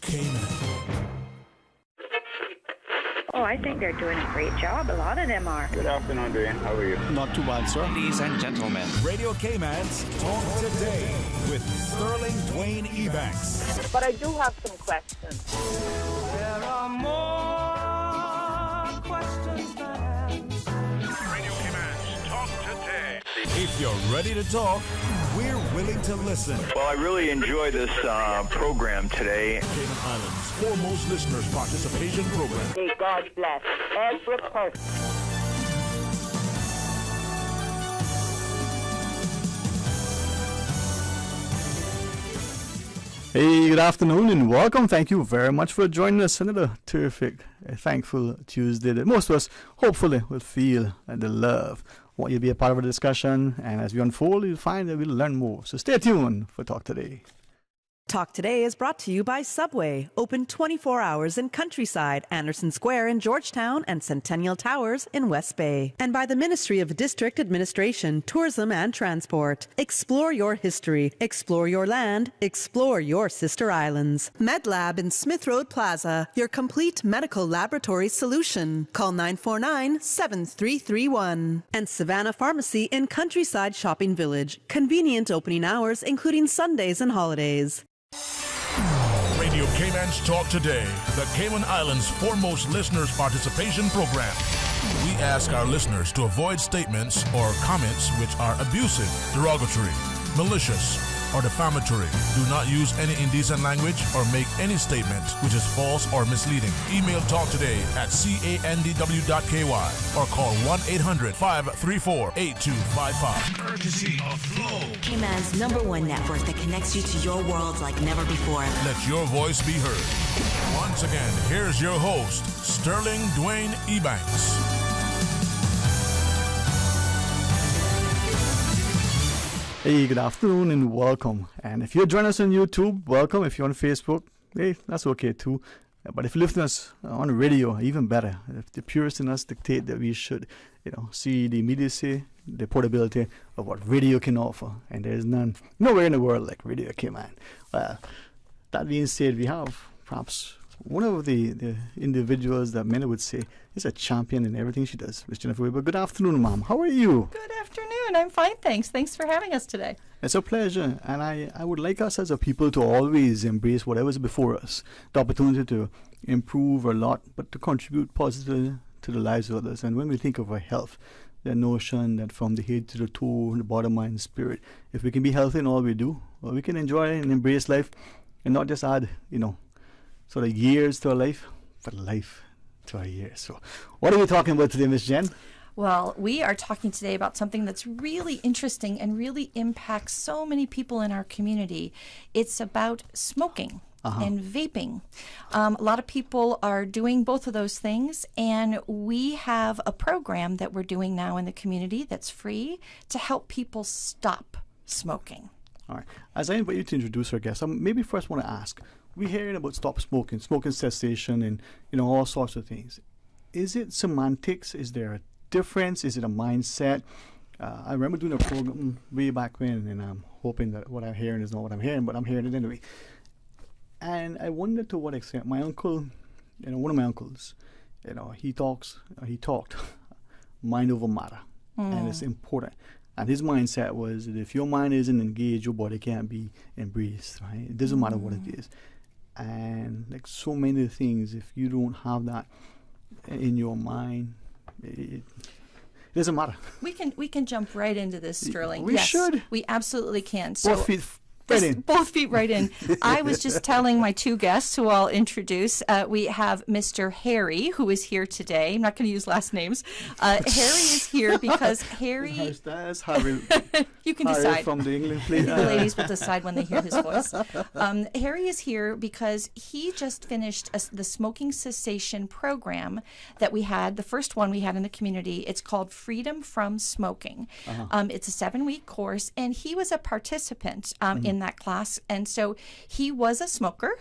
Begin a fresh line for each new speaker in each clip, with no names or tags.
K-Man.
Oh, I think they're doing a great job. A lot of them are.
Good afternoon, Dwayne. How are you?
Not too bad, sir.
Ladies and gentlemen,
Radio K-Man's Talk Today with Sterling Dwayne Ebanks.
But I do have some questions.
There are more questions than answers.
Radio K-Man's Talk Today.
If you're ready to talk, we're willing to listen.
Well, I really enjoy this program today.
Cayman Islands' foremost listeners participation program.
May God bless every person.
Hey, good afternoon and welcome. Thank you very much for joining us. Another terrific, thankful Tuesday that most of us hopefully will feel the love. Want you to be a part of the discussion, and as we unfold, you'll find that we'll learn more. So stay tuned for Talk Today.
Talk Today is brought to you by Subway, open 24 hours in Countryside, Anderson Square in Georgetown, and Centennial Towers in West Bay. And by the Ministry of District Administration, Tourism and Transport. Explore your history, explore your land, explore your sister islands. MedLab in Smith Road Plaza, your complete medical laboratory solution. Call 949-7331. And Savannah Pharmacy in Countryside Shopping Village, convenient opening hours including Sundays and holidays.
Radio K-Man's Talk Today, the Cayman Islands' foremost listeners participation program. We ask our listeners to avoid statements or comments which are abusive, derogatory, malicious, or defamatory. Do not use any indecent language or make any statement which is false or misleading. Email talktoday@candw.ky or call 1-800-534-8255.
Courtesy of Flow.
Cayman's #1 network that connects you to your world like never before.
Let your voice be heard. Once again, here's your host, Sterling Dwayne Ebanks.
Hey, good afternoon and welcome. And if you're joining us on YouTube, welcome. If you're on Facebook, hey, that's okay too. But if you listen to us on radio, even better. If the purists in us dictate that we should, see the immediacy, the portability of what radio can offer. And there's nowhere in the world like Radio K-Man. Well, that being said, we have perhaps one of the individuals that many would say is a champion in everything she does, Miss Jennifer Weber. Good afternoon, ma'am. How are you?
Good afternoon. I'm fine, thanks. Thanks for having us today.
It's a pleasure. And I would like us as a people to always embrace whatever's before us. The opportunity to improve a lot, but to contribute positively to the lives of others. And when we think of our health, the notion that from the head to the toe, the body, mind, spirit, if we can be healthy in all we do, well, we can enjoy and embrace life and not just add, sort of years to our life, but life to our years. So what are we talking about today, Miss Jen?
Well, we are talking today about something that's really interesting and really impacts so many people in our community. It's about smoking. And vaping. A lot of people are doing both of those things, and we have a program that we're doing now in the community that's free to help people stop smoking.
All right. As I invite you to introduce our guest, I maybe first want to ask, we're hearing about stop smoking, smoking cessation, and all sorts of things. Is it semantics? Is there a difference? Is it a mindset? I remember doing a program way back when, and I'm hoping that what I'm hearing is not what I'm hearing, but I'm hearing it anyway. And I wonder to what extent my uncle, one of my uncles, he talked mind over matter, and it's important. And his mindset was that if your mind isn't engaged, your body can't be embraced, right? It doesn't matter what it is. And like so many things, if you don't have that in your mind, it doesn't matter.
We can jump right into this, Sterling.
We should.
We absolutely can. So
both feet right in.
Both feet right in. I was just telling my two guests, who I'll introduce. We have Mr. Harry, who is here today. I'm not going to use last names. Harry is here because Harry.
That's Harry.
You can
Harry
decide.
From the England, please.
The ladies will decide when they hear his voice. Harry is here because he just finished the smoking cessation program that we had, the first one we had in the community. It's called Freedom from Smoking. It's a 7-week course, and he was a participant in that class, and so he was a smoker.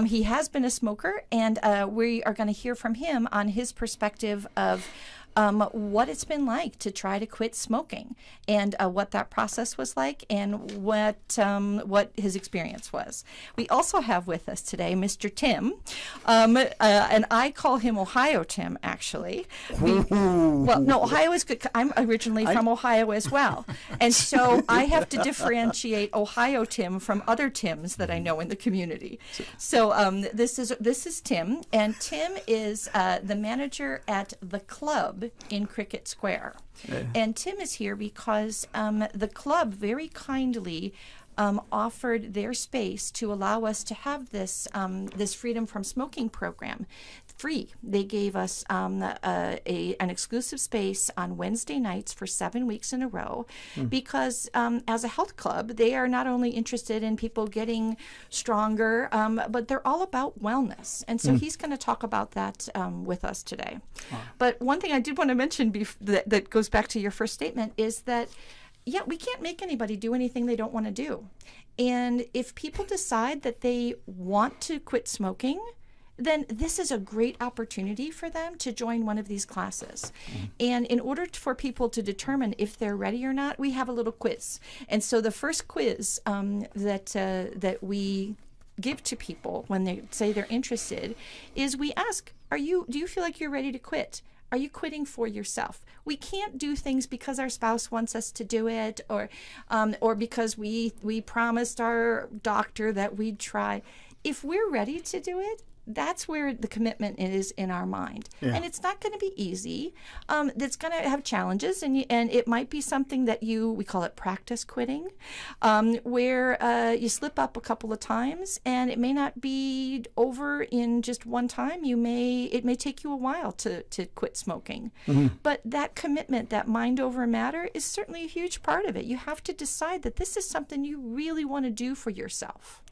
He has been a smoker, and we are going to hear from him on his perspective of what it's been like to try to quit smoking, and what that process was like, and what his experience was. We also have with us today Mr. Tim, and I call him Ohio Tim, actually. Well, no, Ohio is good. I'm originally from Ohio as well, and so I have to differentiate Ohio Tim from other Tims that I know in the community. So this is Tim, and Tim is the manager at the club in Cricket Square. Yeah. And Tim is here because the club very kindly offered their space to allow us to have this freedom from smoking program free. They gave us an exclusive space on Wednesday nights for 7 weeks in a row because as a health club, they are not only interested in people getting stronger, but they're all about wellness. And so he's going to talk about that with us today. But one thing I did want to mention that goes back to your first statement is that yeah, we can't make anybody do anything they don't want to do. And if people decide that they want to quit smoking, then this is a great opportunity for them to join one of these classes. And in order for people to determine if they're ready or not, we have a little quiz. And so the first quiz that we give to people when they say they're interested is we ask, do you feel like you're ready to quit? Are you quitting for yourself? We can't do things because our spouse wants us to do it, or because we promised our doctor that we'd try. If we're ready to do it, that's where the commitment is in our mind. Yeah. And it's not going to be easy. It's going to have challenges, and it might be something that we call it practice quitting, where you slip up a couple of times, and it may not be over in just one time. It may take you a while to quit smoking. But that commitment, that mind over matter, is certainly a huge part of it. You have to decide that this is something you really want to do for yourself.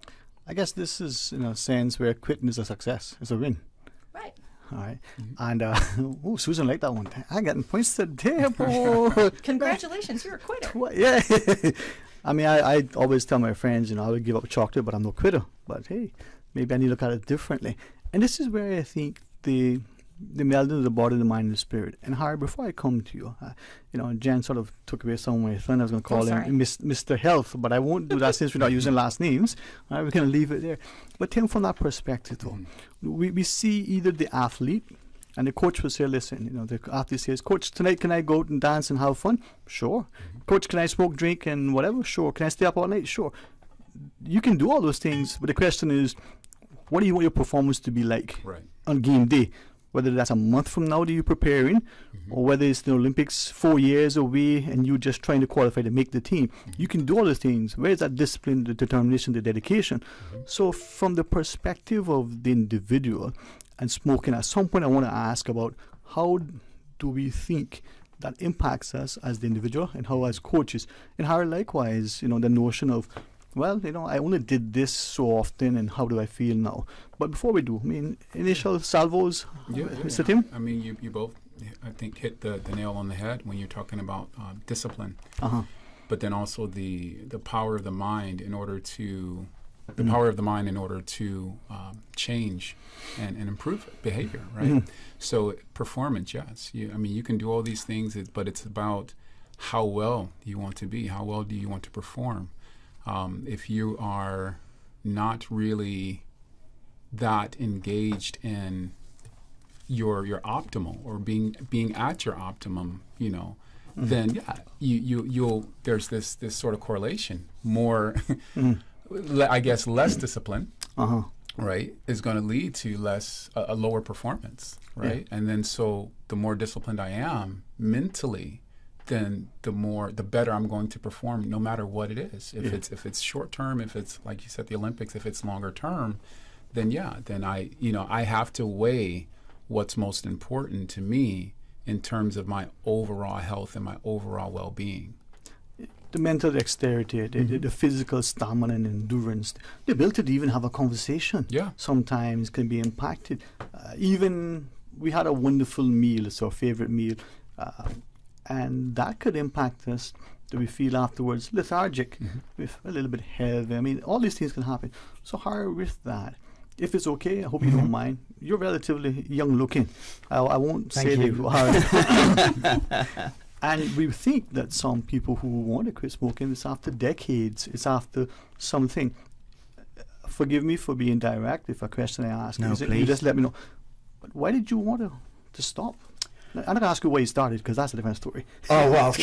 I guess this is, in a sense, where quitting is a success. It's a win.
Right.
All right. And, Susan liked that one. I got points to the table.
Congratulations, you're a quitter.
Yeah. I mean, I always tell my friends, I would give up chocolate, but I'm no quitter. But, hey, maybe I need to look at it differently. And this is where I think the melding of the body, the mind, and the spirit. And Harry, before I come to you, Jen sort of took away some of my fun. I was going to call him Mr. Health, but I won't do that since we're not using last names. All right, we're going to leave it there. But Tim, from that perspective, though, we see either the athlete, and the coach will say, listen, the athlete says, Coach, tonight can I go out and dance and have fun? Sure. Coach, can I smoke, drink, and whatever? Sure. Can I stay up all night? Sure. You can do all those things, but the question is, what do you want your performance to be like on game day? Whether that's a month from now that you're preparing, or whether it's the Olympics 4 years away and you're just trying to qualify to make the team. You can do all those things. Where's that discipline, the determination, the dedication? So from the perspective of the individual and smoking, at some point I want to ask about how do we think that impacts us as the individual and how as coaches. And how likewise, the notion of, well, I only did this so often, and how do I feel now? But before we do, initial salvos, Mr. Tim?
I mean, you both, I think, hit the nail on the head when you're talking about discipline. But then also the power of the mind in order to change and improve behavior, right? So performance, yes. You can do all these things, but it's about how well you want to be. How well do you want to perform? If you are not really that engaged in your optimal or being at your optimum, then you'll there's this sort of correlation. More, I guess, less discipline, right, is going to lead to a lower performance, right? Yeah. And then so the more disciplined I am mentally, then the better I'm going to perform, no matter what it is. If it's short term, if it's like you said, the Olympics, if it's longer term, then I have to weigh what's most important to me in terms of my overall health and my overall well-being.
The mental dexterity, the physical stamina and endurance, the ability to even have a conversation sometimes can be impacted. Even we had a wonderful meal, it's our favorite meal, and that could impact us. Do we feel afterwards lethargic, with a little bit heavy? All these things can happen. So how with that? If it's okay, I hope you don't mind. you're relatively young looking. I won't
Thank
say that
you.
you are. And we think that some people who want to quit smoking, it's after decades, it's after something. Forgive me for being direct if a question I ask.
No,
is it,
please.
you just let me know. But why did you want to stop? I'm not going to ask you where you started, because that's a different story.
Oh, well,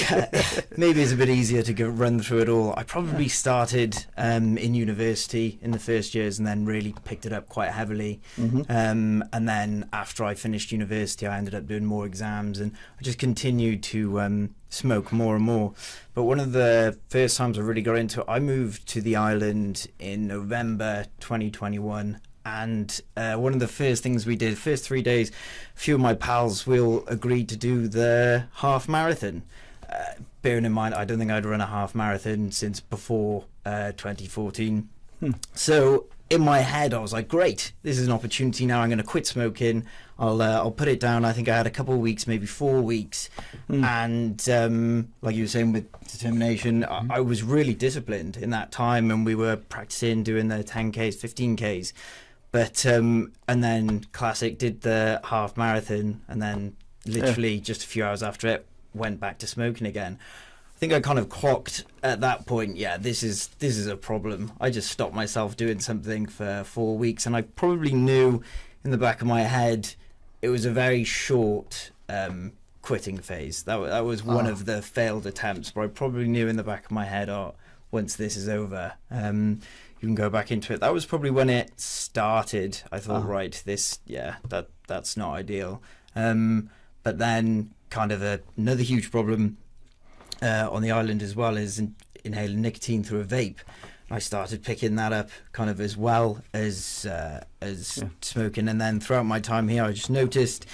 maybe it's a bit easier to run through it all. I probably started in university in the first years and then really picked it up quite heavily. And then after I finished university, I ended up doing more exams and I just continued to smoke more and more. But one of the first times I really got into it, I moved to the island in November 2021. And one of the first things we did, first 3 days, a few of my pals, we all agreed to do the half marathon. Bearing in mind, I don't think I'd run a half marathon since before 2014. So in my head, I was like, great, this is an opportunity now. I'm going to quit smoking. I'll put it down. I think I had a couple of weeks, maybe 4 weeks. And like you were saying, with determination, I was really disciplined in that time. And we were practicing doing the 10Ks, 15Ks. But and then Classic did the half marathon, and then literally just a few hours after it went back to smoking again. I think I kind of clocked at that point, yeah, this is a problem. I just stopped myself doing something for 4 weeks, and I probably knew in the back of my head it was a very short quitting phase. That was one of the failed attempts, but I probably knew in the back of my head, once this is over, you can go back into it. That was probably when it started. I thought, right, that's not ideal. But then kind of another huge problem on the island as well is inhaling nicotine through a vape. I started picking that up kind of as well as smoking. And then throughout my time here, I just noticed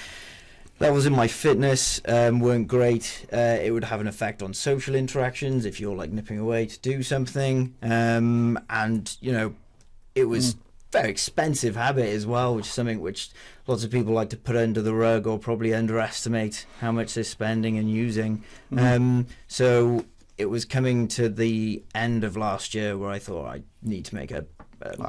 levels in my fitness weren't great. It would have an effect on social interactions if you're like nipping away to do something. And, you know, it was very expensive habit as well, which is something which lots of people like to put under the rug or probably underestimate how much they're spending and using. So it was coming to the end of last year where I thought I need to make a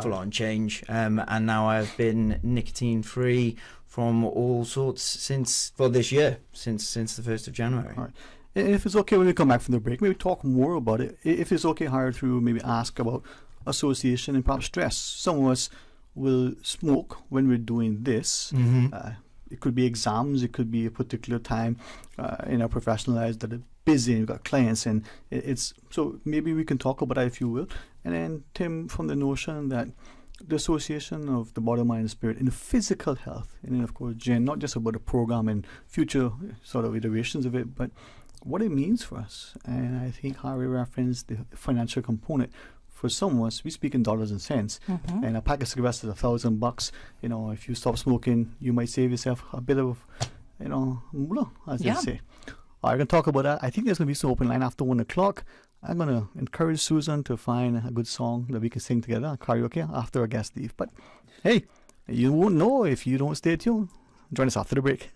full-on change. And now I've been nicotine-free from all sorts since this year, since the 1st of January.
All right. And if it's okay when we come back from the break, maybe talk more about it. If it's okay, hire through, maybe ask about association and perhaps stress. Some of us will smoke when we're doing this. It could be exams, it could be a particular time in our professional lives that are busy and we've got clients, and it's so maybe we can talk about that if you will. And then Tim, from the notion that the association of the body, mind, and spirit in physical health, and then of course Jen, not just about the program and future sort of iterations of it, but what it means for us. And I think Harry referenced the financial component. For some of us, we speak in dollars and cents, and a pack of cigarettes is $1,000. You know, if you stop smoking, you might save yourself a bit of, you know, moolah, as they say. All right, we're going to talk about that. I think there's going to be some open line after 1 o'clock. I'm going to encourage Susan to find a good song that we can sing together, karaoke, after our guests leave. But hey, you won't know if you don't stay tuned. Join us after the break.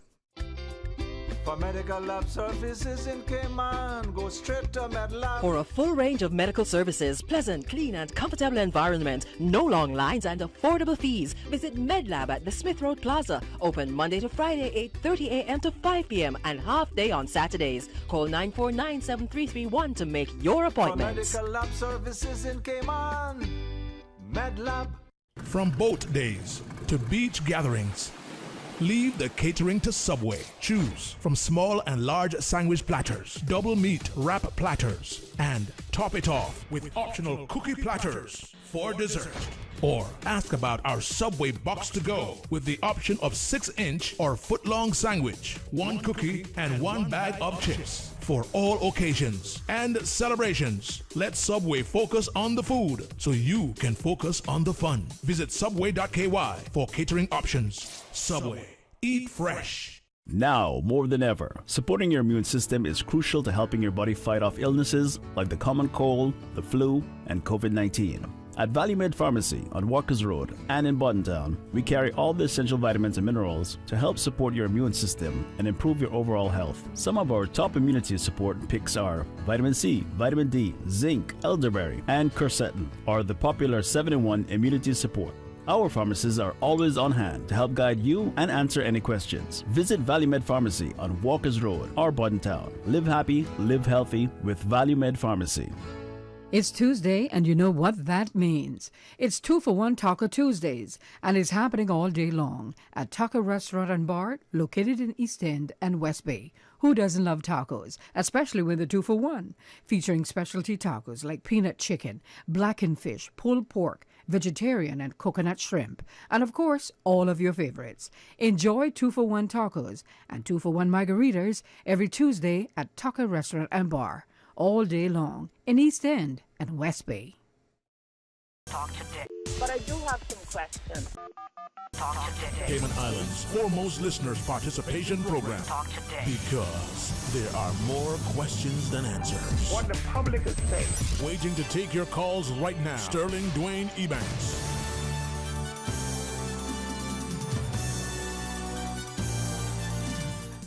For medical lab services in Cayman, go straight to MedLab.
For a full range of medical services, pleasant, clean and comfortable environment, no long lines and affordable fees, visit MedLab at the Smith Road Plaza. Open Monday to Friday, 8:30 a.m. to 5 p.m. and half day on Saturdays. Call 949-7331 to make your appointments.
For medical lab services in Cayman, MedLab.
From boat days to beach gatherings, leave the catering to Subway. Choose from small and large sandwich platters, double meat wrap platters, and top it off with optional cookie platters for dessert. Or ask about our Subway box to go with the option of 6-inch or foot-long sandwich, 1 cookie, and 1 bag of chips. For all occasions and celebrations, let Subway focus on the food so you can focus on the fun. Visit subway.ky for catering options. Subway. Eat fresh.
Now, more than ever, supporting your immune system is crucial to helping your body fight off illnesses like the common cold, the flu, and COVID-19. At Valley Med Pharmacy on Walkers Road and in Buttontown, we carry all the essential vitamins and minerals to help support your immune system and improve your overall health. Some of our top immunity support picks are vitamin C, vitamin D, zinc, elderberry, and quercetin, or the popular 7-in-1 immunity support. Our pharmacists are always on hand to help guide you and answer any questions. Visit ValueMed Pharmacy on Walkers Road or Bordentown. Live happy, live healthy with ValueMed Pharmacy.
It's Tuesday, and you know what that means. It's 2-for-1 Taco Tuesdays, and it's happening all day long at Taco Restaurant and Bar, located in East End and West Bay. Who doesn't love tacos, especially when they're 2-for-1? Featuring specialty tacos like peanut chicken, blackened fish, pulled pork, vegetarian and coconut shrimp, and of course, all of your favorites. Enjoy 2-for-1 tacos and 2-for-1 margaritas every Tuesday at Taco Restaurant and Bar, all day long in East End and West Bay.
Talk today. But I do have some questions. Talk today.
Cayman Islands' foremost listeners participation program.
Talk today.
Because there are more questions than answers.
What the public is saying.
Waiting to take your calls right now. Sterling Dwayne Ebanks.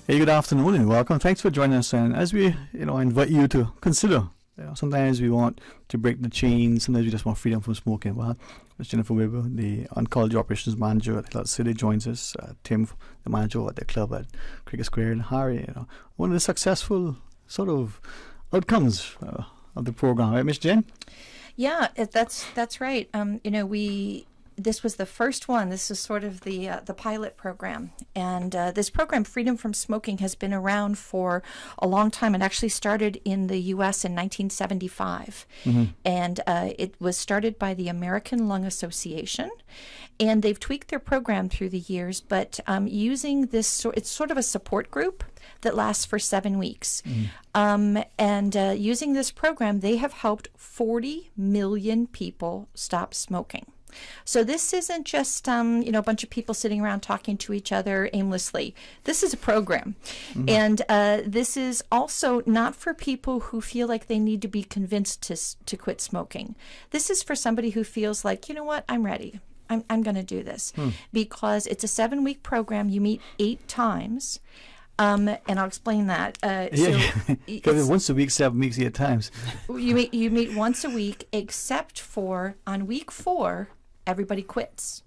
Hey, good afternoon and welcome. Thanks for joining us. And as we, invite you to consider, sometimes we want to break the chain. Sometimes we just want freedom from smoking. Well, Ms. Jennifer Weber, the oncology operations manager at Health City, joins us. Tim, the manager at the club at Cricket Square, and Harry, one of the successful sort of outcomes of the program, right, Ms. Jen?
Yeah, that's right. This was the first one. This is sort of the pilot program. And this program, Freedom from Smoking, has been around for a long time. It actually started in the U.S. in 1975. Mm-hmm. And it was started by the American Lung Association. And they've tweaked their program through the years, but using this, it's sort of a support group that lasts for 7 weeks. Mm-hmm. Using this program, they have helped 40 million people stop smoking. So this isn't just, a bunch of people sitting around talking to each other aimlessly. This is a program. Mm-hmm. And this is also not for people who feel like they need to be convinced to quit smoking. This is for somebody who feels like, you know what, I'm ready. I'm going to do this. Because it's a 7-week program. You meet 8 times. And I'll explain that.
Because once a week, 7 weeks, 8 times.
You meet once a week, except for on week 4, everybody quits.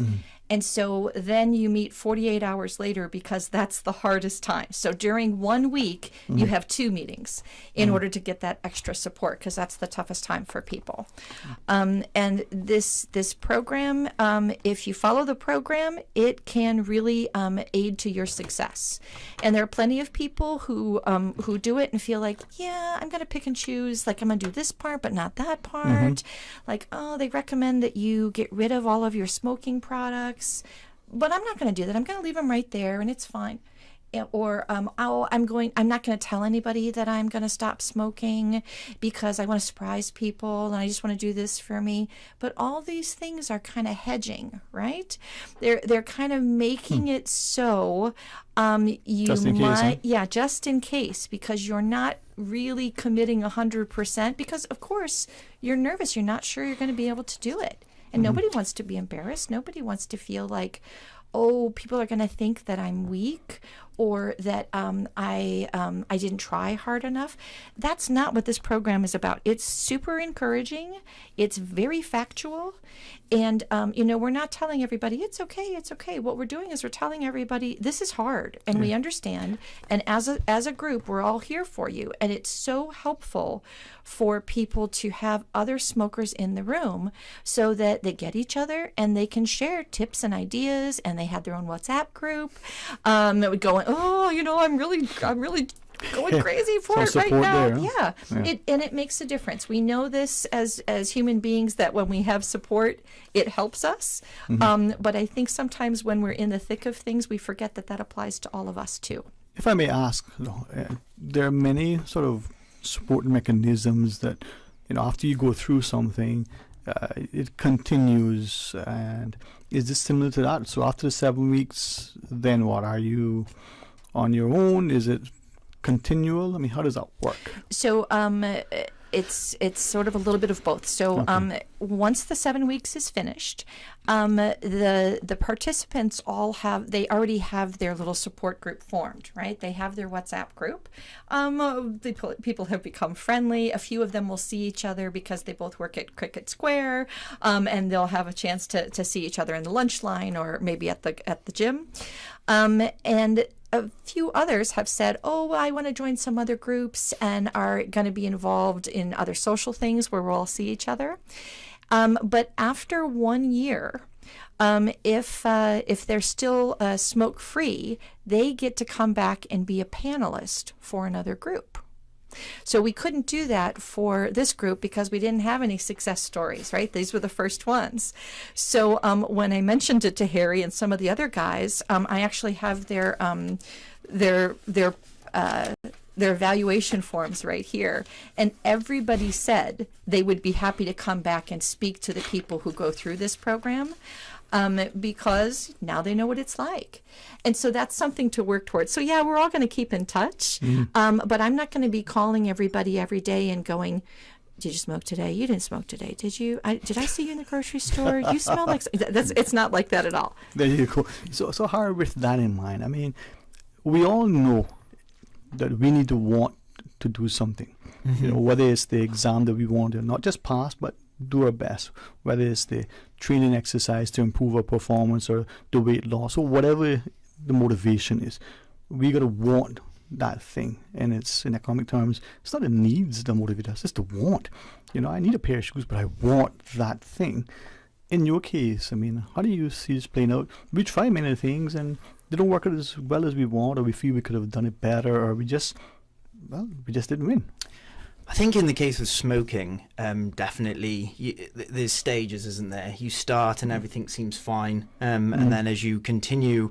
Mm-hmm. And so then you meet 48 hours later because that's the hardest time. So during 1 week, mm-hmm. you have 2 meetings in order to get that extra support because that's the toughest time for people. And this program, if you follow the program, it can really aid to your success. And there are plenty of people who do it and feel like, yeah, I'm going to pick and choose. Like I'm going to do this part, but not that part. Mm-hmm. Like, they recommend that you get rid of all of your smoking products. But I'm not going to do that. I'm going to leave them right there, and it's fine. Or I'm not going to tell anybody that I'm going to stop smoking because I want to surprise people, and I just want to do this for me. But all these things are kind of hedging, right? They're kind of making it so just in case, because you're not really committing 100%. Because of course you're nervous. You're not sure you're going to be able to do it. And nobody wants to be embarrassed. Nobody wants to feel like, people are going to think that I'm weak or that I didn't try hard enough. That's not what this program is about. It's super encouraging. It's very factual. And, we're not telling everybody, it's okay. What we're doing is we're telling everybody, this is hard, and we understand. And as a group, we're all here for you. And it's so helpful for people to have other smokers in the room so that they get each other and they can share tips and ideas, and they have their own WhatsApp group that would go, I'm really going crazy for it right now. There, huh? It makes a difference. We know this as human beings that when we have support, it helps us. Mm-hmm. But I think sometimes when we're in the thick of things, we forget that applies to all of us too.
If I may ask, there are many sort of support mechanisms that, after you go through something, it continues. And is this similar to that? So after the 7 weeks, then what? Are you on your own? Is it continual? I mean, how does that work?
So it's sort of a little bit of both. So once the 7 weeks is finished, the participants they already have their little support group formed, right? They have their WhatsApp group. The people have become friendly. A few of them will see each other because they both work at Cricket Square, and they'll have a chance to see each other in the lunch line or maybe at the gym. And a few others have said, oh, I want to join some other groups, and are going to be involved in other social things where we'll all see each other. But after 1 year, if they're still smoke-free, they get to come back and be a panelist for another group. So we couldn't do that for this group because we didn't have any success stories, right? These were the first ones. So when I mentioned it to Harry and some of the other guys, I actually have their evaluation forms right here. And everybody said they would be happy to come back and speak to the people who go through this program. Because now they know what it's like. And so that's something to work towards. So yeah, we're all going to keep in touch, but I'm not going to be calling everybody every day and going, did you smoke today? You didn't smoke today, did you? Did I see you in the grocery store? You smell like... It's not like that at all.
There you go. So Harry, with that in mind, I mean, we all know that we need to want to do something. You know, whether it's the exam that we want to not just pass, but do our best, whether it's the training exercise to improve our performance or the weight loss or whatever the motivation is. We got to want that thing, and it's, in economic terms, it's not the needs that motivate us, it's the want. You know, I need a pair of shoes, but I want that thing. In your case, I mean, how do you see this playing out? We try many things and they don't work out as well as we want, or we feel we could have done it better, or we just didn't win.
I think in the case of smoking, definitely there's stages, isn't there? You start and everything seems fine, and then as you continue,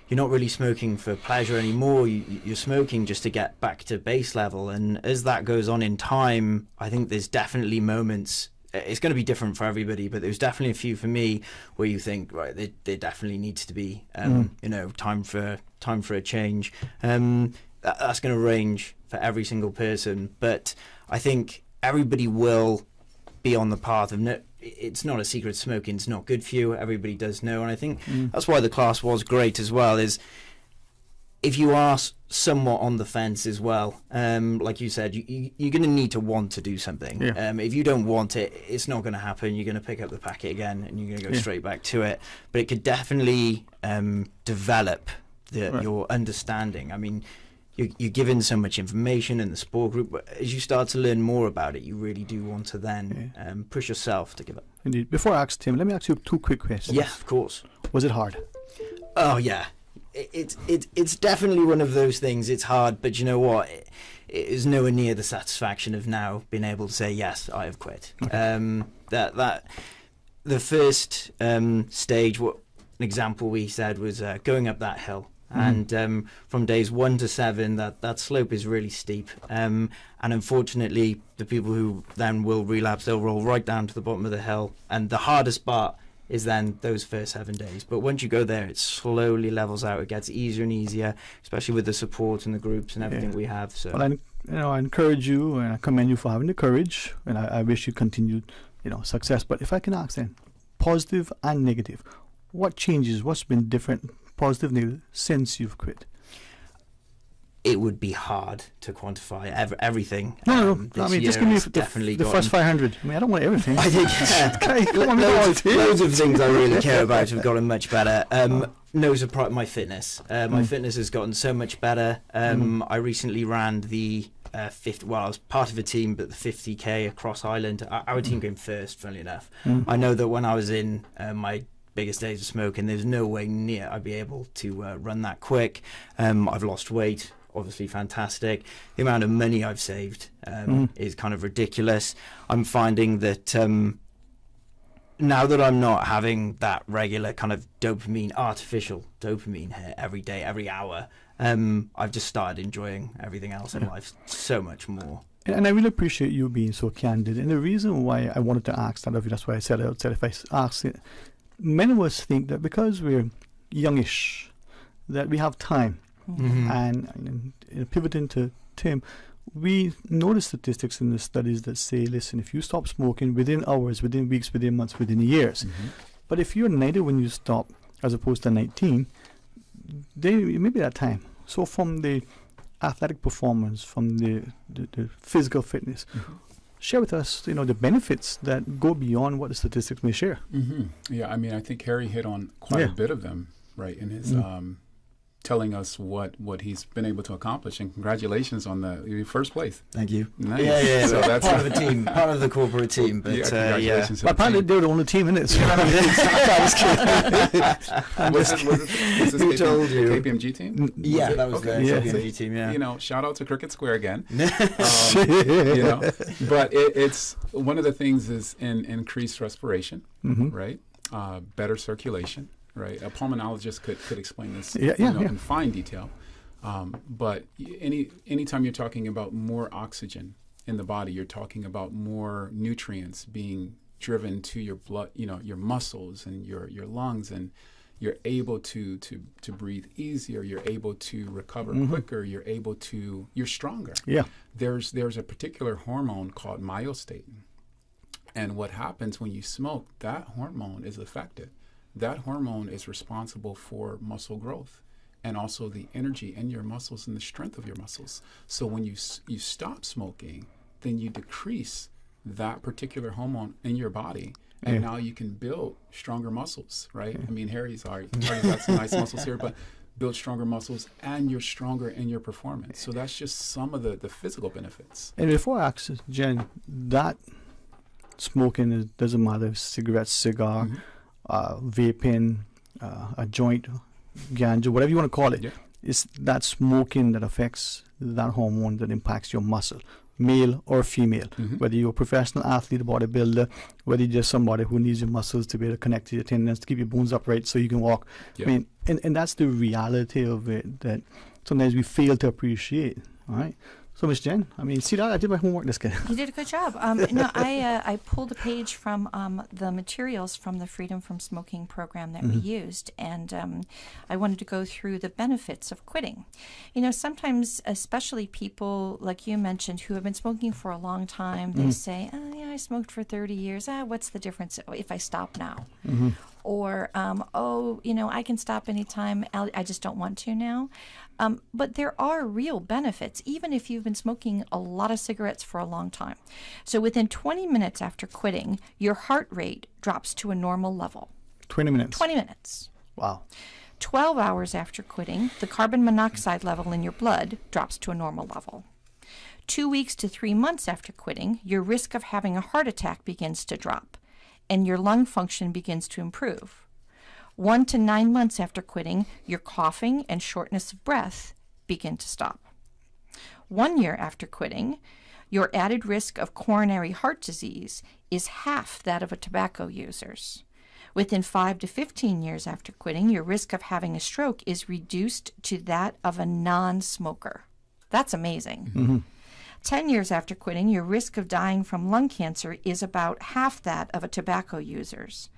you're not really smoking for pleasure anymore. You're smoking just to get back to base level, and as that goes on in time, I think there's definitely moments. It's going to be different for everybody, but there's definitely a few for me where you think, right, there definitely needs to be, you know, time for a change. That's going to range for every single person, but I think everybody will be on the path of it's not a secret, smoking's not good for you. Everybody does know, and I think that's why the class was great as well, is if you are somewhat on the fence as well, like you said, you're going to need to want to do something. Yeah. If you don't want it, it's not going to happen. You're going to pick up the packet again and you're going to go straight back to it. But it could definitely develop your understanding. I mean, you're given so much information in the sport group, but as you start to learn more about it, you really do want to then push yourself to give up.
Indeed. Before I ask Tim, let me ask you 2 quick questions.
Yeah, of course.
Was it hard?
Oh, yeah. It's definitely one of those things. It's hard, but you know what? It is nowhere near the satisfaction of now being able to say, yes, I have quit. Okay. That the first stage, what an example we said was going up that hill. And from days 1 to 7, that slope is really steep. And unfortunately, the people who then will relapse, they'll roll right down to the bottom of the hill. And the hardest part is then those first 7 days. But once you go there, it slowly levels out. It gets easier and easier, especially with the support and the groups and everything we have. So,
well, I encourage you and I commend you for having the courage, and I wish you continued, success. But if I can ask then, positive and negative, what changes? What's been different? Positive, negative, since you've quit?
It would be hard to quantify everything.
No. I mean, just give me the first 500. I mean, I don't want everything.
I think loads of things I really care about have gotten much better. My fitness. My fitness has gotten so much better. I recently ran the 50. Well, I was part of a team, but the 50k across Ireland. Our team came first, funnily enough. I know that when I was in my biggest days of smoking, there's no way near I'd be able to run that quick. I've lost weight, obviously fantastic. The amount of money I've saved is kind of ridiculous. I'm finding that now that I'm not having that regular kind of artificial dopamine hit every day, every hour, I've just started enjoying everything else in life so much more.
And I really appreciate you being so candid. And the reason why I wanted to ask that of you, that's why I said if I ask it, many of us think that because we're youngish, that we have time. And pivoting to Tim, we know the statistics in the studies that say, listen, if you stop smoking within hours, within weeks, within months, within years, but if you're 90 when you stop, as opposed to 19, then maybe that time. So from the athletic performance, from the physical fitness, share with us, the benefits that go beyond what the statistics may share.
Yeah, I mean, I think Harry hit on quite a bit of them, right, in his telling us what he's been able to accomplish, and congratulations on the first place.
Thank you.
Nice.
Yeah.
So that's
part of the team, part of the corporate team. But
congratulations.
yeah.
Apparently they're the only team in it. So
was this
told you?
KPMG team?
Yeah, that was the KPMG team. Yeah.
You know, shout out to Cricket Square again. But it's one of the things is increased respiration, right? Better circulation. Right, a pulmonologist could explain this in fine detail. But anytime you're talking about more oxygen in the body, you're talking about more nutrients being driven to your blood, your muscles and your lungs, and you're able to breathe easier. You're able to recover quicker. You're stronger. Yeah. There's a particular hormone called myostatin, and what happens when you smoke, that hormone is affected. That hormone is responsible for muscle growth and also the energy in your muscles and the strength of your muscles. So when you stop smoking, then you decrease that particular hormone in your body, and now you can build stronger muscles, right? I mean, Harry's already got some nice muscles here, but build stronger muscles, and you're stronger in your performance. So that's just some of the physical benefits.
And before I ask Jen, that smoking, doesn't matter, cigarette, cigar, vaping, a joint, ganja, whatever you want to call it, it's that smoking that affects that hormone that impacts your muscle, male or female, whether you're a professional athlete, a bodybuilder, whether you're just somebody who needs your muscles to be able to connect to your tendons, to keep your bones upright so you can walk. I mean, and that's the reality of it that sometimes we fail to appreciate, all right? So, Miss Jen, I mean, see that? I did my homework this guy.
You did a good job. I pulled a page from the materials from the Freedom from Smoking program that we used, and I wanted to go through the benefits of quitting. Sometimes, especially people like you mentioned who have been smoking for a long time, they say, I smoked for 30 years. What's the difference if I stop now? Or, I can stop anytime. I just don't want to now. But there are real benefits, even if you've been smoking a lot of cigarettes for a long time. So within 20 minutes after quitting, your heart rate drops to a normal level.
20 minutes?
20 minutes.
Wow.
12 hours after quitting, the carbon monoxide level in your blood drops to a normal level. 2 weeks to 3 months after quitting, your risk of having a heart attack begins to drop, and your lung function begins to improve. 1 to 9 months after quitting, your coughing and shortness of breath begin to stop. 1 year after quitting, your added risk of coronary heart disease is half that of a tobacco user's. Within 5 to 15 years after quitting, your risk of having a stroke is reduced to that of a non-smoker. That's amazing. 10 years after quitting, your risk of dying from lung cancer is about half that of a tobacco user's.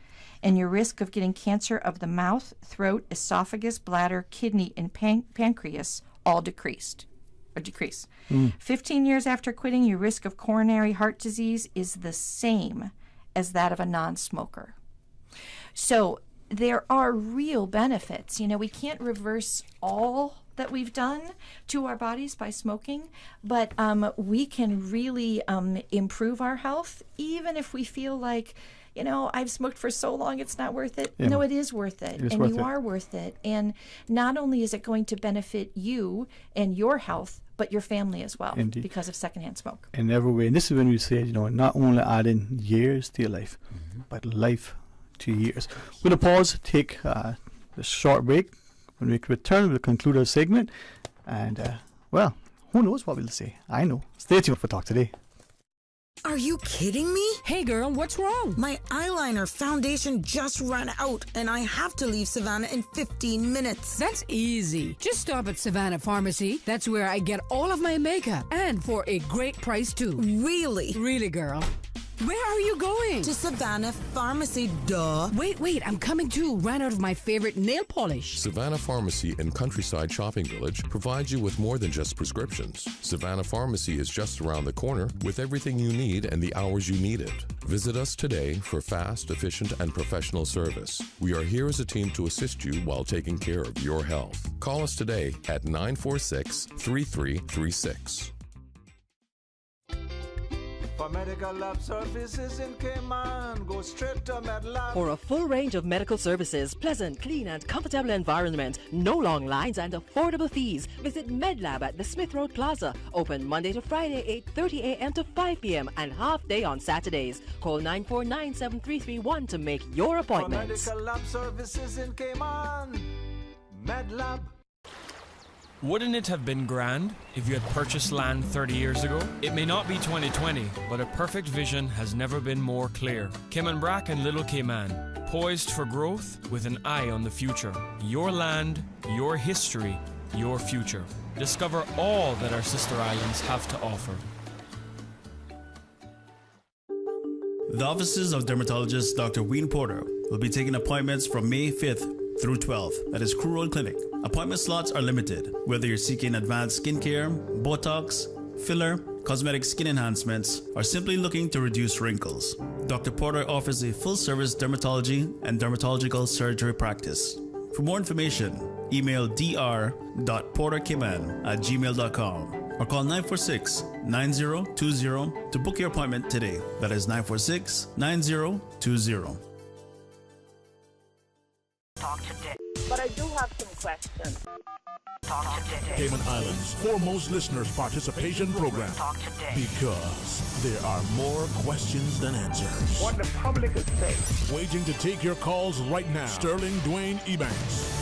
And your risk of getting cancer of the mouth, throat, esophagus, bladder, kidney, and pancreas all decrease. 15 years after quitting, your risk of coronary heart disease is the same as that of a non-smoker. So there are real benefits. We can't reverse all that we've done to our bodies by smoking, but we can really improve our health, even if we feel like, I've smoked for so long, it's not worth it. No, it is worth it. And you are worth it. And not only is it going to benefit you and your health, but your family as well, because of secondhand smoke.
In every way. And this is when we say, not only adding years to your life, but life to years. We're going to pause, take a short break. When we return, we'll conclude our segment. And, who knows what we'll say? I know. Stay tuned for Talk Today.
Are you kidding me?
Hey girl, what's wrong?
My eyeliner foundation just ran out and I have to leave Savannah in 15 minutes.
That's easy. Just stop at Savannah Pharmacy. That's where I get all of my makeup, and for a great price too.
Really?
Really, girl. Where are you going?
To Savannah Pharmacy, duh.
Wait, I'm coming too. Ran out of my favorite nail polish.
Savannah Pharmacy in Countryside Shopping Village provides you with more than just prescriptions. Savannah Pharmacy is just around the corner with everything you need and the hours you need it. Visit us today for fast, efficient, and professional service. We are here as a team to assist you while taking care of your health. Call us today at 946-3336.
For medical lab services in Cayman, go straight to MedLab.
For a full range of medical services, pleasant, clean and comfortable environment, no long lines and affordable fees, visit MedLab at the Smith Road Plaza. Open Monday to Friday, 8:30 a.m. to 5 p.m. and half day on Saturdays. Call 949-7331 to make your appointment.
For medical lab services in Cayman, MedLab.
Wouldn't it have been grand if you had purchased land 30 years ago? It may not be 2020, but a perfect vision has never been more clear. Cayman Brac and Little Cayman, poised for growth with an eye on the future. Your land, your history, your future. Discover all that our sister islands have to offer.
The offices of dermatologist Dr. Wayne Porter will be taking appointments from May 5th through 12th at his Crew Road Clinic. Appointment slots are limited. Whether you're seeking advanced skincare, Botox, filler, cosmetic skin enhancements, or simply looking to reduce wrinkles, Dr. Porter offers a full-service dermatology and dermatological surgery practice. For more information, email dr.portercayman@gmail.com or call 946-9020 to book your appointment today. That is 946-9020.
Talk today. But I do have some questions. Talk today.
Cayman Islands' foremost listeners participation program.
Talk today.
Because there are more questions than answers.
What the public is saying.
Waiting to take your calls right now. Sterling Dwayne Ebanks.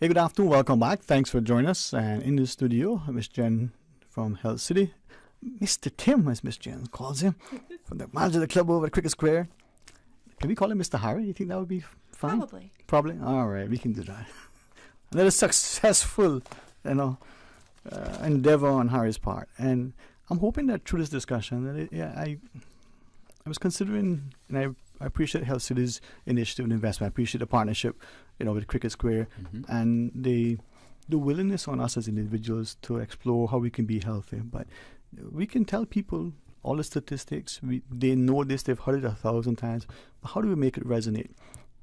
Hey, good afternoon. Welcome back. Thanks for joining us. And in the studio, Miss Jen from Health City. Mr. Tim, as Miss Jen calls him, from the manager of the club over at Cricket Square. Can we call him Mr. Harry? You think that would be fine? Probably. All right, we can do that. Another successful, endeavor on Harry's part, and I'm hoping that through this discussion, that I was considering, and I appreciate Health City's initiative and investment. I appreciate the partnership, with Cricket Square, and the willingness on us as individuals to explore how we can be healthy, but. We can tell people all the statistics. They know this. They've heard it 1,000 times. But how do we make it resonate?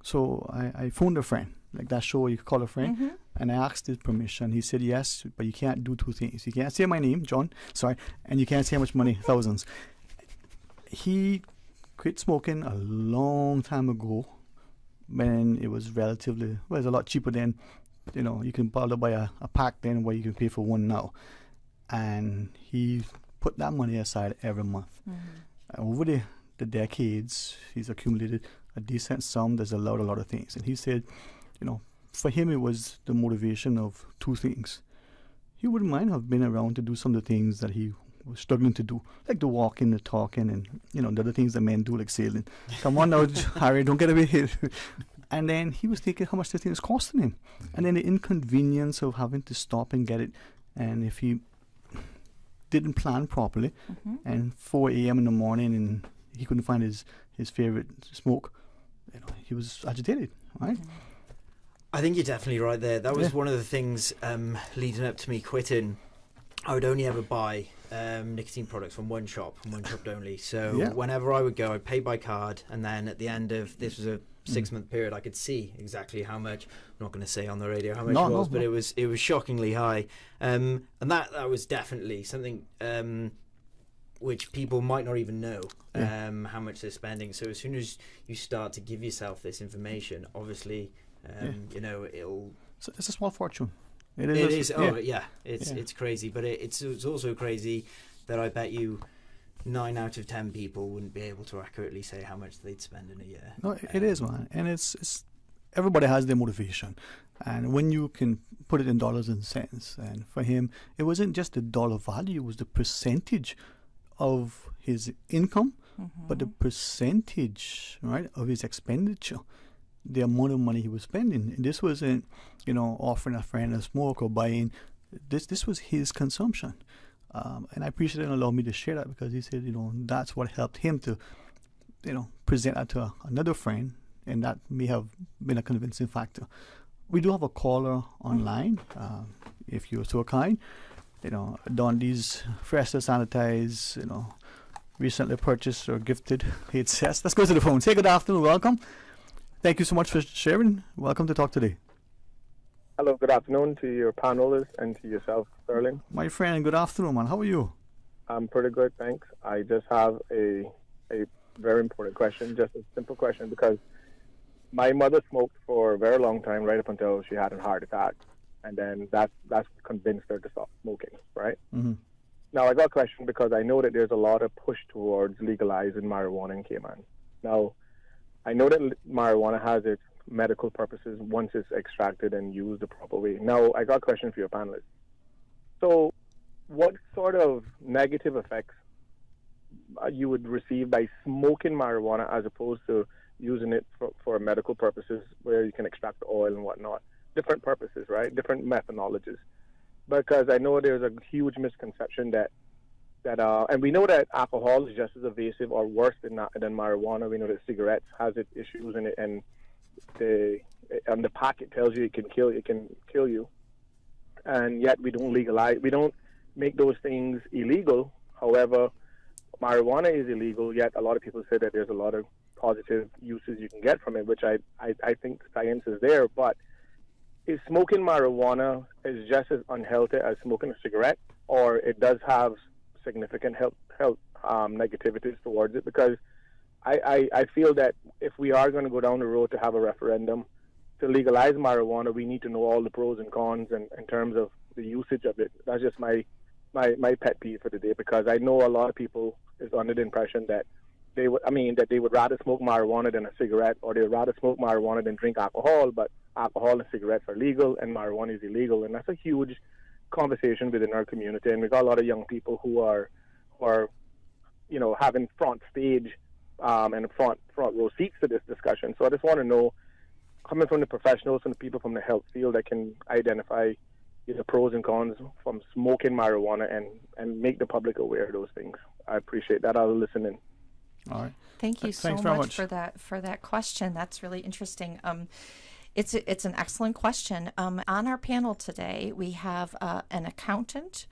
So I phoned a friend, like that show you call a friend, and I asked his permission. He said yes, but you can't do two things. You can't say my name, John, and you can't say how much money, thousands. He quit smoking a long time ago when it was relatively, it was a lot cheaper then. You can probably buy a pack then where you can pay for one now. And he put that money aside every month. Over the decades, he's accumulated a decent sum that's allowed a lot of things. And he said, for him it was the motivation of two things. He wouldn't mind have been around to do some of the things that he was struggling to do, like the walking, the talking, and the other things that men do, like sailing. Come on now, Harry, don't get away here. And then he was thinking how much this thing is costing him. And then the inconvenience of having to stop and get it. And if he didn't plan properly, and 4 a.m. in the morning, and he couldn't find his favorite smoke, he was agitated, right?
I think you're definitely right there. That was one of the things leading up to me quitting. I would only ever buy nicotine products from one shop only. So whenever I would go, I'd pay by card, and then at the end of this was a 6-month period, I could see exactly how much. I'm not going to say on the radio how much it was, but it was shockingly high, and that was definitely something which people might not even know how much they're spending. So as soon as you start to give yourself this information, obviously, it'll. So
it's a small fortune.
It is. It's crazy, but it's also crazy that I bet you 9 out of 10 people wouldn't be able to accurately say how much they'd spend in a year.
No, it is, man, and it's everybody has their motivation, and when you can put it in dollars and cents, and for him, it wasn't just the dollar value; it was the percentage of his income, but the percentage, right, of his expenditure, the amount of money he was spending. And this wasn't, offering a friend a smoke or buying this was his consumption. And I appreciate him allowing me to share that, because he said, that's what helped him to, present that to another friend, and that may have been a convincing factor. We do have a caller online, if you're so kind. Don these fresh to sanitize, recently purchased or gifted headsets. Let's go to the phone. Say good afternoon, welcome. Thank you so much for sharing. Welcome to Talk Today.
Hello, good afternoon to your panelists and to yourself, Sterling.
My friend, good afternoon, man. How are you?
I'm pretty good, thanks. I just have a very important question, just a simple question, because my mother smoked for a very long time, right up until she had a heart attack. And then that's what convinced her to stop smoking, right?
Mm-hmm.
Now, I got a question because I know that there's a lot of push towards legalizing marijuana in Cayman. Now, I know that marijuana has its medical purposes once it's extracted and used the proper way. Now, I got a question for your panelists. So, what sort of negative effects you would receive by smoking marijuana as opposed to using it for medical purposes where you can extract the oil and whatnot? Different purposes, right? Different methodologies. Because I know there's a huge misconception that and we know that alcohol is just as evasive or worse than marijuana. We know that cigarettes has its issues in it, and the packet tells you it can kill you, and yet we don't make those things illegal. However, marijuana is illegal, yet a lot of people say that there's a lot of positive uses you can get from it, which I think science is there. But is smoking marijuana is just as unhealthy as smoking a cigarette, or it does have significant health negativities towards it? Because I feel that if we are going to go down the road to have a referendum to legalize marijuana, we need to know all the pros and cons and in terms of the usage of it. That's just my pet peeve for the day, because I know a lot of people is under the impression that they would rather smoke marijuana than a cigarette, or they would rather smoke marijuana than drink alcohol, but alcohol and cigarettes are legal and marijuana is illegal, and that's a huge conversation within our community. And we got a lot of young people who are having front stage and front row seats to this discussion. So I just want to know, coming from the professionals and the people from the health field that can identify the pros and cons from smoking marijuana and make the public aware of those things. I appreciate that. I'll listen in.
All right.
Thank you so much for that question. That's really interesting. It's an excellent question. On our panel today, we have an accountant,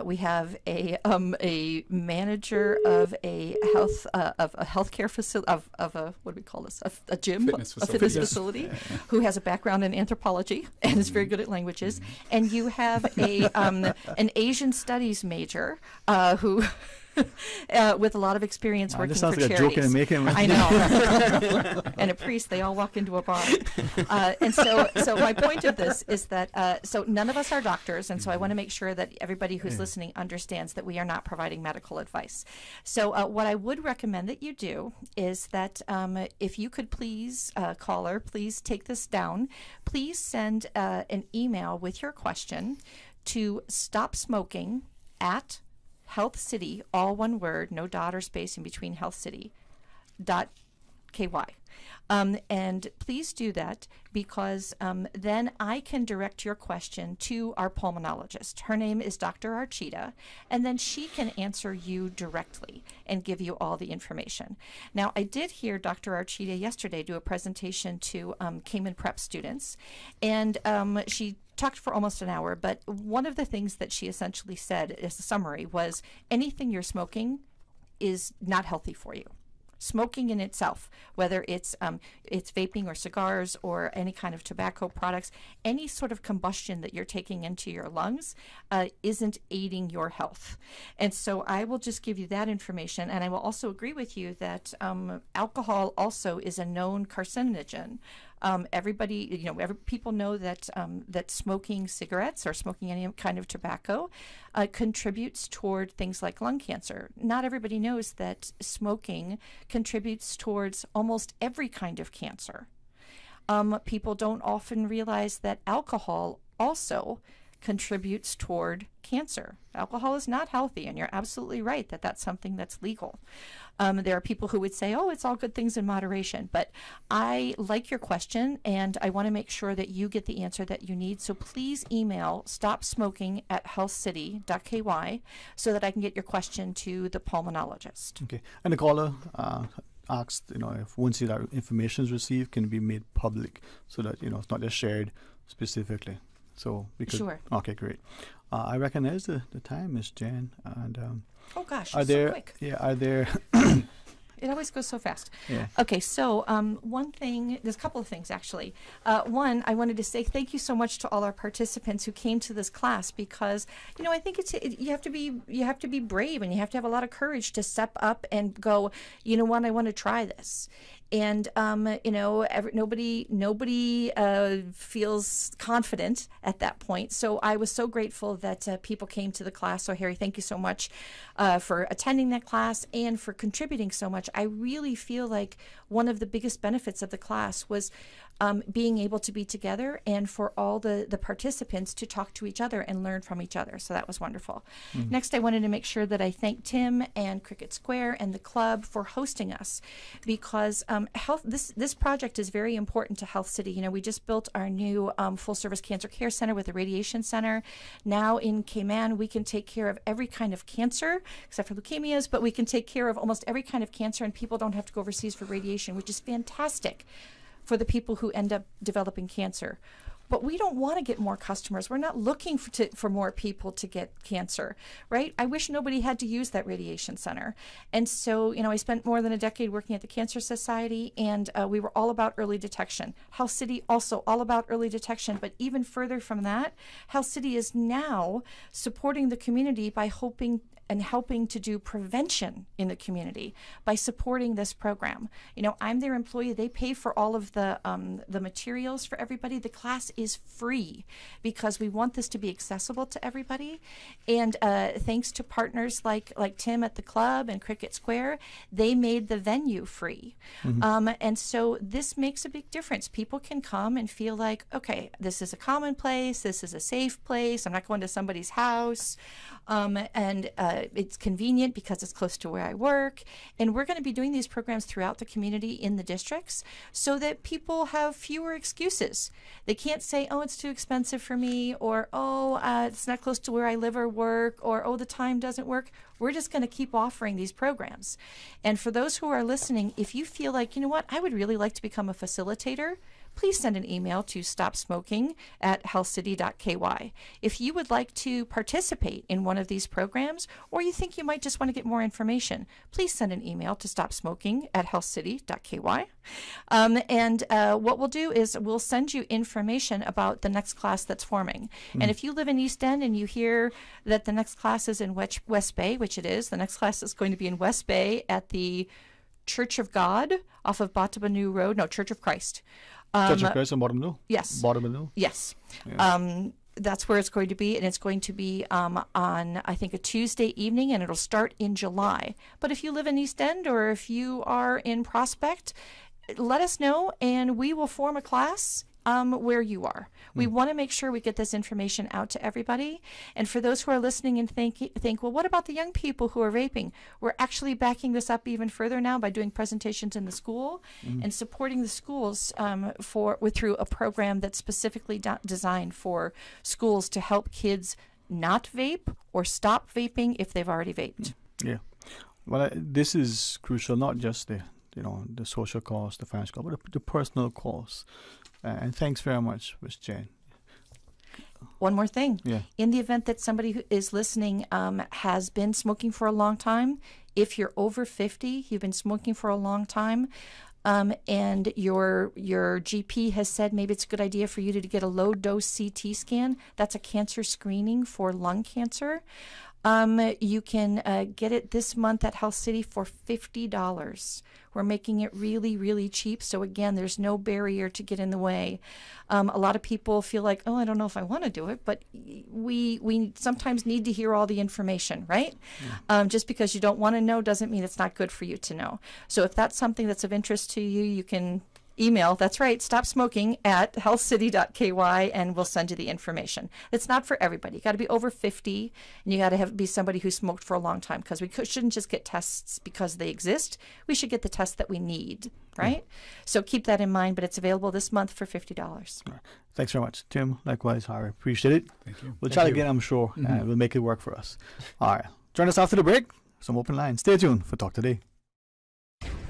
we have a manager of a healthcare facility, of a, what do we call this? A gym, fitness facility, who has a background in anthropology and is very good at languages, and you have an Asian studies major who. With a lot of experience working for charities. This sounds like a joke and making. I know. And a priest, they all walk into a bar. And so my point of this is that, so none of us are doctors, and so I want to make sure that everybody who's listening understands that we are not providing medical advice. So what I would recommend that you do is that if you could please, caller, please take this down. Please send an email with your question to stopsmoking@Health City, all one word, no dot or space in between, Health City .ky. And please do that, because then I can direct your question to our pulmonologist. Her name is Dr. Archita, and then she can answer you directly and give you all the information. Now, I did hear Dr. Archita yesterday do a presentation to Cayman Prep students, and she talked for almost an hour, but one of the things that she essentially said as a summary was anything you're smoking is not healthy for you. Smoking in itself, whether it's vaping or cigars or any kind of tobacco products, any sort of combustion that you're taking into your lungs isn't aiding your health. And so I will just give you that information, and I will also agree with you that alcohol also is a known carcinogen. Everybody, people know that that smoking cigarettes or smoking any kind of tobacco contributes toward things like lung cancer. Not everybody knows that smoking contributes towards almost every kind of cancer. People don't often realize that alcohol also contributes toward cancer. Alcohol is not healthy, and you're absolutely right that that's something that's legal. There are people who would say, oh, it's all good things in moderation. But I like your question, and I want to make sure that you get the answer that you need. So please email stopsmoking@healthcity.ky so that I can get your question to the pulmonologist.
Okay. And the caller asked, if once that information is received, can it be made public so that, it's not just shared specifically. So, because,
Sure.
Okay, great. I recognize the time, Miss Jan. And
oh gosh,
are
it's
there?
so quick.
Yeah, are there?
It always goes so fast.
Yeah.
Okay, so one thing, there's a couple of things actually. One, I wanted to say thank you so much to all our participants who came to this class because, I think you have to be brave, and you have to have a lot of courage to step up and go, you know what, I want to try this. And nobody feels confident at that point. So I was so grateful that people came to the class. So Harry, thank you so much for attending that class and for contributing so much. I really feel like one of the biggest benefits of the class was being able to be together and for all the participants to talk to each other and learn from each other. So that was wonderful.
Mhm.
Next, I wanted to make sure that I thank Tim and Cricket Square and the club for hosting us, because this project is very important to Health City. We just built our new full-service cancer care center with a radiation center. Now in Cayman, we can take care of every kind of cancer, except for leukemias, but we can take care of almost every kind of cancer, and people don't have to go overseas for radiation, which is fantastic for the people who end up developing cancer. But we don't want to get more customers. We're not looking for more people to get cancer, right? I wish nobody had to use that radiation center. And so, I spent more than a decade working at the Cancer Society, and we were all about early detection. Health City also all about early detection. But even further from that, Health City is now supporting the community by helping to do prevention in the community by supporting this program. I'm their employee. They pay for all of the materials for everybody. The class is free because we want this to be accessible to everybody. And thanks to partners like Tim at the club and Cricket Square, they made the venue free.
Mhm.
And so this makes a big difference. People can come and feel like, okay, this is a common place. This is a safe place. I'm not going to somebody's house. And it's convenient because it's close to where I work. And we're going to be doing these programs throughout the community in the districts so that people have fewer excuses. They can't say, oh, it's too expensive for me, or, oh, it's not close to where I live or work, or, oh, the time doesn't work. We're just going to keep offering these programs. And for those who are listening, if you feel like, I would really like to become a facilitator, please send an email to stopsmoking@healthcity.ky. If you would like to participate in one of these programs, or you think you might just want to get more information, please send an email to stopsmoking@healthcity.ky. And what we'll do is we'll send you information about the next class that's forming. And if you live in East End and you hear that the next class is in West Bay, which it is, the next class is going to be in West Bay at the Church of God off of Bottomanu Road. No, Church of Christ.
Church of Christ in Bottomanu?
Yes.
Bottomanu?
Yes.
Yeah.
That's where it's going to be, and it's going to be on, I think, a Tuesday evening, and it'll start in July. But if you live in East End or if you are in Prospect, let us know, and we will form a class where you are. We want to make sure we get this information out to everybody. And for those who are listening and think, well, what about the young people who are vaping? We're actually backing this up even further now by doing presentations in the school and supporting the schools through a program that's specifically designed for schools to help kids not vape or stop vaping if they've already vaped.
Yeah. Well, this is crucial, not just the social cost, the financial cost, but the personal cost. And thanks very much, Ms. Jane.
One more thing.
Yeah.
In the event that somebody who is listening has been smoking for a long time, if you're over 50, you've been smoking for a long time, and your GP has said maybe it's a good idea for you to get a low-dose CT scan, that's a cancer screening for lung cancer. You can get it this month at Health City for $50. We're making it really, really cheap. So again, there's no barrier to get in the way. A lot of people feel like, oh, I don't know if I want to do it, but we sometimes need to hear all the information, right? Just because you don't want to know doesn't mean it's not good for you to know. So if that's something that's of interest to you, you can email, that's right, stopsmoking@healthcity.ky, and we'll send you the information. It's not for everybody. You got to be over 50, and you got to be somebody who smoked for a long time, because we shouldn't just get tests because they exist. We should get the tests that we need, right? So keep that in mind, but it's available this month for $50.
Thanks very much, Tim. Likewise, I appreciate it.
Thank you.
We'll try again, I'm sure. We'll make it work for us. All right. Join us after the break. Some open lines. Stay tuned for Talk Today.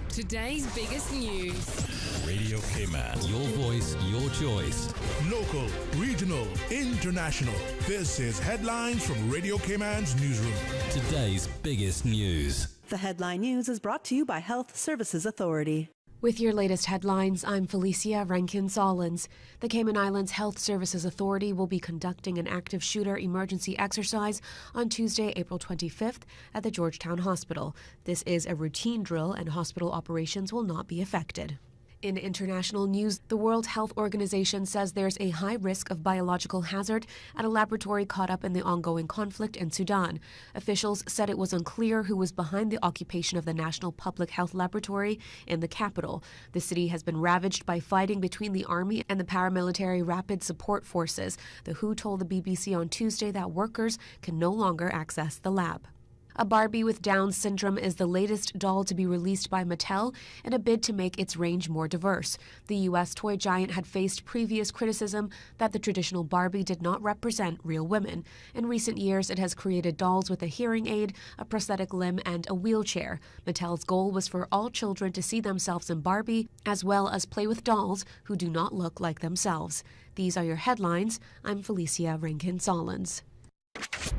Today's biggest news.
Radio Cayman. Your voice, your choice.
Local, regional, international. This is Headlines from Radio Cayman's newsroom.
Today's biggest news.
The headline news is brought to you by Health Services Authority.
With your latest headlines, I'm Felicia Rankin-Solins. The Cayman Islands Health Services Authority will be conducting an active shooter emergency exercise on Tuesday, April 25th at the Georgetown Hospital. This is a routine drill and hospital operations will not be affected. In international news, the World Health Organization says there's a high risk of biological hazard at a laboratory caught up in the ongoing conflict in Sudan. Officials said it was unclear who was behind the occupation of the National Public Health Laboratory in the capital. The city has been ravaged by fighting between the army and the paramilitary Rapid Support Forces. The WHO told the BBC on Tuesday that workers can no longer access the lab. A Barbie with Down syndrome is the latest doll to be released by Mattel in a bid to make its range more diverse. The U.S. toy giant had faced previous criticism that the traditional Barbie did not represent real women. In recent years, it has created dolls with a hearing aid, a prosthetic limb, and a wheelchair. Mattel's goal was for all children to see themselves in Barbie, as well as play with dolls who do not look like themselves. These are your headlines. I'm Felicia Rankin-Solins.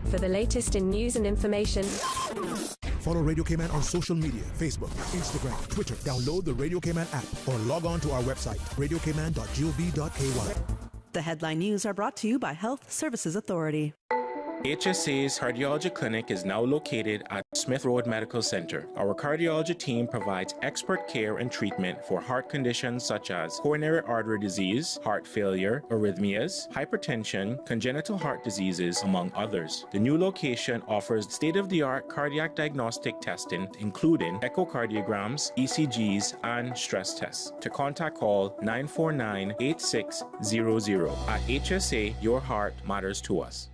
For the latest in news and information,
follow Radio Cayman on social media, Facebook, Instagram, Twitter. Download the Radio Cayman app or log on to our website, radiocayman.gov.ky.
The headline news are brought to you by Health Services Authority.
HSA's cardiology clinic is now located at Smith Road Medical Center. Our cardiology team provides expert care and treatment for heart conditions such as coronary artery disease, heart failure, arrhythmias, hypertension, congenital heart diseases, among others. The new location offers state-of-the-art cardiac diagnostic testing, including echocardiograms, ECGs, and stress tests. To contact, call 949-8600. At HSA, your heart matters to us.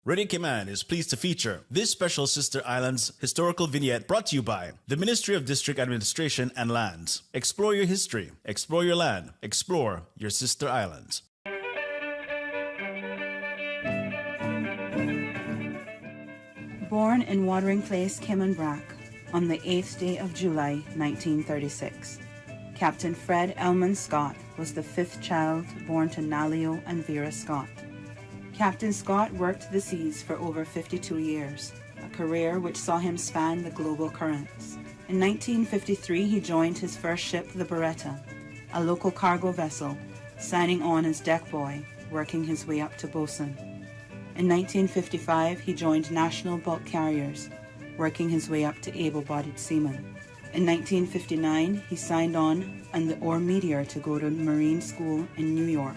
Radio Cayman is pleased to feature this special Sister Islands historical vignette brought to you by the Ministry of District Administration and Lands. Explore your history, explore your land, explore your Sister Islands.
Born in Watering Place, Cayman-Brac, on the 8th day of July, 1936, Captain Fred Elman Scott was the fifth child born to Nalio and Vera Scott. Captain Scott worked the seas for over 52 years, a career which saw him span the global currents. In 1953, he joined his first ship, the Beretta, a local cargo vessel, signing on as deck boy, working his way up to bosun. In 1955, he joined National Bulk Carriers, working his way up to able-bodied seaman. In 1959, he signed on the Ore Meteor to go to Marine School in New York,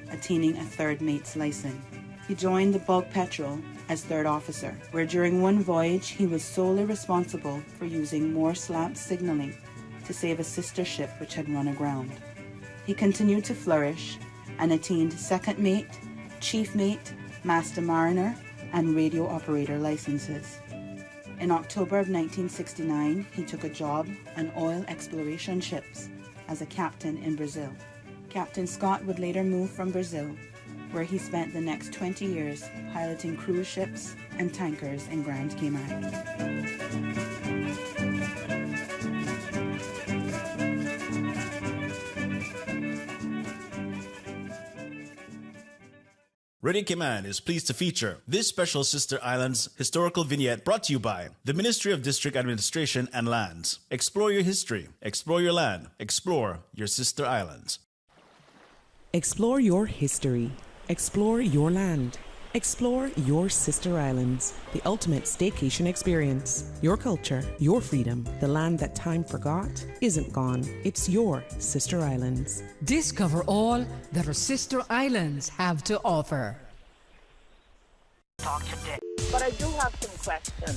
attaining a third mate's license. He joined the Bulk Petrel as third officer, where during one voyage he was solely responsible for using Morse lamp signaling to save a sister ship which had run aground. He continued to flourish and attained second mate, chief mate, master mariner, and radio operator licenses. In October of 1969, he took a job on oil exploration ships as a captain in Brazil. Captain Scott would later move from Brazil, where he spent the next 20 years piloting cruise ships and tankers in Grand Cayman.
Radio Cayman is pleased to feature this special Sister Islands historical vignette brought to you by the Ministry of District Administration and Lands. Explore your history, explore your land, explore your Sister Islands.
Explore your history. Explore your land. Explore your Sister Islands, the ultimate staycation experience. Your culture, your freedom, the land that time forgot isn't gone. It's your Sister Islands.
Discover all that our Sister Islands have to offer.
Talk today. But I do have some question.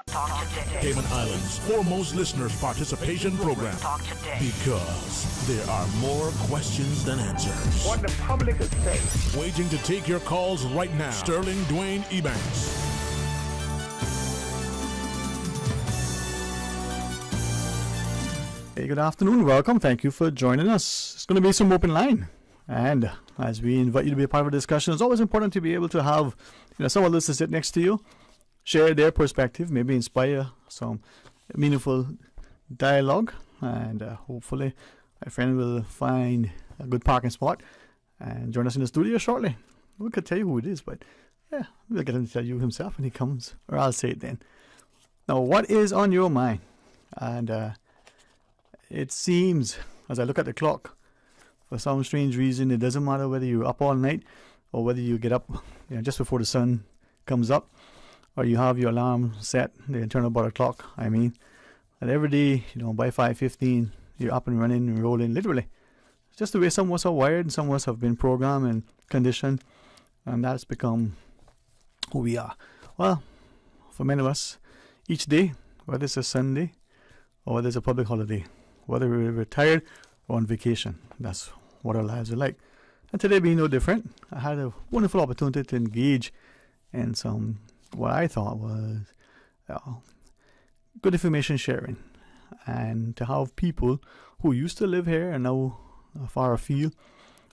Talk today.
Cayman Islands' foremost listeners participation program.
Talk today.
Because there are more questions than answers.
What the public is saying.
Waging to take your calls right now. Sterling Dwayne Ebanks.
Hey, good afternoon. Welcome. Thank you for joining us. It's going to be some open line. And as we invite you to be a part of a discussion, it's always important to be able to have someone else to sit next to you, share their perspective, maybe inspire some meaningful dialogue. And hopefully my friend will find a good parking spot and join us in the studio shortly. We could tell you who it is, but yeah, we'll get him to tell you himself when he comes, or I'll say it then. Now, what is on your mind? And it seems, as I look at the clock, for some strange reason, it doesn't matter whether you're up all night or whether you get up just before the sun comes up, or you have your alarm set, the internal body clock, and every day, by 5:15, you're up and running and rolling, literally. It's just the way some of us are wired, and some of us have been programmed and conditioned, and that's become who we are. Well, for many of us, each day, whether it's a Sunday or whether it's a public holiday, whether we're retired or on vacation, that's what our lives are like. And today being no different, I had a wonderful opportunity to engage in some, what I thought was good information sharing, and to have people who used to live here and now far afield,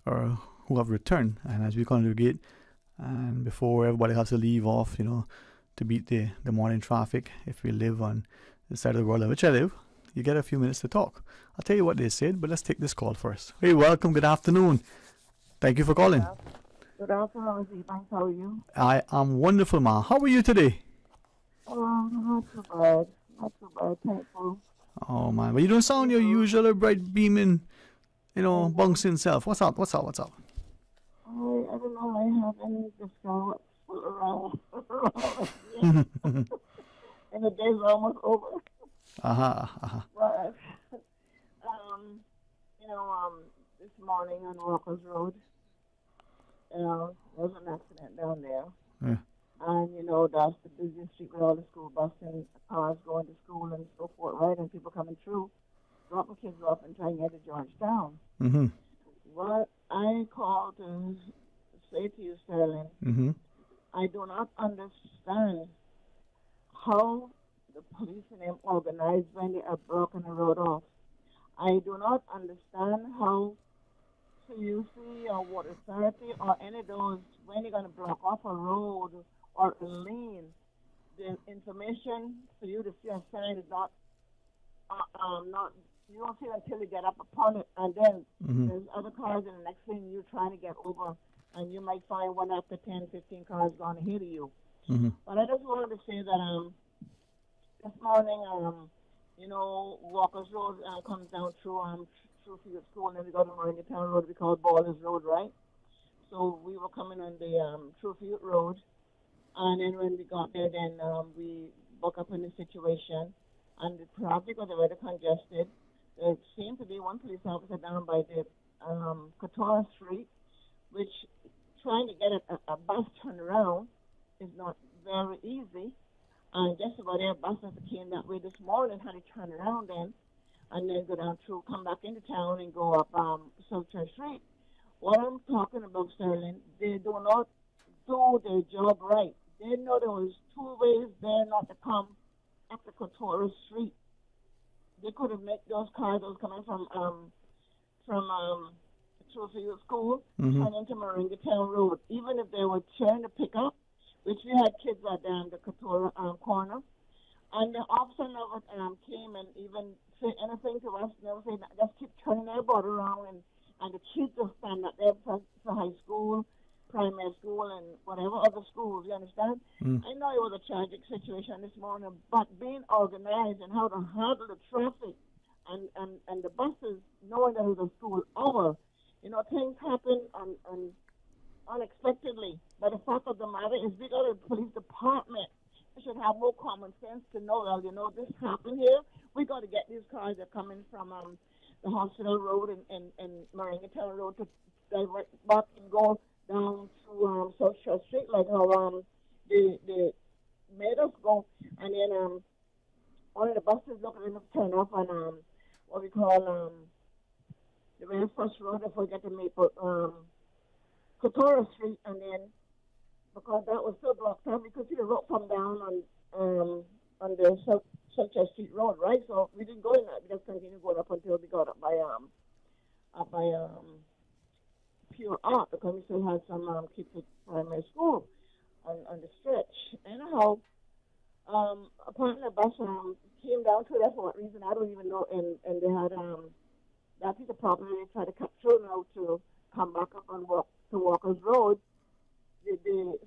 or who have returned, and as we congregate, and before everybody has to leave off, to beat the morning traffic, if we live on the side of the world in which I live, you get a few minutes to talk. I'll tell you what they said, but let's take this call first. Hey, welcome. Good afternoon. Thank you for calling.
Good afternoon, Ebanks. How are you?
I am wonderful, ma. How are you today?
Not too bad. Not too bad. Thankful.
Oh, man. But you don't sound your usual bright beaming, bouncing self. What's up?
I don't know. I haven't discovered around. And the day's almost over. But, this morning on Walker's Road, there was an accident down there.
Yeah.
And, that's the busiest street with all the school buses and cars going to school and so forth, right? And people coming through, dropping kids off and trying to get to Georgetown.
Mm-hmm.
What I called to say to you, Sterling,
Mm-hmm.
I do not understand how the police and them organize when they are blocking the road off. I do not understand how CUC or Water Authority or any of those, when they're going to block off a road or a lane, the information for you to see a sign is not you don't see it until you get up upon it, and then there's other cars in the next lane you're trying to get over, and you might find one after 10, 15 cars going ahead of you.
Mm-hmm.
But I just wanted to say that this morning, Walker's Road comes down through Field School, and then we go to Town Road, we call it Ballers Road, right? So we were coming on the Field Road, and then when we got there, then we woke up in the situation, and the traffic was already congested. There seemed to be one police officer down by the Katora Street, which trying to get a bus turned around is not very easy. And just about every bus that came that way this morning had to turn around then, and then go down through, come back into town and go up South Church Street. What I'm talking about, Sterling, they do not do their job right. They know there was two ways there not to come up the Katora Street. They could have made those cars that was coming from Truefield School and into Moringa Town Road. Even if they were trying to pick up, which we had kids at the Katora corner, and the officer never came and even said anything to us. Never said, just keep turning their body around, and the kids just stand up there for high school, primary school, and whatever other schools, you understand? I know it was a tragic situation this morning, but being organized and how to handle the traffic and the buses, knowing that it was a school hour, things happen unexpectedly. But the fact of the matter is we got a police department. We should have more common sense to know, well, this happened here. We got to get these cars that are coming from the Hospital Road and Moringa Town Road to direct back and go down to South Church Street, like how the made us go. And then one of the buses looked at us turn off on what we call the very first road before you get to Maple Couture Street, and then because that was so blocked up, we could see the road come down on the Church Street Road, right? So we didn't go in that. We just continued going up until we got up by Pure Art, because we still had some kids at primary school on the stretch. Anyhow, apparently the bus came down to that for what reason I don't even know, and they had that piece of property they tried to cut through now to come back up and walk to Walker's Road.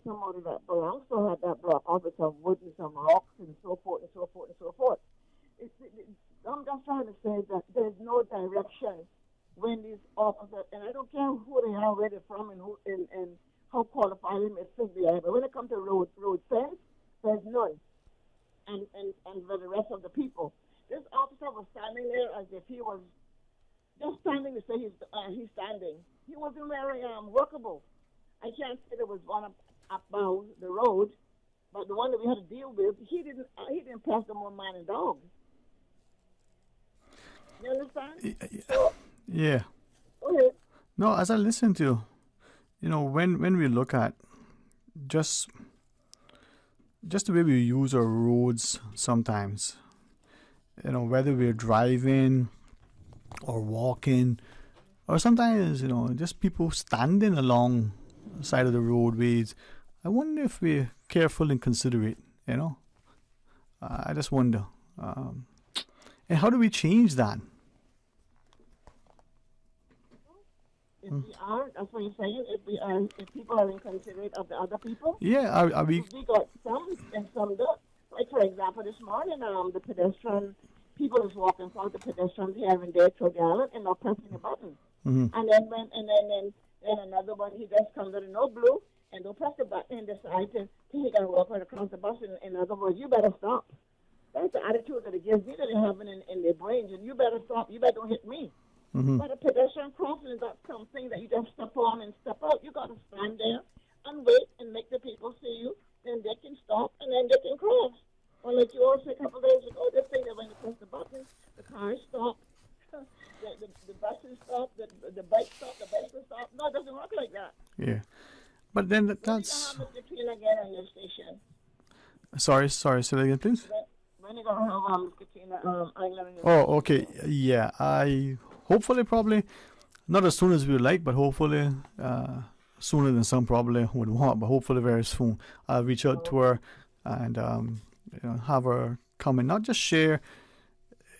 Somebody that belongs to had that block off with some wood and some rocks and so forth and so forth and so forth. I'm just trying to say that there's no direction when these officers, and I don't care who they are, where they're from, and how qualified they may think they are, but when it comes to road sense, there's none. And for the rest of the people, this officer was standing there as if he was just standing to say he's standing. He wasn't very workable. I can't say there was one up the road, but the one that we had to deal with, he didn't pass them on man and dog. You understand?
Yeah.
Go ahead.
No, as I listen to, when we look at just the way we use our roads sometimes, whether we're driving or walking, or sometimes, just people standing along the side of the roadways. I wonder if we're careful and considerate, I just wonder. And how do we change that?
If we are, that's what you're saying, if people are inconsiderate of the other people?
Yeah, are we...
We got some and some don't. Like, for example, this morning, the pedestrian, people is walking for the pedestrians here and there through the island and not pressing a button.
Mm-hmm.
And then another one, he just comes out of no blue and don't press the button and decide to take and walk right across the bus. In other words, you better stop. That's the attitude that it gives me that they're having in their brains. And you better stop. You better don't hit me.
Mm-hmm.
But a pedestrian crossing is not something that you just step on and step out. You got to stand there and wait and make the people see you. Then they can stop and then they can cross. Or like you all said a couple of days ago, this thing that when you press the button, the cars stop, the buses stop, the bikes stop, the bicycles stop. No, it doesn't work like that.
Yeah. But then that's...
When you Katrina again on your station?
Sorry, say that again, please.
When you going to have Katrina Island on your
Oh, okay. Yeah, hopefully, probably, not as soon as we would like, but hopefully sooner than some probably would want, but hopefully very soon. I'll reach out to her and have her come and not just share,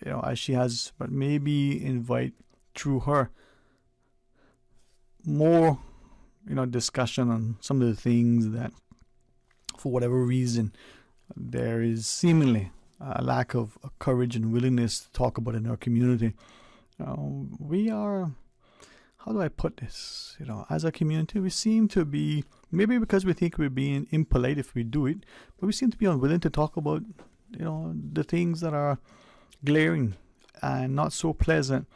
as she has, but maybe invite through her more, discussion on some of the things that, for whatever reason, there is seemingly a lack of courage and willingness to talk about in our community. We are, how do I put this? As a community, we seem to be, maybe because we think we're being impolite if we do it, but we seem to be unwilling to talk about, the things that are glaring and not so pleasant.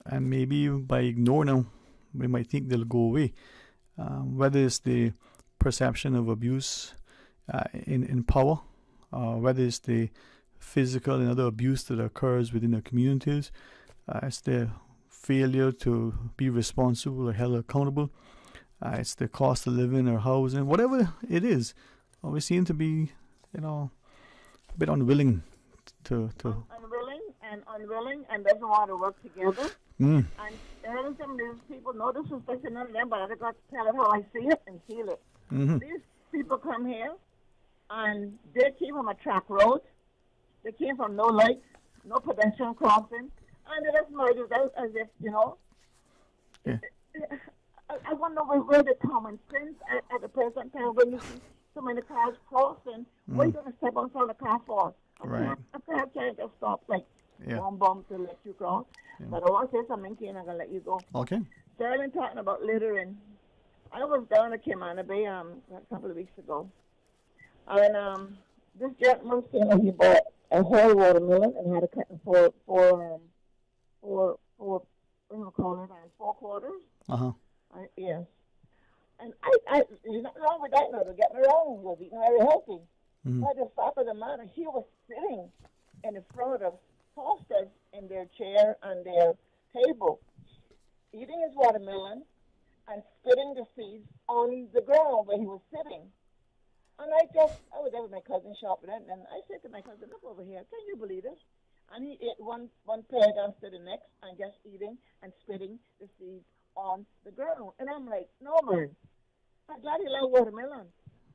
And maybe by ignoring them, we might think they'll go away. Whether it's the perception of abuse in power, whether it's the physical and other abuse that occurs within the communities, it's the failure to be responsible or held accountable, it's the cost of living or housing, whatever it is, we seem to be, a bit unwilling to
unwilling and doesn't want to work together.
Mm.
And early some of these people, no disrespect to none of them, but I got to tell them how I see it and feel it.
Mm-hmm.
These people come here and they came from a track road. They came from no lights, no pedestrian crossing, and they just made it out as if,
Yeah.
I wonder where the common sense at the present time when you see so many cars crossing, what are you going to step on front of the car for?
Right.
A car can't just stop like
Yeah.
bomb to let you cross.
Yeah.
But I want to say something to you and I'm going to let you go.
Okay.
Sterling talking about littering. I was down at Kimana Bay a couple of weeks ago. And this gentleman came and he bought a whole watermelon and had to cut it for what do you call it, 4 quarters.
Uh-huh.
Yes. And I there's nothing wrong with that now. Don't get me wrong. He was eating very healthy. But the fact of the matter, he was sitting in front of fosters in their chair and their table, eating his watermelon and spitting the seeds on the ground where he was sitting. And I was there with my cousin shopping, and I said to my cousin, look over here, can you believe this? And he ate one pear after the next and just eating and spitting the seeds on the ground. And I'm like, no, man, I'm glad he loved watermelon.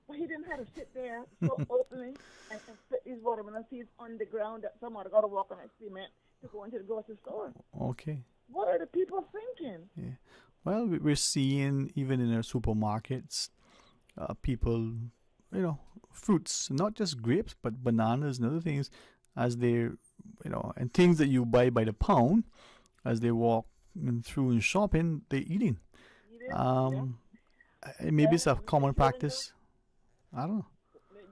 But he didn't have to sit there so openly and spit these watermelon seeds on the ground that someone got to walk on a cement to go into the grocery store.
Okay.
What are the people thinking?
Yeah. Well, we're seeing even in our supermarkets, people, fruits, not just grapes, but bananas and other things, as they, and things that you buy by the pound, as they walk through and shopping, they're eating. Maybe it's a common practice. I don't know.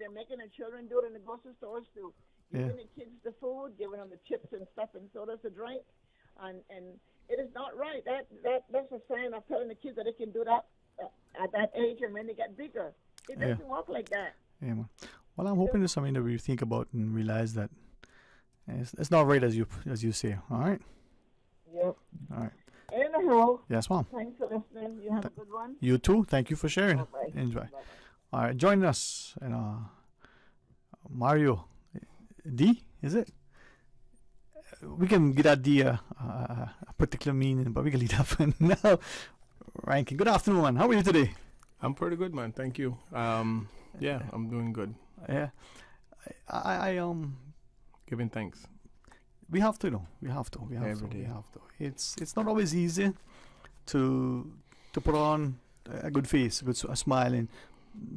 They're making the children do it in the grocery stores too. Giving the kids the food, giving them the chips and stuff and sodas to drink, and it is not right. That's a sign of telling the kids that they can do that at that age and when they get bigger. It doesn't work like that.
Yeah, man. Well, I'm hoping it's something that we think about and realize that it's not right as you say. All right.
Yep.
All right.
Anyhow.
Yes, Mom.
Thanks for listening. You have a good one.
You too. Thank you for sharing.
Bye-bye.
Enjoy.
Bye-bye.
All right, join us. Mario D, is it? We can get at the a particular meaning, but we can leave that for now. Rankin, good afternoon, man. How are you today?
I'm pretty good, man. Thank you. Yeah, I'm doing good.
Yeah, I
giving thanks.
We have to, though. We have to.
Every day.
We have to. It's not always easy to put on a good face with a smiling,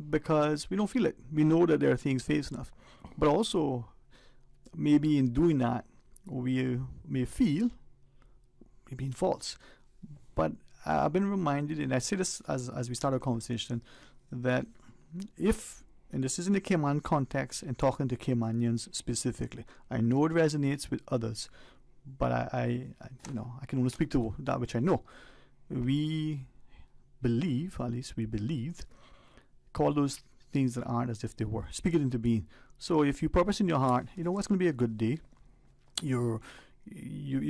because we don't feel it. We know that there are things facing us, but also maybe in doing that we may feel maybe in faults. But I've been reminded, and I say this as we start our conversation, that if, and this is in the Cayman context and talking to Caymanians specifically, I know it resonates with others, but I can only speak to that which I know. We believe, at least we believed, call those things that aren't as if they were. Speak it into being. So if you purpose in your heart, it's going to be a good day. You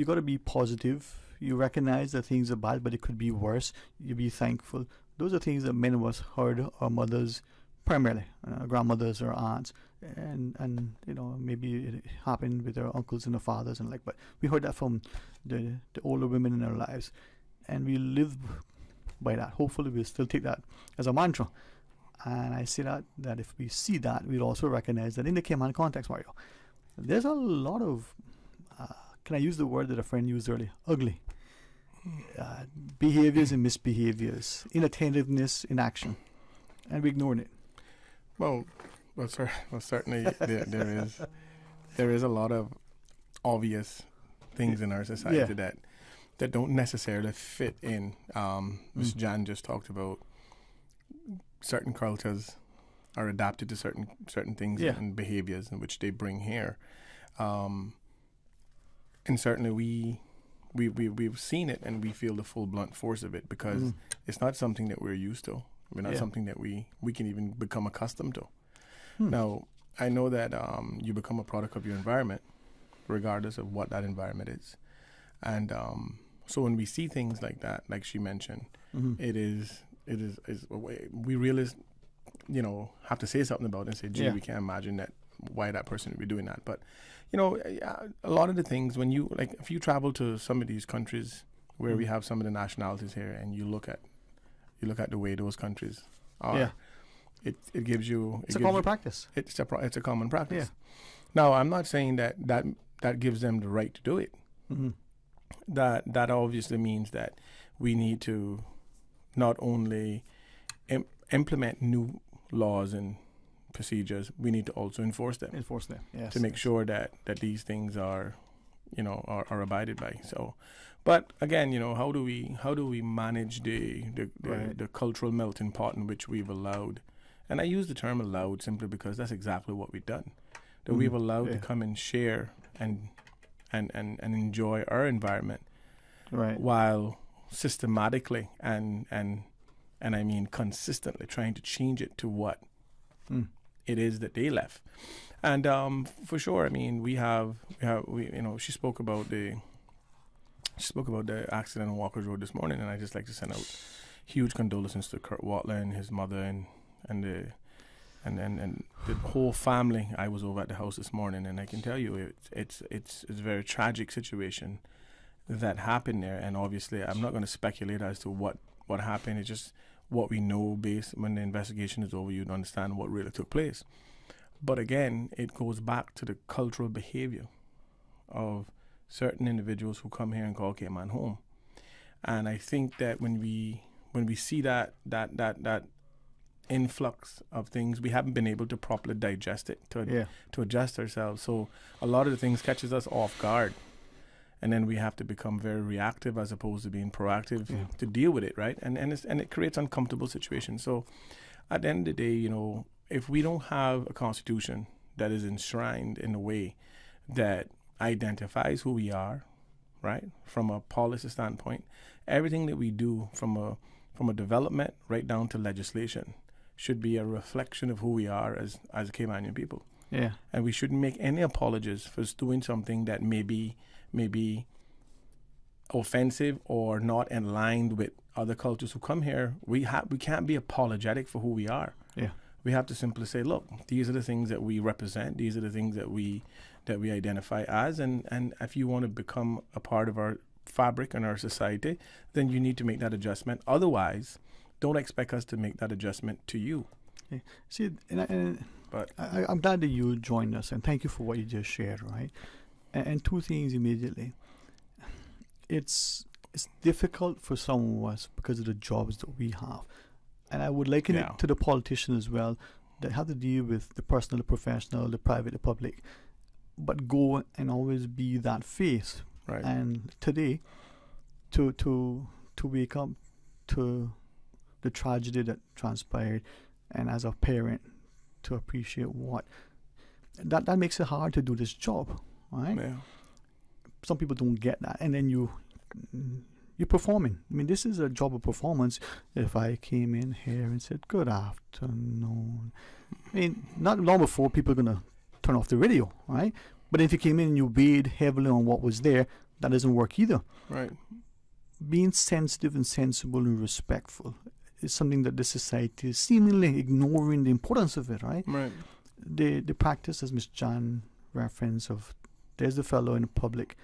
got to be positive. You recognize that things are bad, but it could be worse. You be thankful. Those are things that many of us heard our mothers, primarily grandmothers or aunts, and maybe it happened with our uncles and our fathers but we heard that from the older women in our lives, and we live by that. Hopefully, we'll still take that as a mantra. And I say that if we see that, we'll also recognize that in the Cayman context, Mario, there's a lot of, can I use the word that a friend used earlier? Ugly. Behaviors and misbehaviors, inattentiveness in action, and we're ignoring it.
Well, certainly there is a lot of obvious things in our society that don't necessarily fit in. Ms. Jan just talked about certain cultures are adapted to certain things and behaviors in which they bring here, and certainly we've seen it and we feel the full blunt force of it, because it's not something that we're used to. We're not something that we can even become accustomed to. Now, I know that you become a product of your environment, regardless of what that environment is, and so when we see things like that, like she mentioned, it is we really, have to say something about it and say, gee, we can't imagine that, why that person would be doing that. But, a lot of the things, when you, if you travel to some of these countries where we have some of the nationalities here, and you look at the way those countries are, it gives you...
It's a common practice.
It's a common practice. Yeah. Now, I'm not saying that gives them the right to do it. That obviously means that we need to not only implement new laws and procedures, we need to also enforce them.
Yes.
To make sure that these things are abided by. So, but again, how do we manage the cultural melting pot in which we've allowed? And I use the term allowed simply because that's exactly what we've done. That we've allowed to come and share and enjoy our environment, while systematically and I mean consistently trying to change it to what it is that they left. And for sure, I mean, we she spoke about the accident on Walker's Road this morning, and I just like to send out huge condolences to Kurt Watler and his mother and the whole family. I was over at the house this morning, and I can tell you it's a very tragic situation that happened there. And obviously, I'm not going to speculate as to what happened. It's just what we know based when the investigation is over. You'd understand what really took place. But again, it goes back to the cultural behavior of certain individuals who come here and call Cayman home. And I think that when we see that influx of things, we haven't been able to properly digest it, to adjust ourselves. So a lot of the things catches us off guard. And then we have to become very reactive as opposed to being proactive to deal with it, right? And it creates uncomfortable situations. So at the end of the day, you know, if we don't have a constitution that is enshrined in a way that identifies who we are, right, from a policy standpoint, everything that we do from a development right down to legislation should be a reflection of who we are as Caymanian people.
Yeah.
And we shouldn't make any apologies for doing something that may be offensive or not in line with other cultures who come here. We can't be apologetic for who we are.
Yeah.
We have to simply say, look, these are the things that we represent. These are the things that we identify as. And if you want to become a part of our fabric and our society, then you need to make that adjustment. Otherwise, don't expect us to make that adjustment to you.
Yeah. See, I'm glad that you joined us, and thank you for what you just shared, right? And two things immediately. It's difficult for some of us because of the jobs that we have. And I would liken it to the politicians as well, that have to deal with the personal, the professional, the private, the public, but go and always be that face.
Right.
And today, to wake up to the tragedy that transpired, and as a parent, to appreciate what that makes it hard to do this job, right?
Yeah.
Some people don't get that, and then you're performing. I mean, this is a job of performance. If I came in here and said, good afternoon, I mean, not long before people are going to turn off the radio, right? But if you came in and you weighed heavily on what was there, that doesn't work either.
Right.
Being sensitive and sensible and respectful is something that the society is seemingly ignoring the importance of it, right?
Right.
The practice, as Ms. Jan referenced, of there's the fellow in the public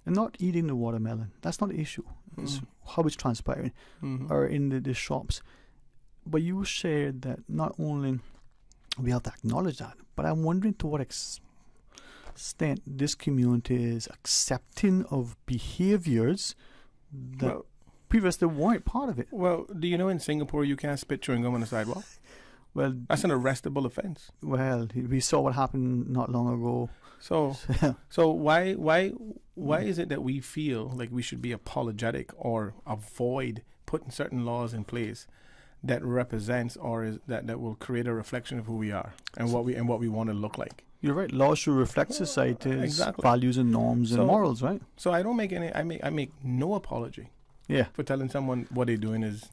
and not eating the watermelon. That's not the issue. It's how it's transpiring or in the shops. But you shared that not only we have to acknowledge that, but I'm wondering to what extent this community is accepting of behaviors that previously weren't part of it.
Well, do you know in Singapore you can't spit chewing gum on the sidewalk?
Well,
that's an arrestable offense.
Well, we saw what happened not long ago.
So why is it that we feel like we should be apologetic or avoid putting certain laws in place that represents or that will create a reflection of who we are and what we want to look like?
You're right. Laws should reflect society's values and norms and morals, right?
So I don't make I make no apology.
Yeah.
For telling someone what they're doing is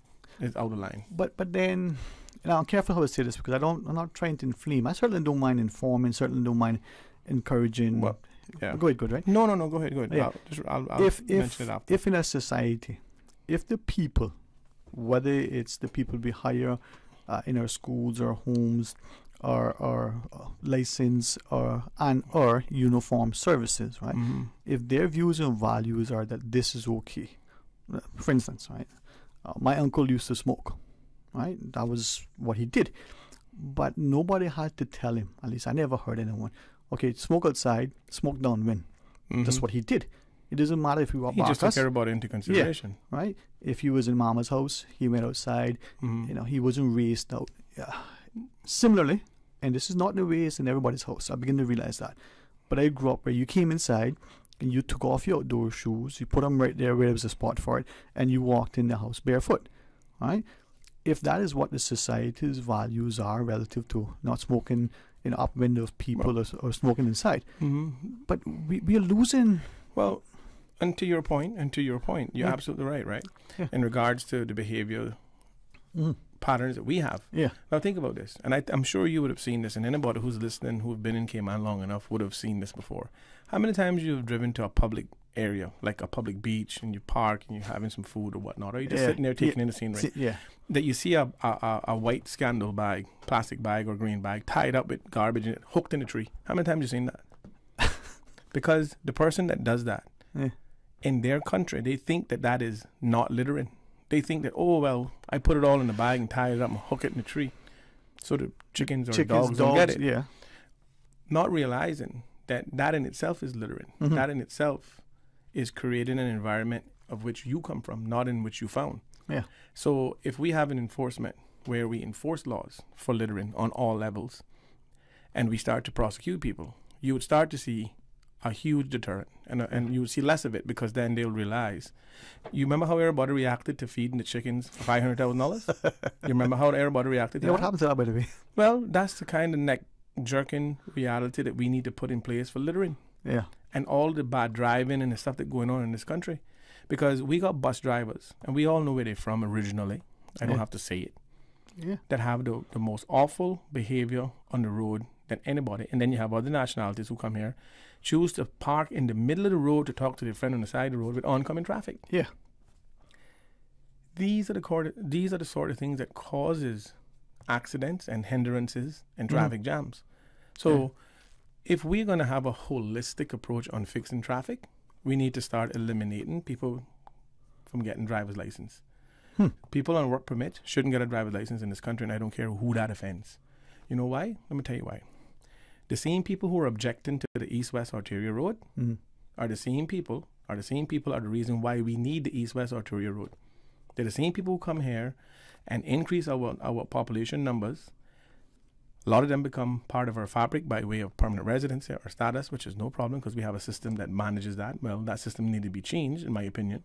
out of line.
But then, I'm careful how I say this because I'm not trying to inflame. I certainly don't mind informing. Certainly don't mind encouraging.
Well, yeah.
Go ahead, right?
No, go ahead.
Yeah.
I'll mention it after.
If in a society, if the people, whether it's the people we hire in our schools or homes, or license or uniform services, right?
Mm-hmm.
If their views and values are that this is okay, for instance, right? My uncle used to smoke, right? That was what he did, but nobody had to tell him. At least I never heard anyone. Okay, smoke outside, smoke downwind. That's what he did. It doesn't matter if he was.
He just took everybody into consideration,
right? If he was in Mama's house, he went outside. He wasn't raised out. Similarly, and this is not the way it's in everybody's house. I begin to realize that. But I grew up where you came inside and you took off your outdoor shoes, you put them right there where there was a spot for it, and you walked in the house barefoot, right? If that is what the society's values are relative to not smoking in the up window of people or smoking inside, but we are losing.
Well, and to your point, you're absolutely right? Yeah. In regards to the behavior patterns that we have.
Yeah.
Now think about this, and I'm sure you would have seen this, and anybody who's listening who've been in Cayman long enough would have seen this before. How many times you've driven to a public area, like a public beach, and you park and you're having some food or whatnot, or you're just sitting there taking in the scenery, that you see a white scandal bag, plastic bag or green bag tied up with garbage in it, hooked in a tree. How many times have you seen that? Because the person that does that, in their country, they think that that is not littering. They think that, oh, well, I put it all in the bag and tie it up and hook it in the tree so the chickens dogs don't get it.
Yeah.
Not realizing that in itself is littering.
Mm-hmm.
That in itself is creating an environment of which you come from, not in which you found.
Yeah.
So if we have an enforcement where we enforce laws for littering on all levels and we start to prosecute people, you would start to see a huge deterrent, and you would see less of it, because then they'll realize. You remember how everybody reacted to feeding the chickens for $500,000? You remember how everybody reacted to that?
What happened to that, by the way?
Well, that's the kind of neck-jerking reality that we need to put in place for littering.
Yeah.
And all the bad driving and the stuff that's going on in this country. Because we got bus drivers, and we all know where they're from originally. I don't have to say it.
Yeah.
That have the most awful behavior on the road than anybody. And then you have other nationalities who come here, choose to park in the middle of the road to talk to their friend on the side of the road with oncoming traffic.
Yeah.
These are the sort of things that causes accidents and hindrances and traffic jams. So if we're going to have a holistic approach on fixing traffic, we need to start eliminating people from getting driver's license. People on work permit shouldn't get a driver's license in this country, and I don't care who that offends. You know why? Let me tell you why. The same people who are objecting to the East-West Arterial Road are the same people are the reason why we need the East-West Arterial Road. They're the same people who come here and increase our population numbers. A lot of them become part of our fabric by way of permanent residency or status, which is no problem because we have a system that manages that. Well, that system needs to be changed, in my opinion,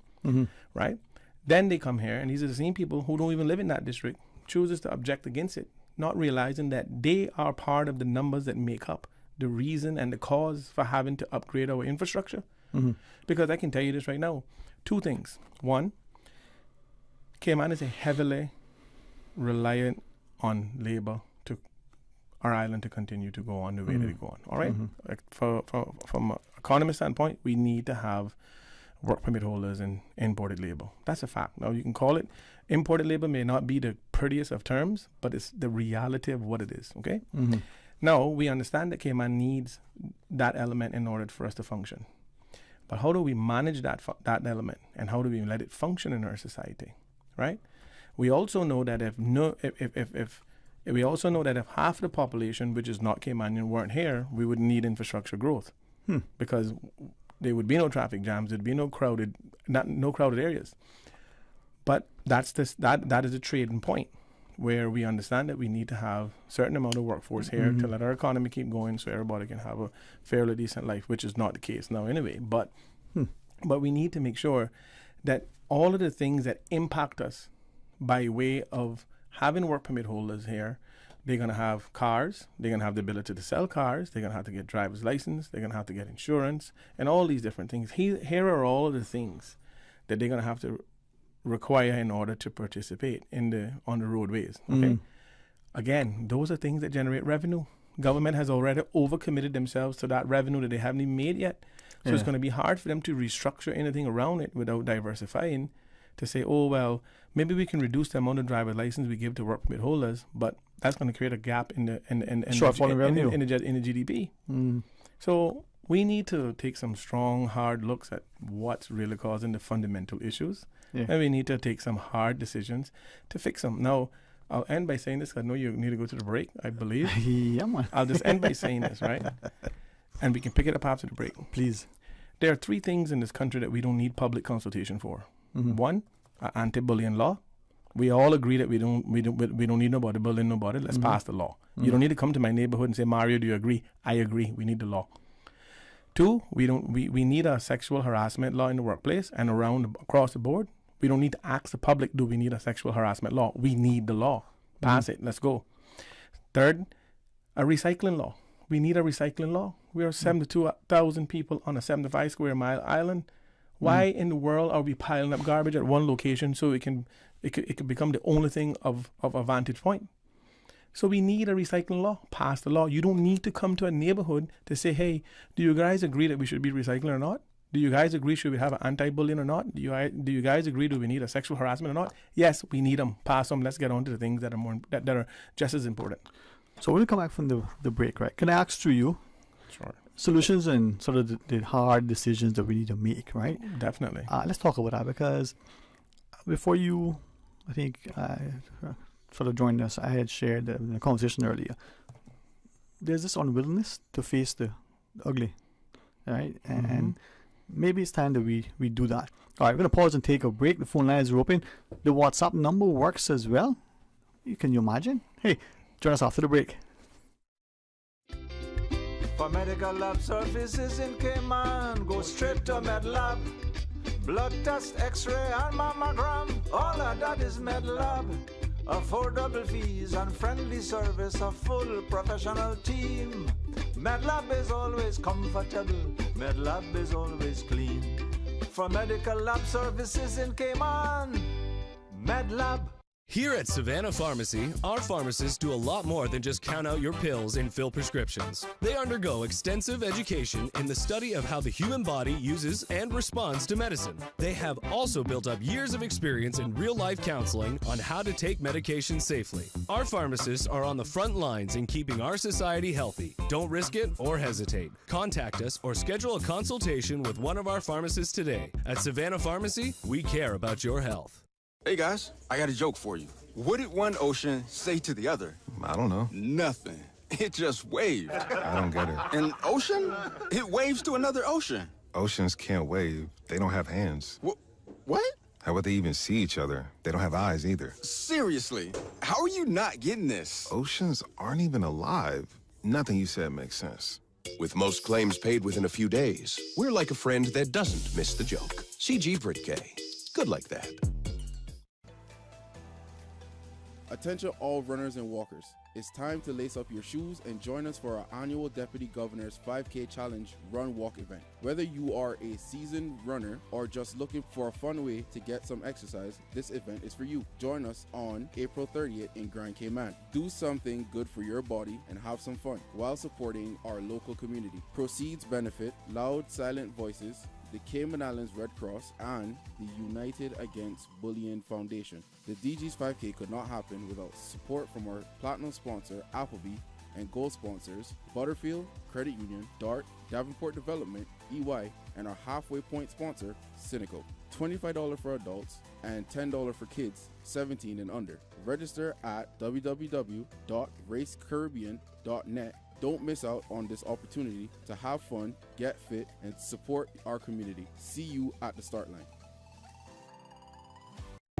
right? Then they come here, and these are the same people who don't even live in that district, chooses to object against it, not realizing that they are part of the numbers that make up the reason and the cause for having to upgrade our infrastructure. Because I can tell you this right now, two things. One, Cayman is a heavily reliant on labor to our island to continue to go on the way that it go on. All right? Like from an economist standpoint, we need to have work permit holders and imported labor. That's a fact. Now, you can call it imported labor, may not be the prettiest of terms, but it's the reality of what it is, okay? Now, we understand that Cayman needs that element in order for us to function. But how do we manage that element, and how do we let it function in our society, right? We also know that if half the population, which is not Caymanian, weren't here, we would need infrastructure growth because there would be no traffic jams, there'd be no crowded areas. But that is a trading point where we understand that we need to have a certain amount of workforce here to let our economy keep going so everybody can have a fairly decent life, which is not the case now anyway. But we need to make sure that all of the things that impact us by way of having work permit holders here, they're going to have cars, they're going to have the ability to sell cars, they're going to have to get driver's license, they're going to have to get insurance, and all these different things. Here are all of the things that they're going to have to require in order to participate on the roadways. Okay, again, those are things that generate revenue. Government has already overcommitted themselves to that revenue that they haven't even made yet. So it's going to be hard for them to restructure anything around it without diversifying. To say, oh well, maybe we can reduce the amount of driver's license we give to work permit holders, but that's going to create a gap in the GDP. So we need to take some strong, hard looks at what's really causing the fundamental issues. And we need to take some hard decisions to fix them. Now, I'll end by saying this. I know you need to go to the break, I believe.
Yeah, man.
I'll just end by saying this, right? And we can pick it up after the break.
Please.
There are three things in this country that we don't need public consultation for. One, anti-bullying law. We all agree that we don't need nobody bullying nobody. Let's pass the law. You don't need to come to my neighborhood and say, Mario, do you agree? I agree. We need the law. Two, we need a sexual harassment law in the workplace and across the board. We don't need to ask the public, do we need a sexual harassment law? We need the law. Pass it. Let's go. Third, a recycling law. We need a recycling law. We are 72,000 people on a 75 square mile island. Why in the world are we piling up garbage at one location so it could become the only thing of a vantage point? So we need a recycling law. Pass the law. You don't need to come to a neighborhood to say, hey, do you guys agree that we should be recycling or not? Do you guys agree should we have an anti-bullying or not? Do you guys agree do we need a sexual harassment or not? Yes, we need them. Pass them. Let's get on to the things that are that are just as important.
So when we come back from the break, right? Can I ask through you?
Sure.
Solutions and sort of the hard decisions that we need to make, right?
Definitely.
Let's talk about that, because before you, I think, sort of joined us, I had shared the conversation earlier. There's this unwillingness to face the ugly, right? And maybe it's time that we do that. All right, we're going to pause and take a break. The phone lines are open. The WhatsApp number works as well. Can you imagine? Hey, join us after the break.
For medical lab services in Cayman, go straight to MedLab. Blood test, x-ray and mammogram, all of that is MedLab. Affordable fees and friendly service, a full professional team. MedLab is always comfortable, MedLab is always clean. For medical lab services in Cayman, MedLab.
Here at Savannah Pharmacy, our pharmacists do a lot more than just count out your pills and fill prescriptions. They undergo extensive education in the study of how the human body uses and responds to medicine. They have also built up years of experience in real-life counseling on how to take medication safely. Our pharmacists are on the front lines in keeping our society healthy. Don't risk it or hesitate. Contact us or schedule a consultation with one of our pharmacists today. At Savannah Pharmacy, we care about your health.
Hey guys, I got a joke for you. What did one ocean say to the other?
I don't know.
Nothing. It just waved.
I don't get it.
An ocean? It waves to another ocean.
Oceans can't wave. They don't have hands.
What?
How would they even see each other? They don't have eyes either.
Seriously, how are you not getting this?
Oceans aren't even alive. Nothing you said makes sense.
With most claims paid within a few days, we're like a friend that doesn't miss the joke. CG Britke. Good like that.
Attention all runners and walkers. It's time to lace up your shoes and join us for our annual Deputy Governor's 5K Challenge Run Walk event. Whether you are a seasoned runner or just looking for a fun way to get some exercise, this event is for you. Join us on April 30th in Grand Cayman. Do something good for your body and have some fun while supporting our local community. Proceeds benefit Loud Silent Voices, the Cayman Islands Red Cross, and the United Against Bullying Foundation. The DG's 5K could not happen without support from our platinum sponsor, Appleby, and gold sponsors, Butterfield, Credit Union, DART, Davenport Development, EY, and our halfway point sponsor, Cynical. $25 for adults and $10 for kids 17 and under. Register at www.racecaribbean.net. Don't miss out on this opportunity to have fun, get fit, and support our community. See you at the start line.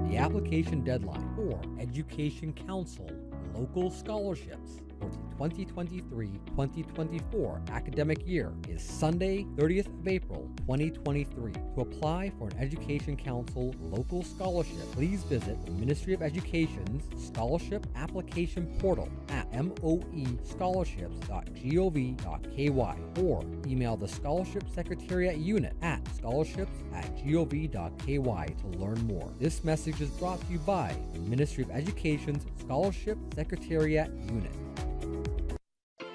The application deadline for Education Council Local Scholarships for the 2023-2024 academic year is Sunday, 30th of April, 2023. To apply for an Education Council local scholarship, please visit the Ministry of Education's scholarship application portal at moescholarships.gov.ky or email the Scholarship Secretariat Unit at scholarships@gov.ky to learn more. This message is brought to you by the Ministry of Education's Scholarship Secretariat Unit.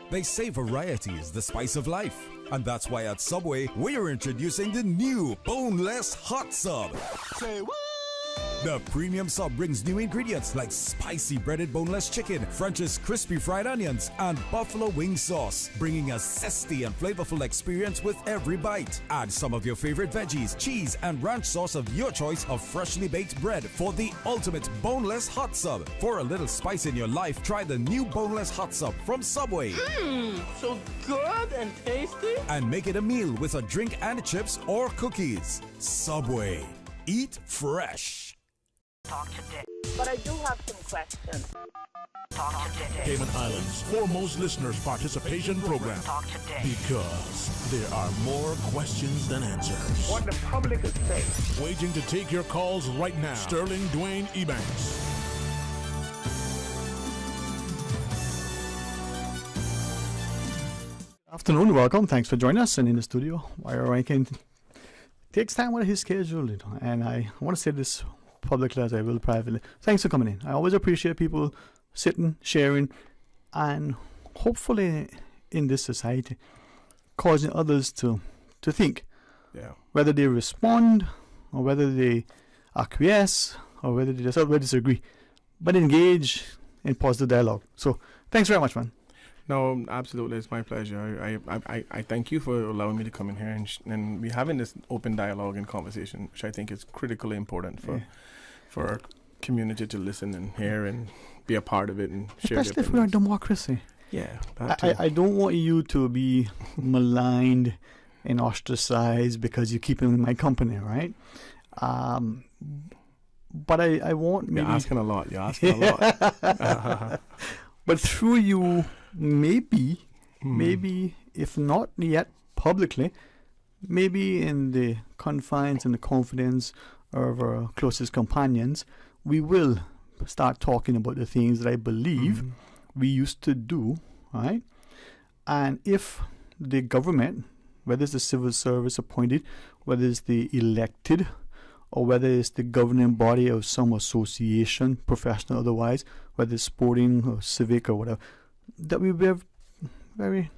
They say variety is the spice of life, and that's why at Subway we're introducing the new Boneless Hot Sub.
Say what?
The premium sub brings new ingredients like spicy breaded boneless chicken, French's crispy fried onions, and buffalo wing sauce, bringing a zesty and flavorful experience with every bite. Add some of your favorite veggies, cheese, and ranch sauce of your choice of freshly baked bread for the ultimate boneless hot sub. For a little spice in your life, try the new Boneless Hot Sub from Subway.
So good and tasty.
And make it a meal with a drink and chips or cookies. Subway. Eat fresh.
Talk today.
But I do have some questions.
Talk today.
Cayman Islands' foremost listeners participation program.
Talk today.
Because there are more questions than answers.
What the public is saying.
Waiting to take your calls right now. Sterling Dwayne Ebanks.
Afternoon, welcome. Thanks for joining us. And in the studio, Wire Rankin takes time out of his schedule, and I want to say this publicly as I will privately. Thanks for coming in. I always appreciate people sitting, sharing, and hopefully in this society, causing others to think.
Yeah.
Whether they respond or whether they acquiesce or whether they disagree, but engage in positive dialogue. So thanks very much, man.
No, absolutely, it's my pleasure. I thank you for allowing me to come in here and we having this open dialogue and conversation, which I think is critically important for our community to listen and hear and be a part of it and share.
Especially for our democracy.
Yeah,
I don't want you to be maligned and ostracized because you keep him in my company, right? But I want maybe...
You're asking a lot.
But through you, maybe, if not yet publicly, maybe in the confines and the confidence of our closest companions, we will start talking about the things that I believe we used to do, right? And if the government, whether it's the civil service appointed, whether it's the elected, or whether it's the governing body of some association, professional otherwise, whether it's sporting or civic or whatever, that we will very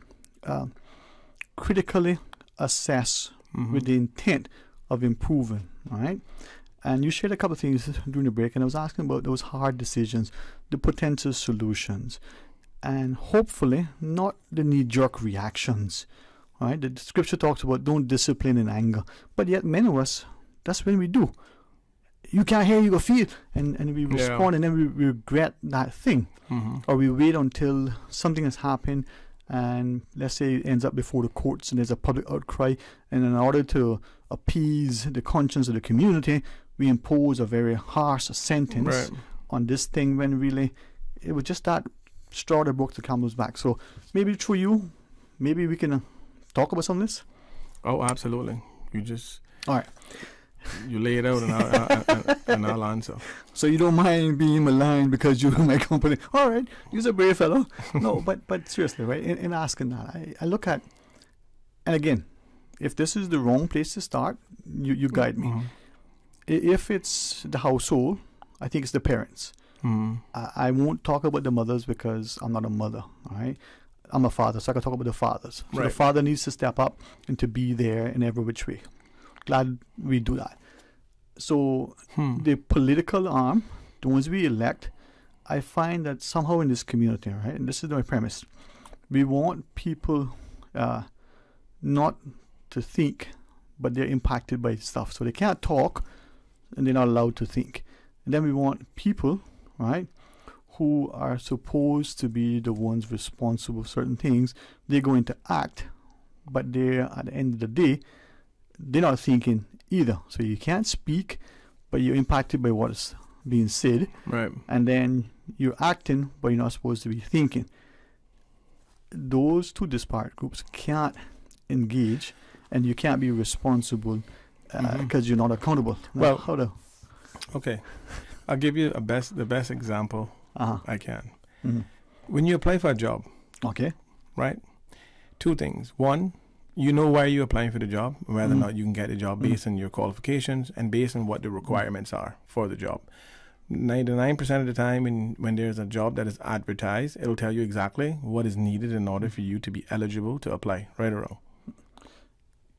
critically assess with the intent of improving, right? And you shared a couple of things during the break, and I was asking about those hard decisions, the potential solutions, and hopefully not the knee-jerk reactions, right? The scripture talks about don't discipline in anger, but yet many of us, that's when we do. You can't hear, you go feel, and we respond, and then we regret that thing. Or we wait until something has happened, and let's say it ends up before the courts and there's a public outcry, and in order to appease the conscience of the community, we impose a very harsh sentence on this thing, when really it was just that straw that broke the camel's back. So maybe through you, maybe we can talk about some of this.
Oh, absolutely.
All right.
You lay it out and I'll answer.
So you don't mind being maligned because you're in my company? All right, you're a brave fellow. No, but seriously, right? In asking that, I look at, and again, if this is the wrong place to start, you guide me. If it's the household, I think it's the parents. I won't talk about the mothers because I'm not a mother, all right? I'm a father, so I can talk about the fathers. So the father needs to step up and to be there in every which way. Glad we do that. So the political arm, the ones we elect, I find that somehow in this community, right, and this is my premise, we want people not to think, but they're impacted by stuff. So they can't talk and they're not allowed to think. And then we want people, right, who are supposed to be the ones responsible for certain things. They're going to act, but they're, at the end of the day, they're not thinking either. So you can't speak, but you're impacted by what's being said.
Right.
And then you're acting, but you're not supposed to be thinking. Those two disparate groups can't engage, and you can't be responsible because you're not accountable.
Well, okay. I'll give you the best example I can. When you apply for a job, right? Two things. One, you know why you're applying for the job, whether or not you can get the job based on your qualifications and based on what the requirements are for the job. 99% of the time when there's a job that is advertised, it'll tell you exactly what is needed in order for you to be eligible to apply, right or wrong.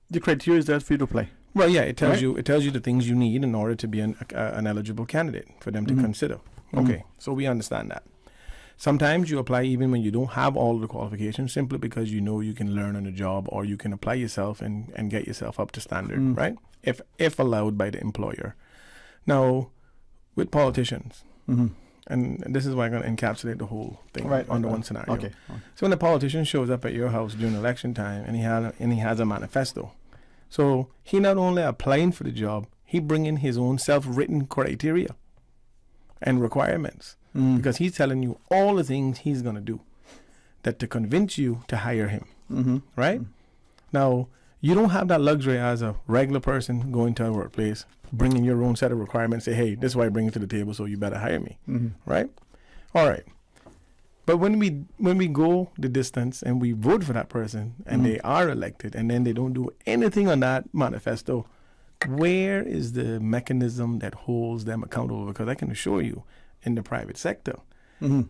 The criteria is there for you to apply.
Well, yeah, it tells you the things you need in order to be an eligible candidate for them to consider. Okay, so we understand that. Sometimes you apply even when you don't have all the qualifications, simply because you know you can learn on the job, or you can apply yourself and get yourself up to standard, right? If allowed by the employer. Now, with politicians, and this is why I'm going to encapsulate the whole thing under one scenario.
Okay.
So when a politician shows up at your house during election time and he has a manifesto, so he not only applying for the job, he bringing his own self-written criteria and requirements. Because he's telling you all the things he's going to do that to convince you to hire him, right? Now, you don't have that luxury as a regular person going to a workplace, bringing your own set of requirements, say, hey, this is what I bring it to the table, so you better hire me, right? All right. But when we go the distance and we vote for that person and they are elected, and then they don't do anything on that manifesto where is the mechanism that holds them accountable? Because I can assure you, in the private sector,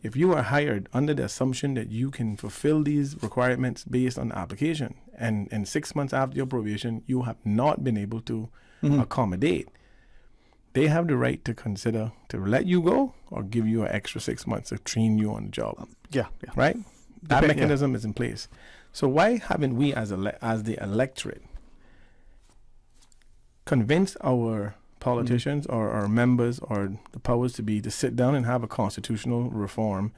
if you are hired under the assumption that you can fulfill these requirements based on the application, and 6 months after your probation, you have not been able to accommodate, they have the right to consider to let you go or give you an extra 6 months to train you on the job. Right? That mechanism is in place. So why haven't we as the electorate convince our politicians or our members or the powers to be to sit down and have a constitutional reform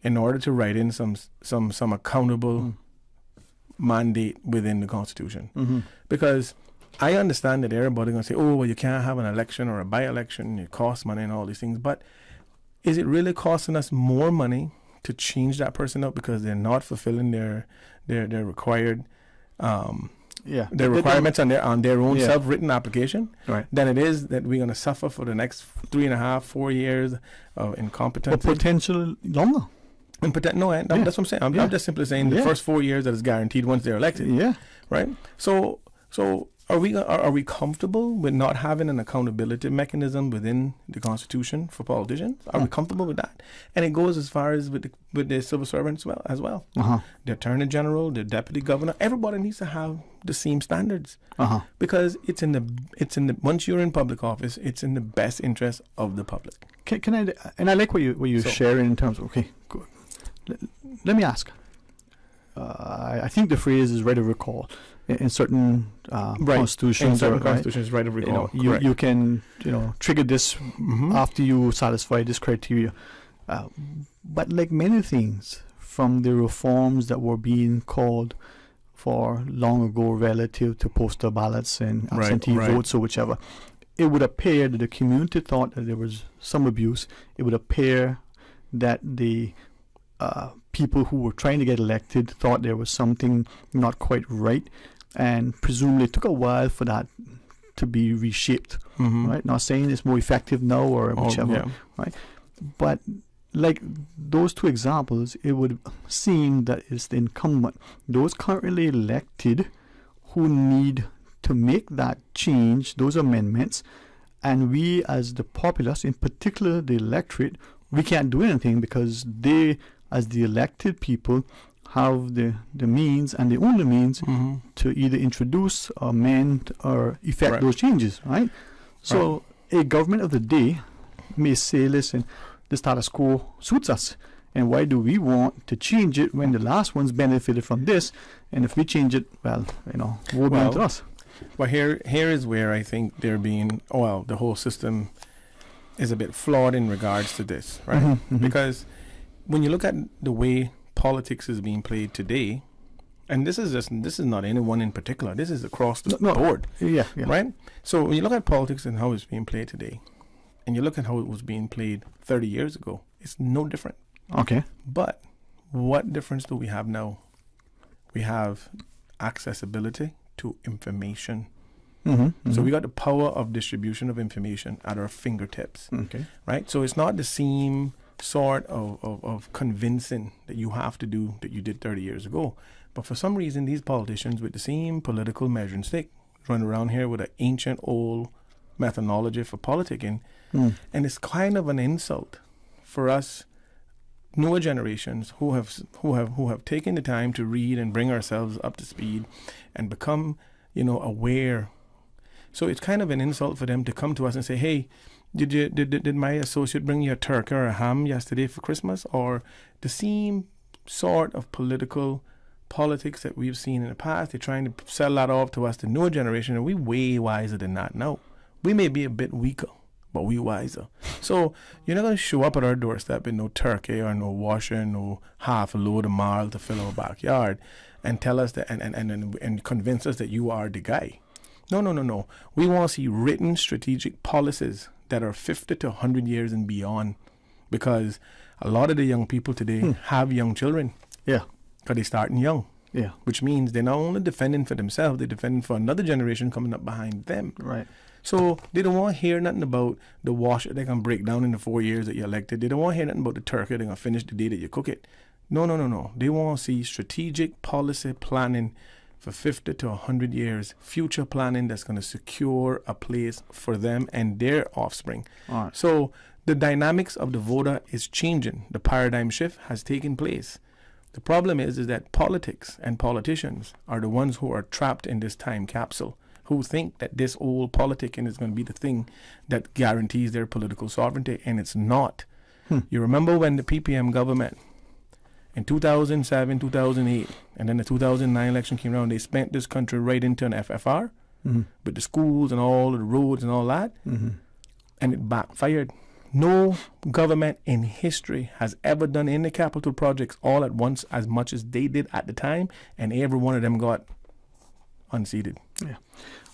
in order to write in some accountable mandate within the Constitution? Because I understand that everybody's going to say, oh, well, you can't have an election or a by-election, it costs money and all these things, but is it really costing us more money to change that person out because they're not fulfilling their required their requirements on their own self-written application, than it is that we're going to suffer for the next 3.5, 4 years of incompetence.
Or potentially longer.
That's what I'm saying. I'm just simply saying the first 4 years that is guaranteed once they're elected. Right? So are we comfortable with not having an accountability mechanism within the Constitution for politicians? Are we comfortable with that? And it goes as far as with the civil servants as well. The Attorney General, the Deputy Governor, everybody needs to have the same standards because it's in the once you're in public office, it's in the best interest of the public.
Can I? And I like what you're sharing in terms of good. Let me ask. I think the phrase is right of recall. In certain constitutions,
constitutions, right of recall.
You can trigger this after you satisfy this criteria. But like many things, from the reforms that were being called for long ago relative to postal ballots and absentee votes or whichever, it would appear that the community thought that there was some abuse. It would appear that the people who were trying to get elected thought there was something not quite right, and presumably it took a while for that to be reshaped. Right? Not saying it's more effective now or whichever, right? But like those two examples, it would seem that it's the incumbent, those currently elected, who need to make that change, those amendments, and we as the populace, in particular the electorate, we can't do anything because they, as the elected people, have the means and the only means to either introduce, amend, or effect those changes, right? So a government of the day may say, listen, the status quo suits us, and why do we want to change it when the last ones benefited from this, and if we change it, woe be unto us.
Well, here is where I think the whole system is a bit flawed in regards to this, right? Because when you look at the way politics is being played today, and this is not anyone in particular, this is across the board, right? So when you look at politics and how it's being played today, and you look at how it was being played 30 years ago, it's no different.
Okay.
But what difference do we have now? We have accessibility to information. So we got the power of distribution of information at our fingertips. Right? So it's not the same sort of convincing that you have to do that you did 30 years ago. But for some reason, these politicians with the same political measuring stick run around here with an ancient old methodology for politicking. And it's kind of an insult for us newer generations who have taken the time to read and bring ourselves up to speed and become, aware. So it's kind of an insult for them to come to us and say, hey, did my associate bring you a turkey or a ham yesterday for Christmas? Or the same sort of politics that we've seen in the past, they're trying to sell that off to us, the newer generation, and we're way wiser than that now. We may be a bit weaker, but we wiser. So you're not going to show up at our doorstep with no turkey or no washer, no half a load of marl to fill our backyard and tell us that and convince us that you are the guy. No. We want to see written strategic policies that are 50 to 100 years and beyond, because a lot of the young people today have young children.
Yeah.
Because they're starting young.
Yeah.
Which means they're not only defending for themselves, they're defending for another generation coming up behind them.
Right.
So they don't want to hear nothing about the wash that they're going to break down in the 4 years that you're elected. They don't want to hear nothing about the turkey they're going to finish the day that you cook it. No. They want to see strategic policy planning for 50 to 100 years, future planning that's going to secure a place for them and their offspring.
All right.
So the dynamics of the voter is changing. The paradigm shift has taken place. The problem is that politics and politicians are the ones who are trapped in this time capsule, who think that this old politicking is going to be the thing that guarantees their political sovereignty, and it's not. You remember when the PPM government in 2007, 2008, and then the 2009 election came around, they spent this country right into an FFR with the schools and all the roads and all that, and it backfired. No government in history has ever done any capital projects all at once as much as they did at the time, and every one of them got unseated.
Yeah.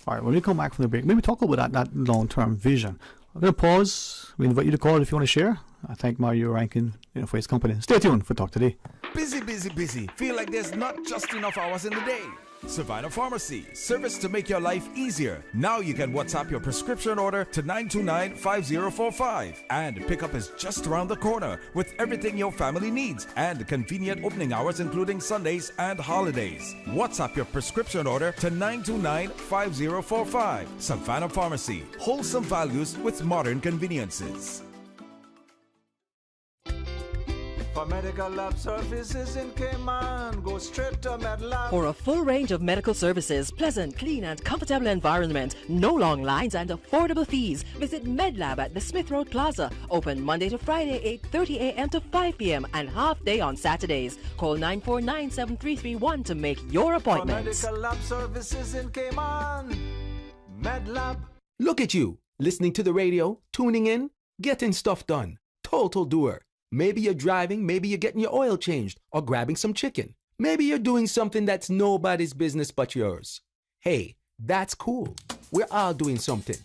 All right, when we come back from the break, maybe talk about that long-term vision. I'm going to pause. We invite you to call if you want to share. I thank Mario Rankin for his company. Stay tuned for Talk Today.
Busy, busy, busy. Feel like there's not just enough hours in the day. Savannah Pharmacy, service to make your life easier. Now you can WhatsApp your prescription order to 929-5045. And pickup is just around the corner with everything your family needs and convenient opening hours including Sundays and holidays. WhatsApp your prescription order to 929-5045. Savannah Pharmacy, wholesome values with modern conveniences.
For medical lab services in Cayman, go straight to MedLab.
For a full range of medical services, pleasant, clean and comfortable environment, no long lines and affordable fees, visit MedLab at the Smith Road Plaza. Open Monday to Friday, 8:30 a.m. to 5 p.m. and half day on Saturdays. Call 949-7331 to make your appointments.
For medical lab services in Cayman, MedLab.
Look at you, listening to the radio, tuning in, getting stuff done. Total doer. Maybe you're driving, maybe you're getting your oil changed or grabbing some chicken. Maybe you're doing something that's nobody's business but yours. Hey, that's cool. We're all doing something.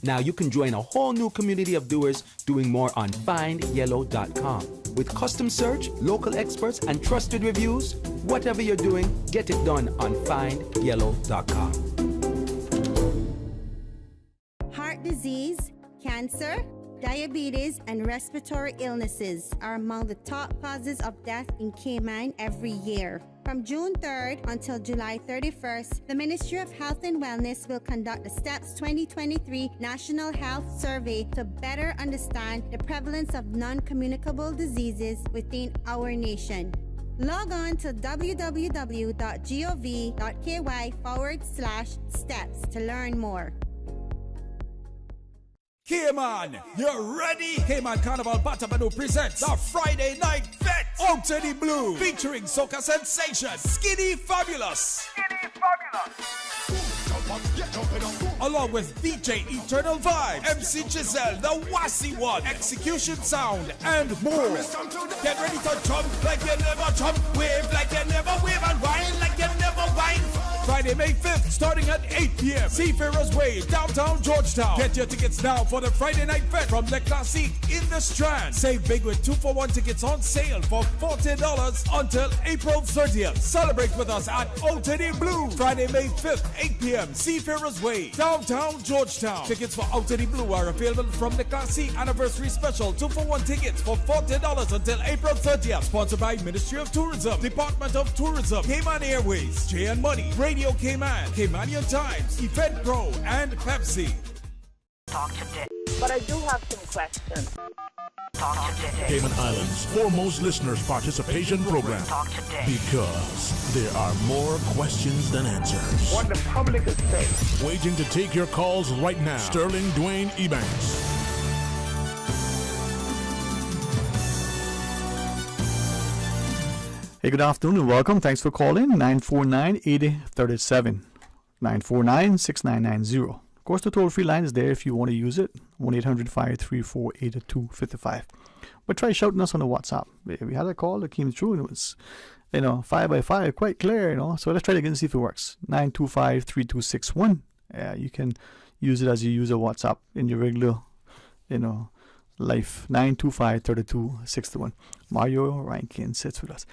Now you can join a whole new community of doers doing more on findyellow.com. With custom search, local experts, and trusted reviews, whatever you're doing, get it done on findyellow.com.
Heart disease, cancer, diabetes, and respiratory illnesses are among the top causes of death in Cayman every year. From June 3rd until July 31st, the Ministry of Health and Wellness will conduct the STEPS 2023 National Health Survey to better understand the prevalence of non-communicable diseases within our nation. Log on to www.gov.ky/steps to learn more.
Cayman, you're ready? Cayman Carnival Batabano presents the Friday Night Vet Outedy Blue, featuring soca sensation Skinny Fabulous. Along with DJ Eternal Vibe, MC Giselle, the Wassy One, Execution Sound, and more. Get ready to jump like you never jump, wave like you never wave, and whine like you never whine. Friday, May 5th, starting at 8 p.m. Seafarers Way, downtown Georgetown. Get your tickets now for the Friday Night Fete from Le Classique in the Strand. Save big with 2-for-1 tickets on sale for $40 until April 30th. Celebrate with us at Outedy Blue. Friday, May 5th, 8 p.m. Seafarers Way, downtown Georgetown. Tickets for Outedy Blue are available from the Classique Anniversary Special. 2-for-1 tickets for $40 until April 30th. Sponsored by Ministry of Tourism, Department of Tourism, Cayman Airways, J and Money, Radio Cayman, Caymanian Times, Event Pro, and Pepsi.
Talk today. But I do have some questions. Talk today.
Cayman Islands' foremost listeners' participation program.
Talk today.
Because there are more questions than answers.
What the public is saying.
Waiting to take your calls right now. Sterling Dwayne Ebanks.
Hey, good afternoon and welcome. Thanks for calling 949-8037, 949-6990. Of course, the toll-free line is there if you want to use it, 1-800-534-8255. But try shouting us on the WhatsApp. We had a call that came through and it was, 5 by 5, quite clear, So let's try it again and see if it works. 925-3261. You can use it as you use a WhatsApp in your regular, life. 925-3261. Mario Rankin sits with us.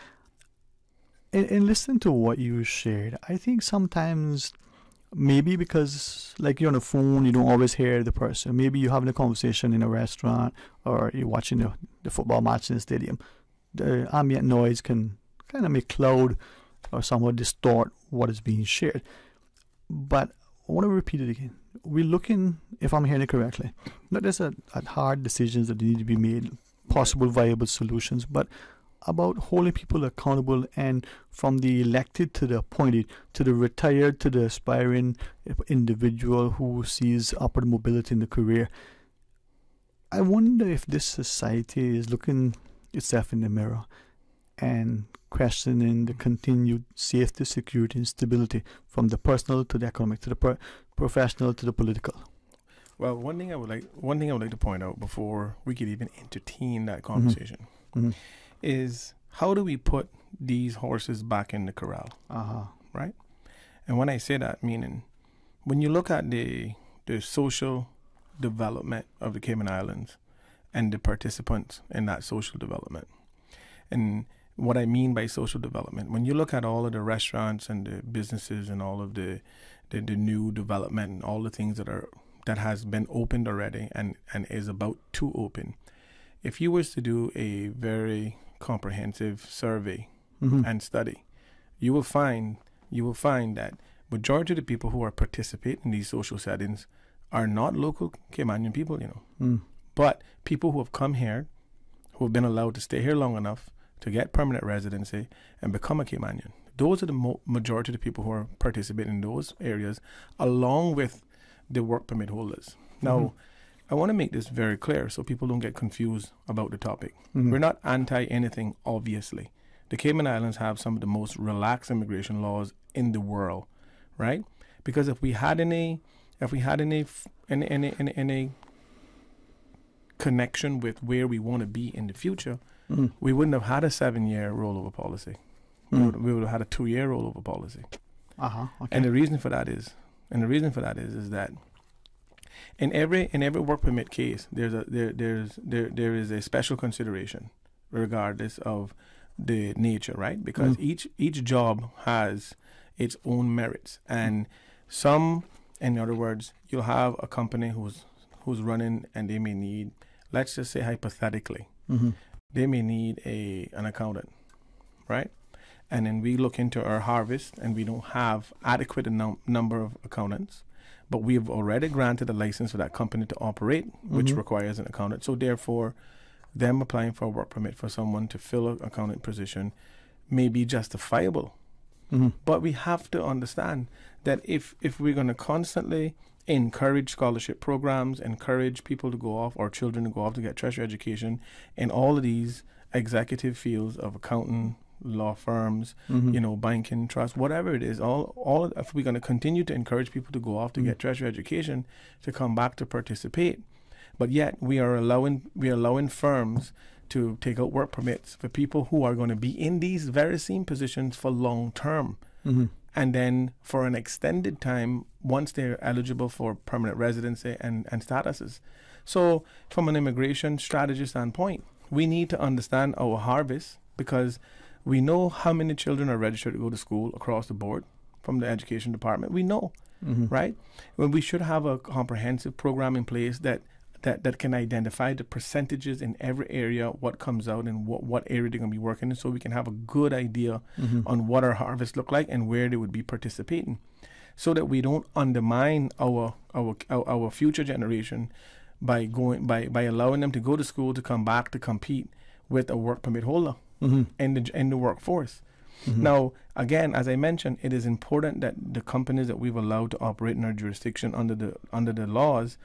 And listening to what you shared, I think sometimes maybe because like you're on the phone, you don't always hear the person. Maybe you're having a conversation in a restaurant or you're watching the football match in the stadium. The ambient noise can kind of may cloud or somehow distort what is being shared. But I want to repeat it again. We're looking, if I'm hearing it correctly, not just at hard decisions that need to be made, possible viable solutions, but about holding people accountable, and from the elected to the appointed, to the retired, to the aspiring individual who sees upward mobility in the career. I wonder if this society is looking itself in the mirror and questioning the continued safety, security, and stability from the personal to the economic, to the professional to the political.
Well, one thing I would like to point out before we could even entertain that conversation is, how do we put these horses back in the corral? Right? And when I say that, meaning when you look at the social development of the Cayman Islands and the participants in that social development, and what I mean by social development, when you look at all of the restaurants and the businesses and all of the new development and all the things that has been opened already and is about to open, if you was to do a very comprehensive survey and study, you will find that majority of the people who are participating in these social settings are not local Caymanian people, but people who have come here, who have been allowed to stay here long enough to get permanent residency and become a Caymanian. Those are the majority of the people who are participating in those areas, along with the work permit holders. Now, I want to make this very clear so people don't get confused about the topic. We're not anti anything, obviously. The Cayman Islands have some of the most relaxed immigration laws in the world, right? Because if we had any connection with where we want to be in the future, we wouldn't have had a 7-year rollover policy. We would have had a 2-year rollover policy.
Okay.
And the reason for that is that in every work permit case, there is a special consideration regardless of the nature, right? Because each job has its own merits, and in other words, you'll have a company who's running, and they may need, let's just say hypothetically, they may need an accountant, right? And then we look into our harvest, and we don't have adequate number of accountants, but we have already granted a license for that company to operate, which requires an accountant. So therefore, them applying for a work permit for someone to fill an accountant position may be justifiable. But we have to understand that if we're going to constantly encourage scholarship programs, encourage people to go off, or children to go off to get tertiary education in all of these executive fields of accounting, law firms, banking, trust, whatever it is, if we're going to continue to encourage people to go off to get tertiary education, to come back to participate, but yet we are allowing firms to take out work permits for people who are going to be in these very same positions for long term, and then for an extended time once they're eligible for permanent residency and statuses. So from an immigration strategy standpoint, we need to understand our harvest, because we know how many children are registered to go to school across the board from the education department. We know, right? Well, we should have a comprehensive program in place that can identify the percentages in every area, what comes out and what area they're going to be working in, so we can have a good idea on what our harvest look like and where they would be participating, so that we don't undermine our future generation by allowing them to go to school to come back to compete with a work permit holder in the workforce. Now, again, as I mentioned, it is important that the companies that we've allowed to operate in our jurisdiction under the laws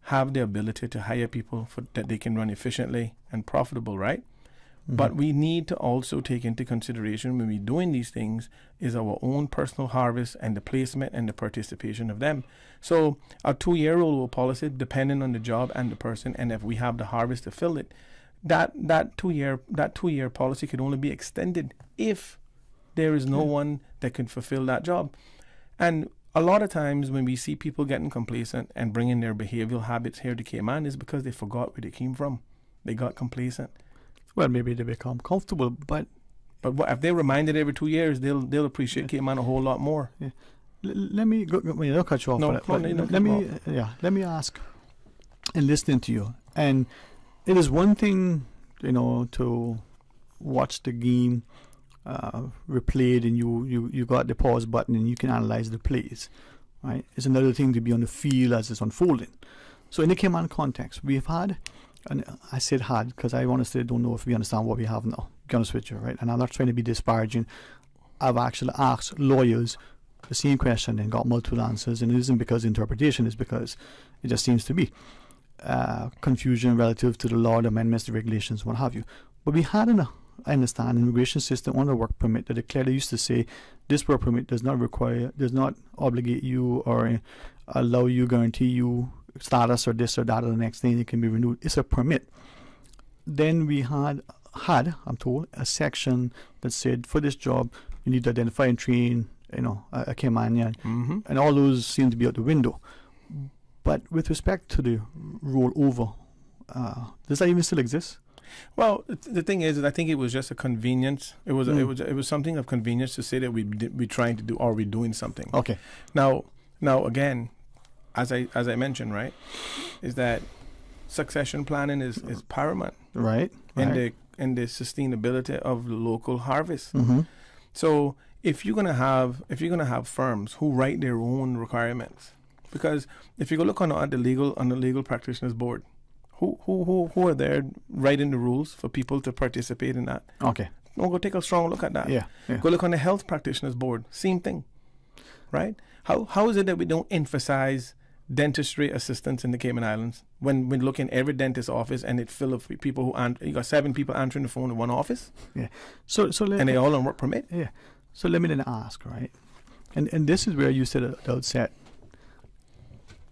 have the ability to hire people that they can run efficiently and profitable, right? But we need to also take into consideration, when we're doing these things, is our own personal harvest and the placement and the participation of them. So a 2-year rollover policy, depending on the job and the person, and if we have the harvest to fill it, that 2-year policy could only be extended if there is no one that can fulfill that job. And a lot of times when we see people getting complacent and bringing their behavioral habits here to Cayman, is because they forgot where they came from. They got complacent.
Well, maybe they become comfortable, but
what, if they're reminded every 2 years, they'll appreciate Cayman a whole lot more.
Yeah. Let me go. I'll cut you off. Let me ask. And listening to you, and it is one thing, to watch the game replayed, and you got the pause button and you can analyze the plays, right? It's another thing to be on the field as it's unfolding. So in the Cayman context, we've had, and I said had because I honestly don't know if we understand what we have now, to be honest with you, right? And I'm not trying to be disparaging. I've actually asked lawyers the same question and got multiple answers, and it isn't because interpretation, it's because it just seems to be confusion relative to the law, the amendments, the regulations, what have you. But we had I understand, immigration system on the work permit that clearly used to say this work permit does not obligate you or allow you, guarantee you status or this or that or the next thing. It can be renewed. It's a permit. Then we had I'm told, a section that said for this job you need to identify and train a Caymanian, and all those seem to be out the window. But with respect to the rollover, does that even still exist?
Well, the thing is, I think it was just a convenience. It was something of convenience to say that we're trying to do, or we're doing something.
Okay.
Now again, as I mentioned, right, is that succession planning is paramount,
right?
In the sustainability of the local harvest.
Mm-hmm.
So if you're gonna have firms who write their own requirements, because if you go look on the legal practitioners board, who are there writing the rules for people to participate in that?
Okay.
No, go take a strong look at that.
Yeah.
Go look on the health practitioners board. Same thing, right? How is it that we don't emphasize dentistry assistants in the Cayman Islands when we look in every dentist office and it's full of people you got 7 people answering the phone in one office?
Yeah. So
and they all on work permit?
Yeah. So let me then ask, right? And this is where you said at the outset,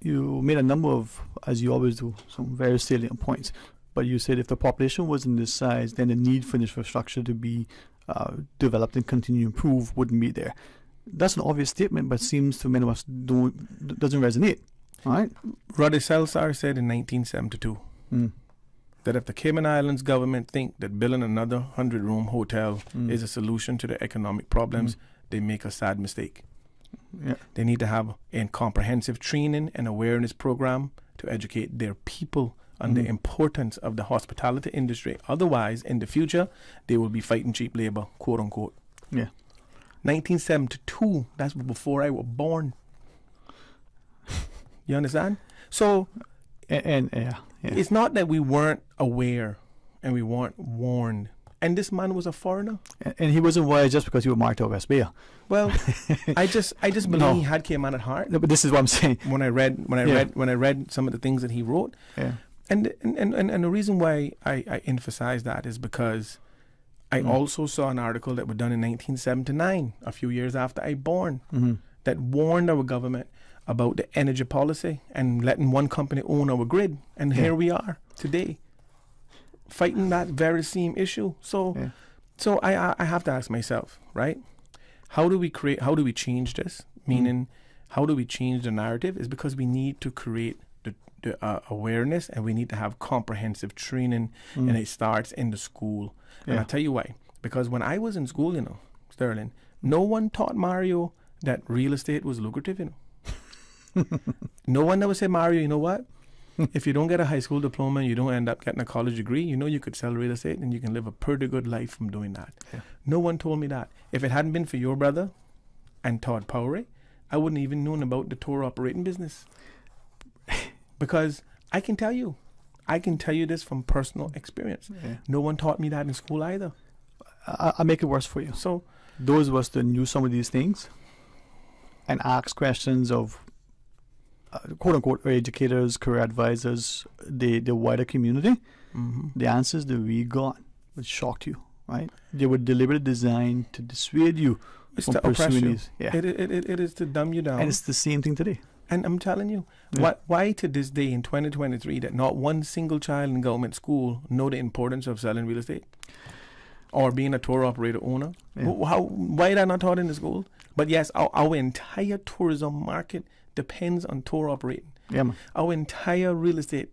you made a number of, as you always do, some very salient points. But you said if the population wasn't this size, then the need for infrastructure to be developed and continue to improve wouldn't be there. That's an obvious statement, but seems to many of us doesn't resonate. All right?
Roddy Selsar said in 1972 that if the Cayman Islands government think that building another 100-room hotel is a solution to their economic problems, they make a sad mistake.
Yeah.
They need to have a comprehensive training and awareness program to educate their people on the importance of the hospitality industry. Otherwise, in the future, they will be fighting cheap labor, quote unquote.
Yeah.
1972, that's before I was born. You understand? So, it's not that we weren't aware and we weren't warned. And this man was a foreigner.
And he wasn't wise just because he was marked out West Bay.
Well, I just believe he had Cayman at heart.
No, but this is what I'm saying.
When I read some of the things that he wrote, and the reason why I emphasize that is because I also saw an article that was done in 1979, a few years after I born, that warned our government about the energy policy and letting one company own our grid. And here we are today, fighting that very same issue. So I have to ask myself, right? How do we change this? Meaning, how do we change the narrative? Is because we need to create the awareness, and we need to have comprehensive training, and it starts in the school. And I'll tell you why. Because when I was in school, Sterling, no one taught Mario that real estate was lucrative, No one ever said, Mario, you know what? If you don't get a high school diploma and you don't end up getting a college degree, you could sell real estate and you can live a pretty good life from doing that.
Yeah.
No one told me that. If it hadn't been for your brother and Todd Powery, I wouldn't even known about the tour operating business. Because I can tell you this from personal experience.
Yeah.
No one taught me that in school either.
I'll make it worse for you.
So
those of us that knew some of these things and asked questions of quote-unquote educators, career advisors, the wider community, the answers that we got would shocked you, right? They were deliberately designed to dissuade you from pursuing these. Yeah.
It is to dumb you down.
And it's the same thing today.
And I'm telling you, why to this day in 2023 that not one single child in government school know the importance of selling real estate or being a tour operator owner?
Yeah.
Why are that not taught in the school? But yes, our entire tourism market depends on tour operating.
Yeah, man.
Our entire real estate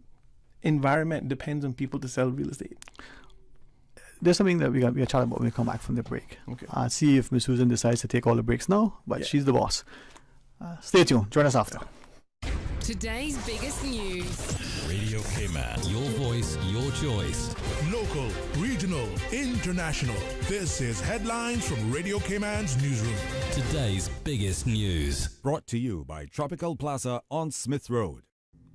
environment depends on people to sell real estate.
There's something that we got to chat about when we come back from the break.
Okay.
See if Miss Susan decides to take all the breaks now, but she's the boss. Stay tuned. Join us after.
Today's biggest news.
Radio Cayman.
Your voice, your choice.
Local, regional, international. This is Headlines from Radio Cayman's newsroom.
Today's biggest news.
Brought to you by Tropical Plaza on Smith Road.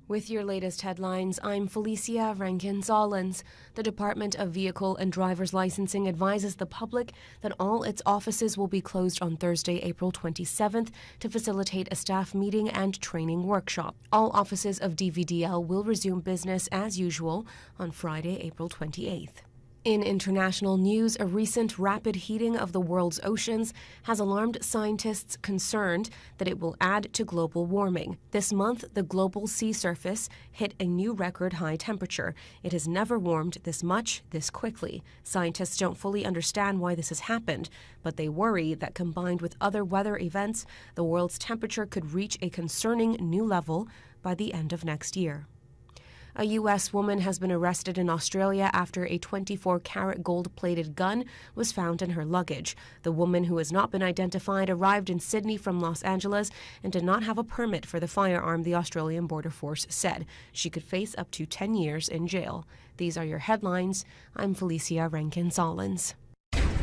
With your latest headlines, I'm Felicia Rankin-Solins. The Department of Vehicle and Driver's Licensing advises the public that all its offices will be closed on Thursday, April 27th to facilitate a staff meeting and training workshop. All offices of DVDL will resume business as usual on Friday, April 28th. In international news, a recent rapid heating of the world's oceans has alarmed scientists concerned that it will add to global warming. This month, the global sea surface hit a new record high temperature. It has never warmed this much, this quickly. Scientists don't fully understand why this has happened, but they worry that combined with other weather events, the world's temperature could reach a concerning new level by the end of next year. A U.S. woman has been arrested in Australia after a 24-carat gold-plated gun was found in her luggage. The woman, who has not been identified, arrived in Sydney from Los Angeles and did not have a permit for the firearm, the Australian Border Force said. She could face up to 10 years in jail. These are your headlines. I'm Felicia Rankin-Solins.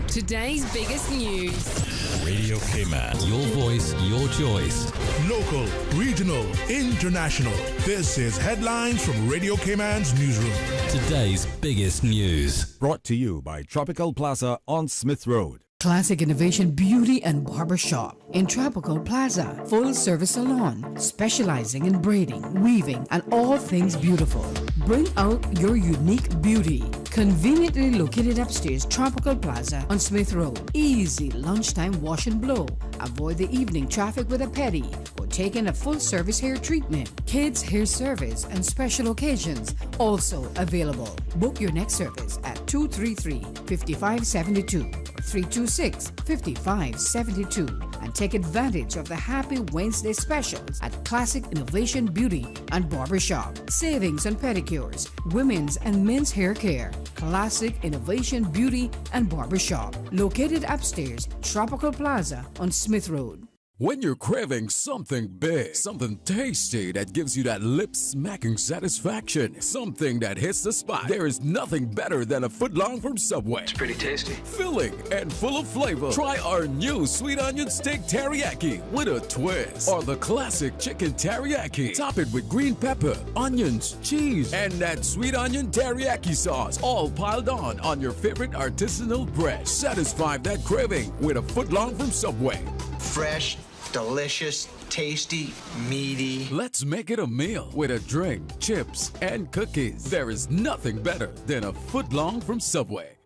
Today's biggest news.
Radio Cayman.
Your voice, your choice.
Local, regional, international. This is Headlines from Radio Cayman's newsroom.
Today's biggest news.
Brought to you by Tropical Plaza on Smith Road.
Classic Innovation Beauty and Barber Shop in Tropical Plaza. Full service salon specializing in braiding, weaving, and all things beautiful. Bring out your unique beauty. Conveniently located upstairs, Tropical Plaza on Smith Road. Easy lunchtime wash and blow. Avoid the evening traffic with a pedi or take in a full service hair treatment. Kids hair service and special occasions also available. Book your next service at 233-5572 or 326-5572 and take advantage of the Happy Wednesday specials at Classic Innovation Beauty and Barber Shop. Savings on pedicures, women's and men's hair care. Classic Innovation Beauty and Barber Shop, located upstairs, Tropical Plaza on Smith Road.
When you're craving something big, something tasty that gives you that lip-smacking satisfaction, something that hits the spot, there is nothing better than a footlong from Subway.
It's pretty tasty.
Filling and full of flavor. Try our new sweet onion steak teriyaki with a twist. Or the classic chicken teriyaki. Top it with green pepper, onions, cheese, and that sweet onion teriyaki sauce, all piled on your favorite artisanal bread. Satisfy that craving with a footlong from Subway.
Fresh, delicious, tasty, meaty.
Let's make it a meal with a drink, chips, and cookies. There is nothing better than a footlong from Subway.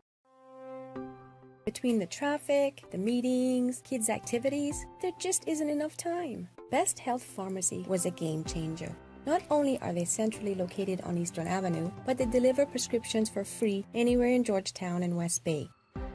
Between the traffic, the meetings, kids' activities, there just isn't enough time. Best Health Pharmacy was a game changer. Not only are they centrally located on Eastern Avenue, but they deliver prescriptions for free anywhere in Georgetown and West Bay.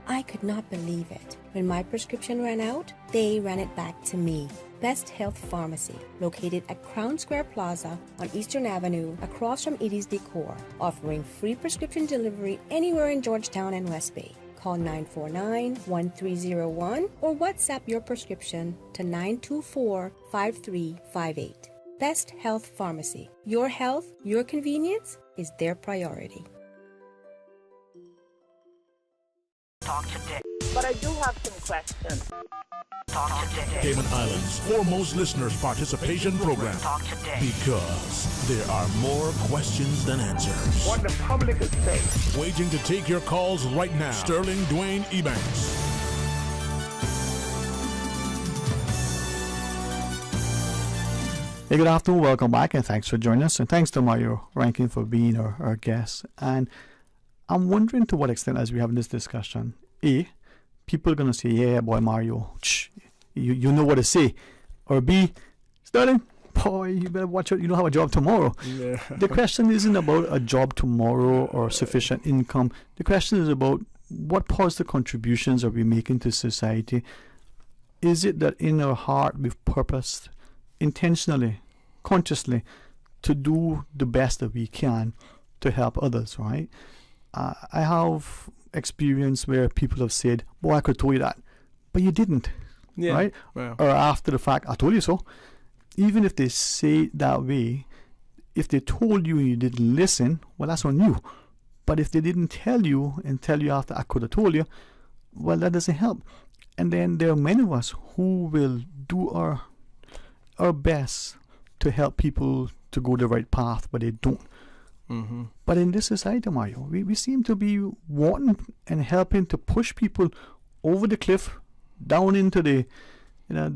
I could not believe it. When my prescription ran out, they ran it back to me. Best Health Pharmacy, located at Crown Square Plaza on Eastern Avenue, across from Edie's Decor, offering free prescription delivery anywhere in Georgetown and West Bay. Call 949-1301 or WhatsApp your prescription to 924-5358. Best Health Pharmacy. Your health, your convenience is their priority.
Talk today. But I do have some questions. Talk today.
Cayman Islands' foremost listeners participation program.
Talk today.
Because there are more questions than answers.
What the public is saying.
Waiting to take your calls right now. Sterling Dwayne Ebanks.
Hey, good afternoon. Welcome back, and thanks for joining us. And thanks to Mario Rankin for being our guest. And I'm wondering to what extent, as we're having this discussion, A, people are going to say, yeah, boy, Mario, you know what to say. Or B, Sterling, boy, you better watch out, you don't have a job tomorrow.
Yeah.
The question isn't about a job tomorrow or sufficient income. The question is about what positive contributions are we making to society? Is it that in our heart we've purposed intentionally, consciously, to do the best that we can to help others, right? I have experience where people have said, boy, I could tell you that, but you didn't, right?
Wow.
Or after the fact, I told you so. even if they say it that way, if they told you and you didn't listen, well, that's on you. But if they didn't tell you and tell you after I could have told you, well, that doesn't help. And then there are many of us who will do our best to help people to go the right path, but they don't.
Mm-hmm.
But in this society, Mario, we seem to be wanting and helping to push people over the cliff, down into the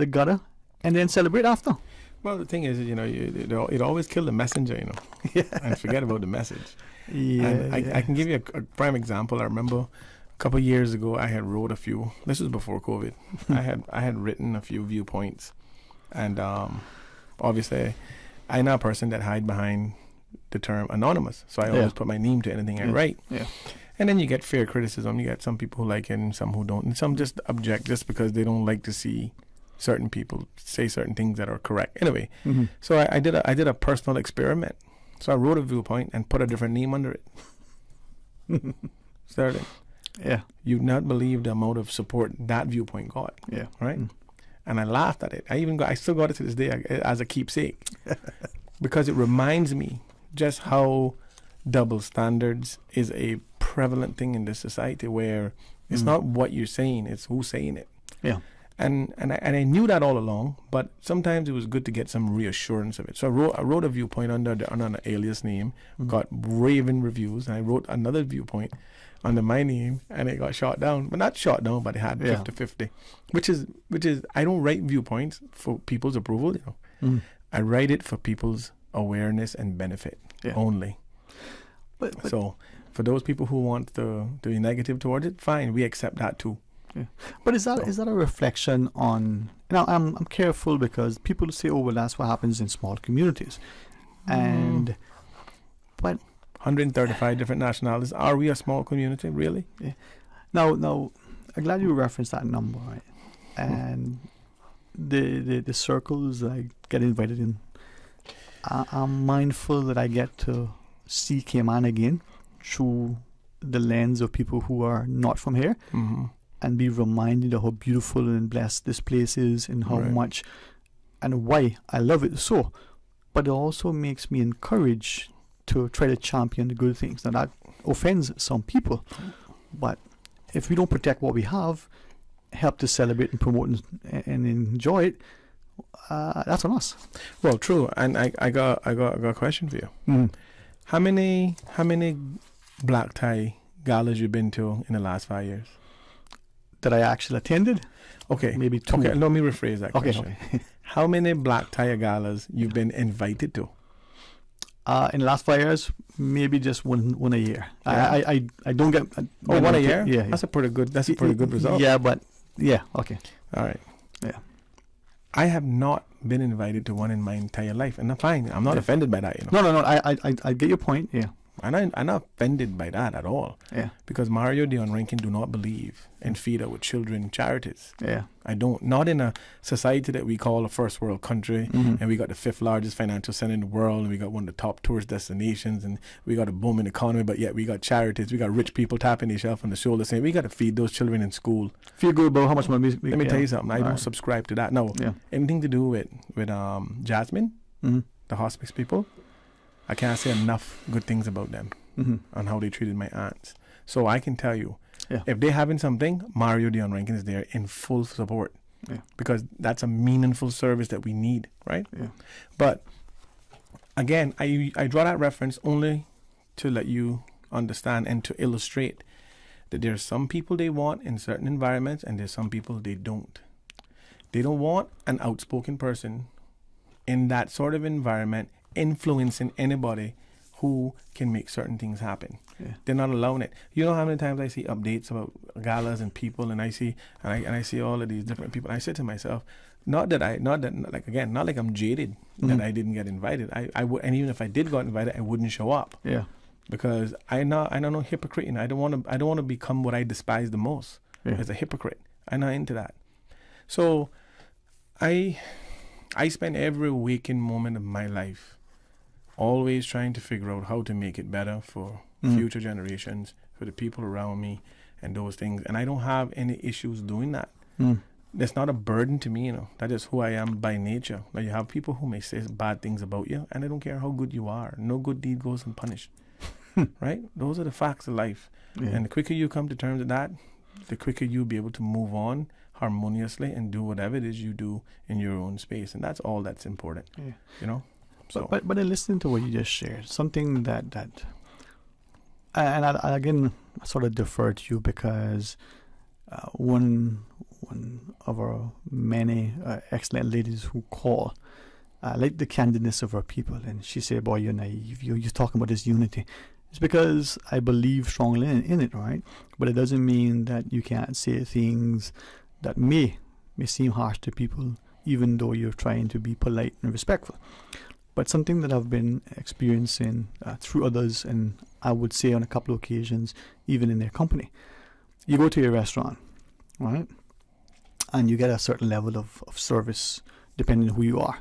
gutter, and then celebrate after.
Well, the thing is, it always kill the messenger, and forget about the message.
Yeah,
and I can give you a prime example. I remember a couple of years ago, I had wrote a few. This was before COVID. I had written a few viewpoints, and obviously, I'm not a person that hide behind the term anonymous. So I always put my name to anything I write.
Yeah.
And then you get fair criticism. You get some people who like it and some who don't. And some just object just because they don't like to see certain people say certain things that are correct. Anyway, so I did a personal experiment. So I wrote a viewpoint and put a different name under it. Started.
Yeah.
You'd not believe the amount of support that viewpoint got.
Yeah.
Right? And I laughed at it. I still got it to this day as a keepsake. Because it reminds me just how double standards is a prevalent thing in this society, where it's not what you're saying, it's who's saying it.
Yeah.
And I knew that all along, but sometimes it was good to get some reassurance of it. So I wrote a viewpoint under an alias name, got raving reviews, and I wrote another viewpoint under my name, and it got shot down. But not shot down, but it had 50-50, which is I don't write viewpoints for people's approval, I write it for people's awareness and benefit only. But so for those people who want to be negative towards it, fine, we accept that too.
Yeah. But is that a reflection on? I'm careful because people say, "Oh, well, that's what happens in small communities," but
135 different nationalities. Are we a small community, really?
Yeah. Now, I'm glad you referenced that number, right? And the circles I get invited in, I'm mindful that I get to see Cayman again through the lens of people who are not from here. And be reminded of how beautiful and blessed this place is, and how much and why I love it so. But it also makes me encouraged to try to champion the good things. Now that offends some people, but if we don't protect what we have, help to celebrate and promote and enjoy it, that's on us.
Well, true. And I got a question for you. How many black tie galas you been to in the last 5 years?
That I actually attended?
Okay.
Maybe 2.
Okay, let me rephrase that question.
Okay.
How many black tie galas you've been invited to?
In the last 5 years, maybe just one a year.
Yeah.
I don't get.
One a year?
Yeah.
That's a pretty good result.
Yeah, but okay.
All right.
Yeah.
I have not been invited to one in my entire life, and I'm fine. I'm not offended by that.
No. I get your point. Yeah.
I'm not offended by that at all.
Yeah.
Because Mario Dion Rankin do not believe in feeder with children charities.
Yeah.
I don't. Not in a society that we call a first world country, and we got the 5th largest financial center in the world, and we got one of the top tourist destinations, and we got a booming economy, but yet we got charities. We got rich people tapping themselves on the shoulder saying, we got to feed those children in school.
Feel good about how much money we
Let me tell you something. I don't subscribe to that. No. Anything to do with Jasmine, the hospice people, I can't say enough good things about them on how they treated my aunts. So I can tell you, if they're having something, Mario Dion Rankin is there in full support.
Yeah.
Because that's a meaningful service that we need, right?
Yeah.
But again, I draw that reference only to let you understand and to illustrate that there's some people they want in certain environments, and there's some people they don't. They don't want an outspoken person in that sort of environment influencing anybody who can make certain things happen.
Yeah.
They're not allowing it. You know how many times I see updates about galas and people, and I see all of these different people. I said to myself, not like I'm jaded that I didn't get invited. I would, and even if I did get invited, I wouldn't show up.
Yeah.
Because I'm no hypocrite, and I don't want to become what I despise the most as a hypocrite. I'm not into that. So I spend every waking moment of my life always trying to figure out how to make it better for future generations, for the people around me, and those things. And I don't have any issues doing that. that's not a burden to me, That is who I am by nature. Now you have people who may say bad things about you, and I don't care how good you are. No good deed goes unpunished, right? Those are the facts of life. Yeah. And the quicker you come to terms with that, the quicker you'll be able to move on harmoniously and do whatever it is you do in your own space. And that's all that's important, So.
But in listening to what you just shared, something that and I again sort of defer to you because one of our many excellent ladies who call, like the candidness of our people, and she said, "Boy, you're naive. You're talking about this unity." It's because I believe strongly in it, right? But it doesn't mean that you can't say things that may seem harsh to people, even though you're trying to be polite and respectful. But something that I've been experiencing through others, and I would say on a couple of occasions, even in their company. You go to a restaurant, right? And you get a certain level of service depending on who you are.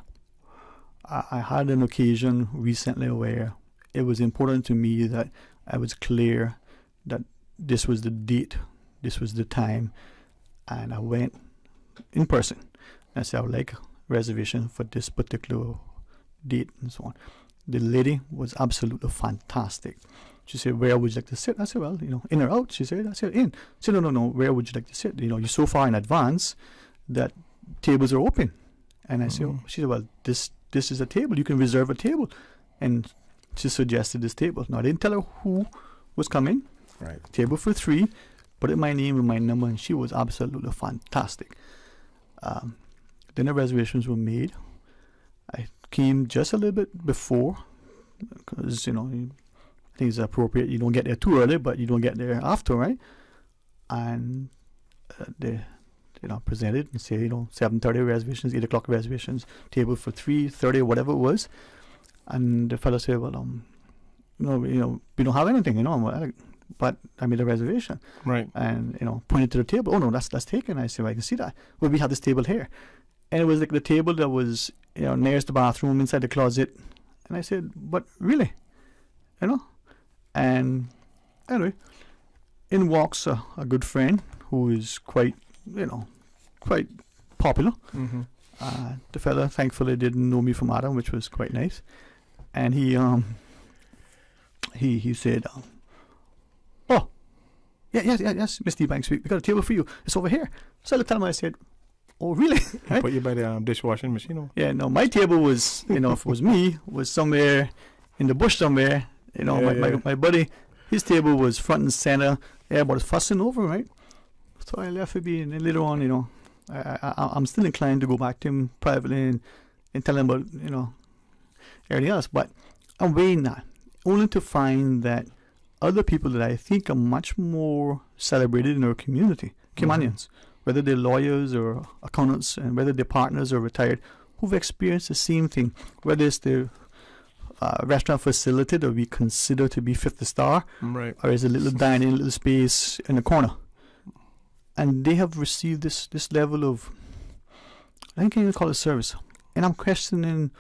I had an occasion recently where it was important to me that I was clear that this was the date, this was the time, and I went in person. I said, I would like a reservation for this particular date and so on. The lady was absolutely fantastic. She said, "Where would you like to sit?" I said, "Well, in or out?" She said, "I said, in." She said, No, where would you like to sit? You're so far in advance that tables are open. And I said, she said, "Well, this is a table. You can reserve a table." And she suggested this table. Now, I didn't tell her who was coming.
Right.
Table for 3. Put in my name and my number, and she was absolutely fantastic. Then the reservations were made. I came just a little bit before because, I think it's appropriate. You don't get there too early, but you don't get there after, right? And they, presented and say, 7:30 reservations, 8 o'clock reservations, table for 3:30, whatever it was. And the fellow said, "Well, we don't have anything, but I made a reservation."
Right.
And, pointed to the table. "Oh, no, that's taken." I said, "Well, I can see that." "Well, we have this table here." And it was like the table that was, nearest the bathroom, inside the closet. And I said, "But really?" And anyway, in walks a good friend who is quite popular.
Mm-hmm.
The fella thankfully didn't know me from Adam, which was quite nice. And he said, "Oh, yes, Mr. Ebanks, we got a table for you. It's over here." So I looked at him and I said, "Oh, really?"
Right? Put you by the dishwashing machine?
Yeah, no, my table was, if it was me, was somewhere in the bush somewhere. My buddy, his table was front and center. Everybody was fussing over, right? So I left it be, and then later on, I'm still inclined to go back to him privately and tell him about, everything else. But I'm weighing that, only to find that other people that I think are much more celebrated in our community, Caymanians, whether they're lawyers or accountants, and whether they're partners or retired, who've experienced the same thing, whether it's the restaurant facility that we consider to be 50 star,
right,
or is a little dining, little space in the corner. And they have received this level of, I think you can call it service. And I'm questioning,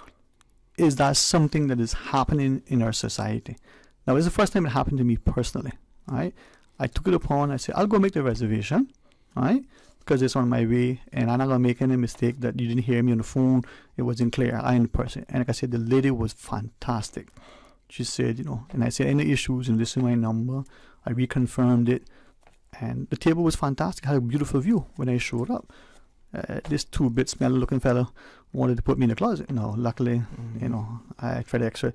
is that something that is happening in our society? Now, it's the first time it happened to me personally, right? I took it upon, I said, I'll go make the reservation, right? Because it's on my way, and I'm not going to make any mistake that you didn't hear me on the phone. It wasn't clear. I am the person. And like I said, the lady was fantastic. She said, and I said, any issues, and this is my number. I reconfirmed it. And the table was fantastic. I had a beautiful view when I showed up. This 2-bit smelly looking fella wanted to put me in the closet. No, luckily, I tried extra.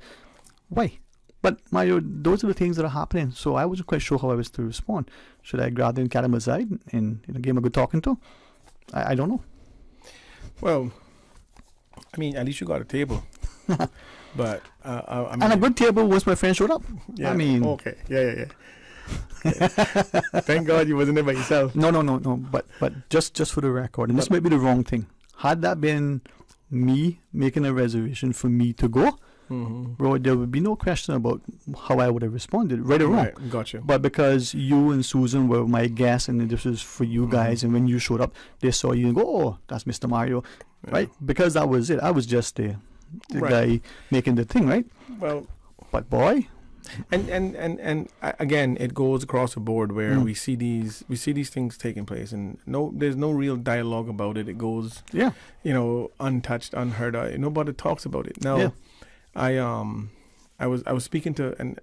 Why? But Mario, those are the things that are happening. So I wasn't quite sure how I was to respond. Should I grab them, cat him aside, and give him a good talking to? I don't know.
Well, I mean, at least you got a table. But I mean,
and a good table once my friend showed up.
Yeah.
I mean,
okay, yeah. Thank God you wasn't there by yourself.
No. But just for the record, and this might be the wrong thing. Had that been me making a reservation for me to go, bro, there would be no question about how I would have responded, right or wrong.
Right, got you.
But because you and Susan were my guests, and this was for you guys, and when you showed up, they saw you and go, "Oh, that's Mr. Mario," right? Because that was it. I was just the guy making the thing, right?
Well,
but boy,
And again, it goes across the board where we see these things taking place, and there's no real dialogue about it. It goes, untouched, unheard of. Nobody talks about it. Now, I was speaking to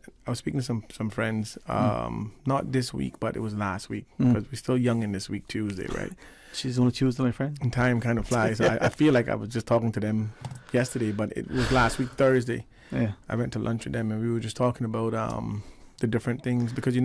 some friends, not this week, but it was last week, because we're still young in this week, Tuesday, right?
She's on a Tuesday, my friend.
And time kind of flies. I feel like I was just talking to them yesterday, but it was last week, Thursday.
Yeah.
I went to lunch with them, and we were just talking about the different things, because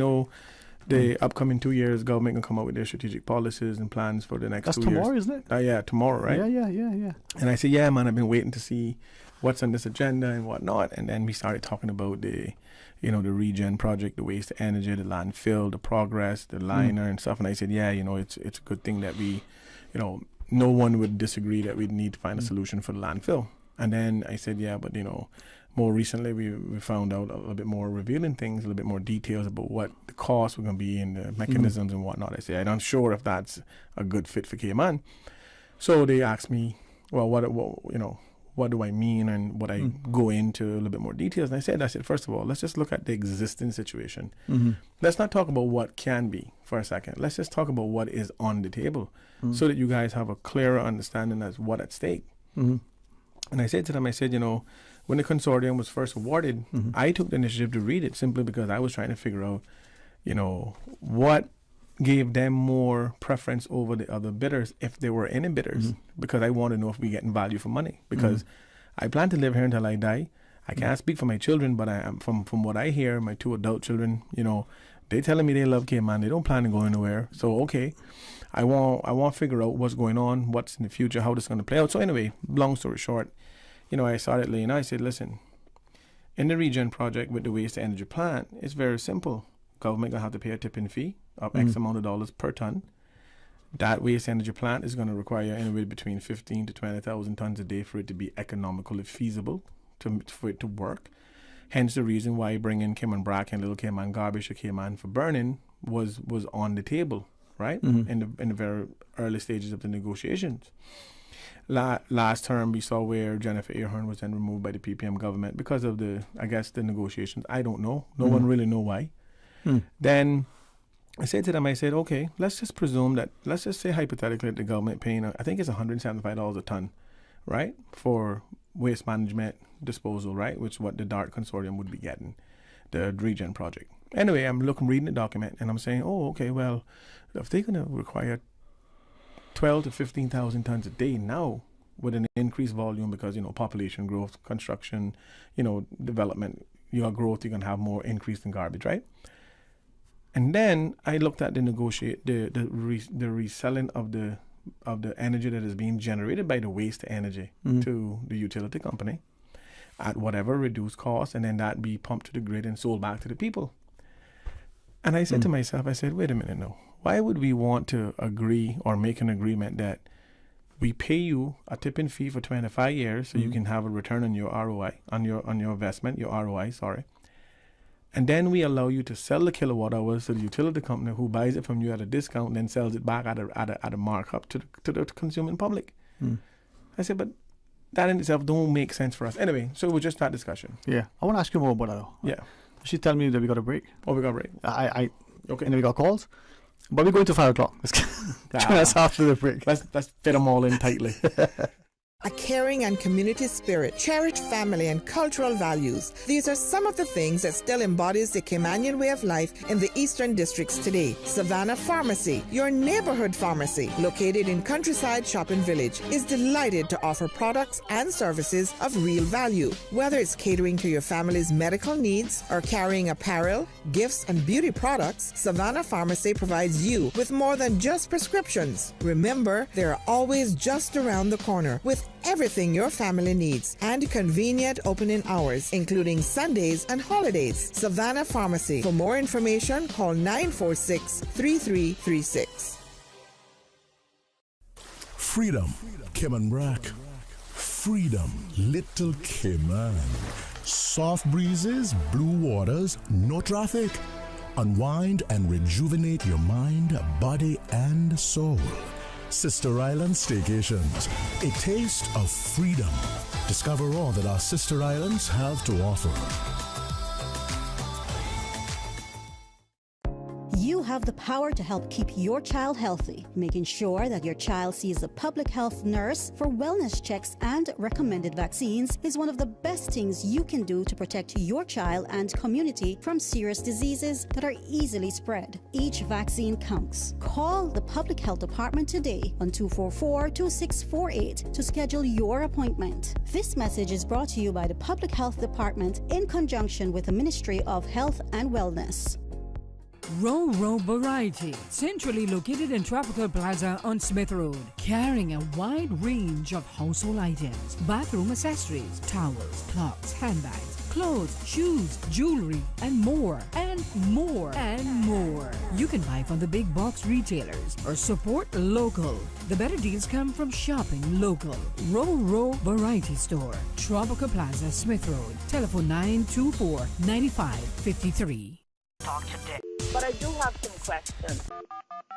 the upcoming 2 years, government can come up with their strategic policies and plans for the next 2 years.
That's tomorrow, isn't it?
Yeah, tomorrow, right?
Yeah.
And I said, yeah, man, I've been waiting to see what's on this agenda and whatnot. And then we started talking about the regen project, the waste to energy, the landfill, the progress, the liner and stuff. And I said, yeah, it's a good thing that we, no one would disagree that we need to find a solution for the landfill. And then I said, yeah, but more recently we found out a little bit more, revealing things, a little bit more details about what the costs were going to be and the mechanisms and whatnot. I said, I'm not sure if that's a good fit for Cayman. So they asked me, well, what do I mean, and what I go into a little bit more details. And I said, first of all, let's just look at the existing situation. Let's not talk about what can be for a second. Let's just talk about what is on the table, so that you guys have a clearer understanding as what at stake. And I said to them, when the consortium was first awarded, I took the initiative to read it simply because I was trying to figure out, what gave them more preference over the other bidders, if there were any bidders, because I want to know if we're getting value for money. Because I plan to live here until I die. I can't speak for my children, but I am from what I hear, my 2 adult children, they telling me they love Cayman. They don't plan to go anywhere. So okay, I want to figure out what's going on, what's in the future, how this is going to play out. So anyway, long story short, I started laying out. I said, listen, in the regen project with the waste to energy plant, it's very simple. Government gonna have to pay a tipping fee of X amount of dollars per ton. That waste energy plant is going to require anywhere between 15 to 20,000 tons a day for it to be economically feasible for it to work. Hence the reason why bringing Cayman Brack and Little Cayman garbage to Cayman for burning was on the table, right? In the very early stages of the negotiations. Last term, we saw where Jennifer Ahern was then removed by the PPM government because of the negotiations. I don't know. No one really know why. Then I said to them, okay, let's just presume that, let's just say hypothetically that the government paying, I think it's $175 a ton, right, for waste management disposal, right, which is what the DART consortium would be getting, the regen project. Anyway, I'm reading the document, and I'm saying, oh, okay, well, if they're going to require 12 to 15,000 tons a day now, with an increased volume because, population growth, construction, development, your growth, you're going to have more increase in garbage, right? And then I looked at the reselling of the energy that is being generated by the waste energy to the utility company at whatever reduced cost, and then that be pumped to the grid and sold back to the people. And I said to myself, wait a minute now. Why would we want to agree or make an agreement that we pay you a tipping fee for 25 years so you can have a return on your ROI, on your investment, your ROI, sorry. And then we allow you to sell the kilowatt hours to the utility company who buys it from you at a discount and then sells it back at a markup to the consuming public. I said, but that in itself don't make sense for us. Anyway, so it was just that discussion.
Yeah. I want to ask you more about that though.
Yeah.
She tell me that we got a break.
Oh, we got a break.
Okay. And then we got calls. But we're going to 5 o'clock. Join us after the break.
Let's fit them all in tightly.
A caring and community spirit, cherished family and cultural values. These are some of the things that still embodies the Caymanian way of life in the Eastern Districts today. Savannah Pharmacy, your neighborhood pharmacy, located in Countryside Shopping Village, is delighted to offer products and services of real value. Whether it's catering to your family's medical needs or carrying apparel, gifts, and beauty products, Savannah Pharmacy provides you with more than just prescriptions. Remember, they're always just around the corner with everything your family needs and convenient opening hours, including Sundays and holidays. Savannah Pharmacy. For more information, call 946-3336.
Freedom, Cayman Brack. Freedom, Little Cayman. Soft breezes, blue waters, no traffic. Unwind and rejuvenate your mind, body, and soul. Sister Island Staycations, a taste of freedom. Discover all that our sister islands have to offer.
You have the power to help keep your child healthy. Making sure that your child sees a public health nurse for wellness checks and recommended vaccines is one of the best things you can do to protect your child and community from serious diseases that are easily spread. Each vaccine counts. Call the Public Health Department today on 244-2648 to schedule your appointment. This message is brought to you by the Public Health Department in conjunction with the Ministry of Health and Wellness.
Ro Variety, centrally located in Tropical Plaza on Smith Road, carrying a wide range of household items, bathroom accessories, towels, clocks, handbags, clothes, shoes, jewelry, and more, and more, and more. You can buy from the big box retailers or support local. The better deals come from shopping local. Ro Variety Store, Tropical Plaza, Smith Road. Telephone 924-9553.
Talk today. But I do have some questions.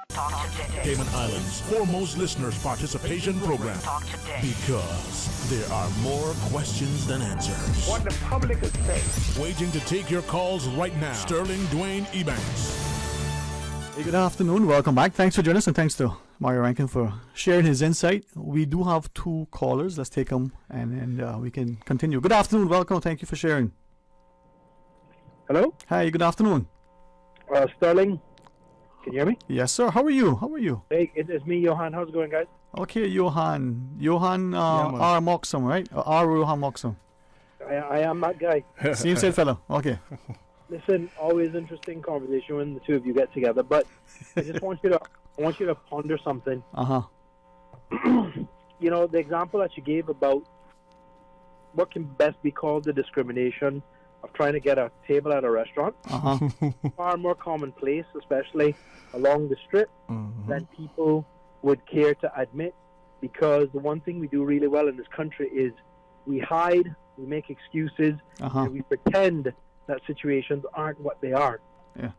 Talk today.
Cayman Islands' foremost listeners' participation program.
Talk today.
Because there are more questions than answers.
What the public is saying.
Waiting to take your calls right now. Sterling Dwayne Ebanks.
Hey, good afternoon. Welcome back. Thanks for joining us, and thanks to Mario Rankin for sharing his insight. We do have two callers. Let's take them, and we can continue. Good afternoon. Welcome. Thank you for sharing.
Hello?
Hi, good afternoon.
Sterling, can you hear me?
Yes, sir. How are you?
Hey, it's me, Johan. How's it going, guys?
Okay, Johan. R. Moxham, right? R. Johan Moxham.
I am that guy.
Same said fellow. Okay.
Listen, always interesting conversation when the two of you get together, but I just want you to ponder something. You know, the example that you gave about what can best be called the discrimination of trying to get a table at a restaurant, far more commonplace, especially along the strip, than people would care to admit, because the one thing we do really well in this country is we hide, we make excuses, and we pretend that situations aren't what they are.
Yeah.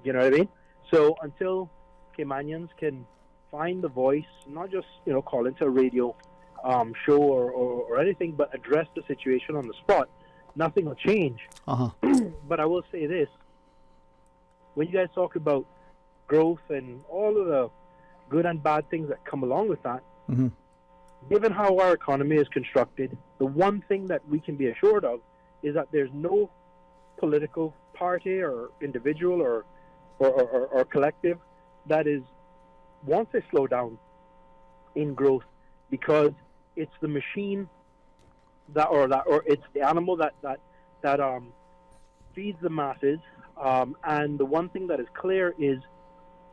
You know what I mean? So until Caymanians can find the voice, not just, call into a radio show or anything, but address the situation on the spot, nothing will change. But I will say this. When you guys talk about growth and all of the good and bad things that come along with that, given how our economy is constructed, the one thing that we can be assured of is that there's no political party or individual or collective that wants a slowdown in growth, because it's the machine or it's the animal that feeds the masses. And the one thing that is clear is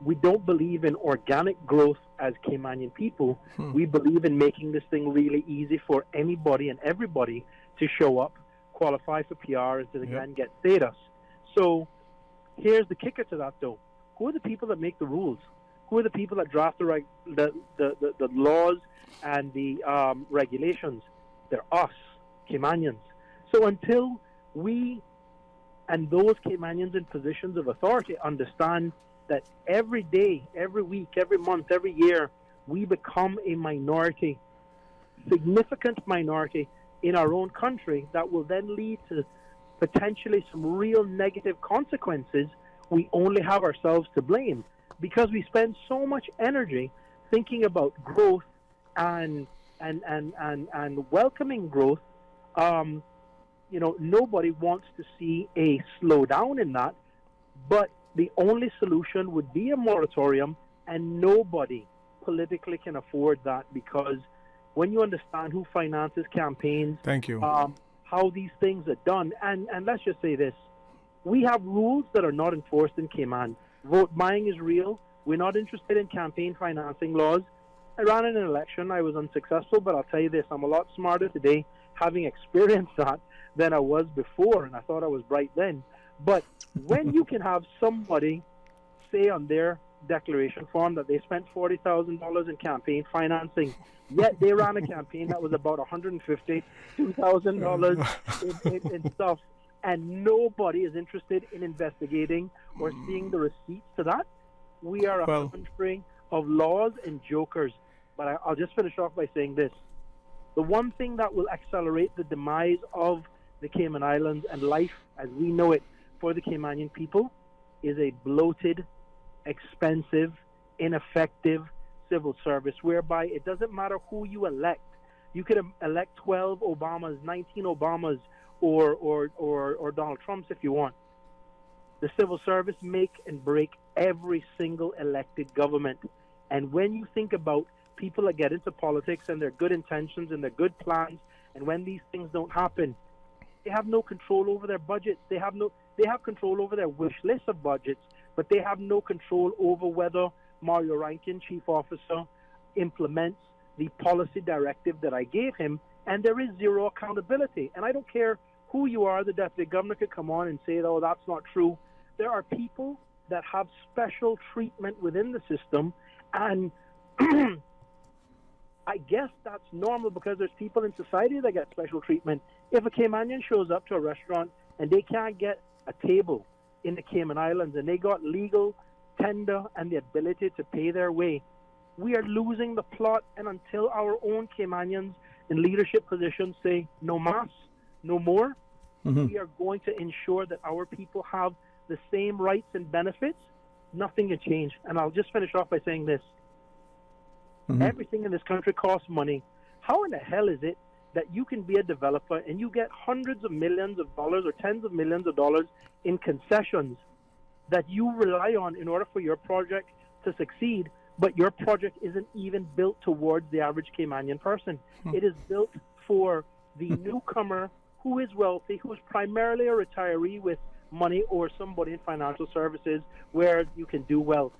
we don't believe in organic growth as Caymanian people. We believe in making this thing really easy for anybody and everybody to show up, qualify for PR, and to again get status. So here's the kicker to that, though. Who are the people that make the rules? Who are the people that draft the laws and the regulations? They're us, Caymanians. So until we and those Caymanians in positions of authority understand that every day, every week, every month, every year, we become a minority, significant minority in our own country, that will then lead to potentially some real negative consequences, we only have ourselves to blame, because we spend so much energy thinking about growth and welcoming growth. Nobody wants to see a slowdown in that, but the only solution would be a moratorium, and nobody politically can afford that, because when you understand who finances campaigns, how these things are done, and let's just say this, we have rules that are not enforced in Cayman. Vote buying is real. We're not interested in campaign financing laws. I ran in an election. I was unsuccessful, but I'll tell you this, I'm a lot smarter today having experienced that than I was before, and I thought I was bright then. But when you can have somebody say on their declaration form that they spent $40,000 in campaign financing, yet they ran a campaign that was about $150,000, $2,000 in stuff, and nobody is interested in investigating or seeing the receipts to that, we are a country of laws and jokers. But I'll just finish off by saying this. The one thing that will accelerate the demise of the Cayman Islands and life as we know it for the Caymanian people is a bloated, expensive, ineffective civil service whereby it doesn't matter who you elect. You could elect 12 Obamas, 19 Obamas, or Donald Trumps if you want. The civil service make and break every single elected government. And when you think about people that get into politics and their good intentions and their good plans, and when these things don't happen, they have no control over their budgets. They have control over their wish list of budgets, but they have no control over whether Mario Rankin, chief officer, implements the policy directive that I gave him, and there is zero accountability. And I don't care who you are, the deputy governor could come on and say, oh, that's not true. There are people that have special treatment within the system, and I guess that's normal because there's people in society that get special treatment. If a Caymanian shows up to a restaurant and they can't get a table in the Cayman Islands and they got legal tender and the ability to pay their way, we are losing the plot. And until our own Caymanians in leadership positions say no mas, no more, we are going to ensure that our people have the same rights and benefits. Nothing can change. And I'll just finish off by saying this. Everything in this country costs money. How in the hell is it that you can be a developer and you get hundreds of millions of dollars or tens of millions of dollars in concessions that you rely on in order for your project to succeed, but your project isn't even built towards the average Caymanian person? It is built for the newcomer who is wealthy, who is primarily a retiree with money, or somebody in financial services where you can do well.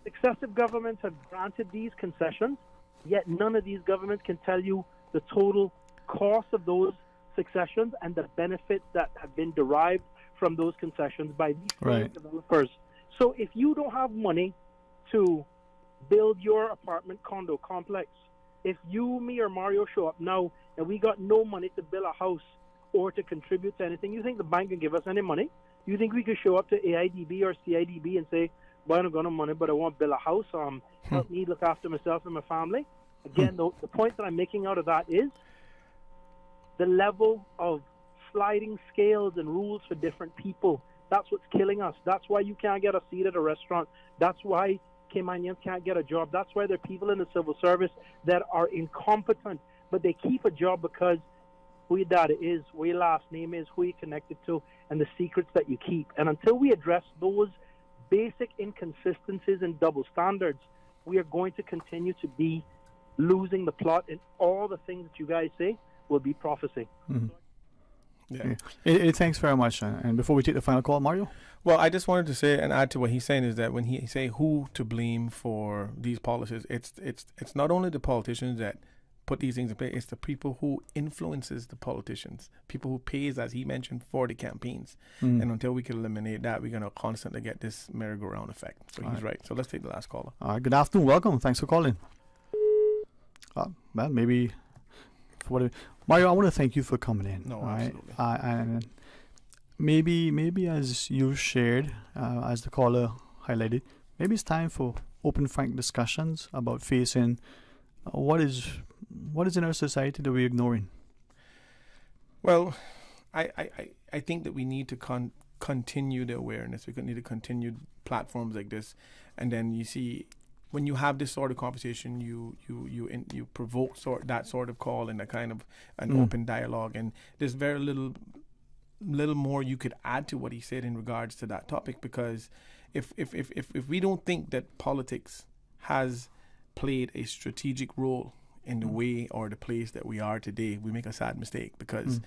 Successive governments have granted these concessions, yet none of these governments can tell you the total cost of those successions and the benefits that have been derived from those concessions by these same developers. So if you don't have money to build your apartment condo complex, if you, me, or Mario show up now and we got no money to build a house or to contribute to anything, you think the bank can give us any money? You think we could show up to AIDB or CIDB and say, well, I don't got no money, but I want to build a house, help me look after myself and my family? Again, the point that I'm making out of that is the level of sliding scales and rules for different people. That's what's killing us. That's why you can't get a seat at a restaurant. That's why Caymanians can't get a job. That's why there are people in the civil service that are incompetent, but they keep a job because who your dad is, where your last name is, who you're connected to, and the secrets that you keep. And until we address those basic inconsistencies and double standards, we are going to continue to be losing the plot, and all the things that you guys say will be prophecy.
Thanks very much. And before we take the final call, Mario?
Well, I just wanted to say and add to what he's saying is that when he say who to blame for these policies, it's not only the politicians that put these things in place, it's the people who influences the politicians, people who pays, as he mentioned, for the campaigns. And until we can eliminate that, we're going to constantly get this merry-go-round effect. So he's right. So let's take the last caller.
All right, good afternoon. Welcome. Thanks for calling. Well, maybe Mario, I want to thank you for coming in.
No, absolutely.
And maybe as you shared, as the caller highlighted, maybe it's time for open, frank discussions about facing what is in our society that we're ignoring.
Well, I think that we need to continue the awareness. We need to continue platforms like this, and then you see, when you have this sort of conversation, you provoke that sort of call and a kind of an open dialogue, and there's very little more you could add to what he said in regards to that topic, because if we don't think that politics has played a strategic role in the way or the place that we are today, we make a sad mistake, because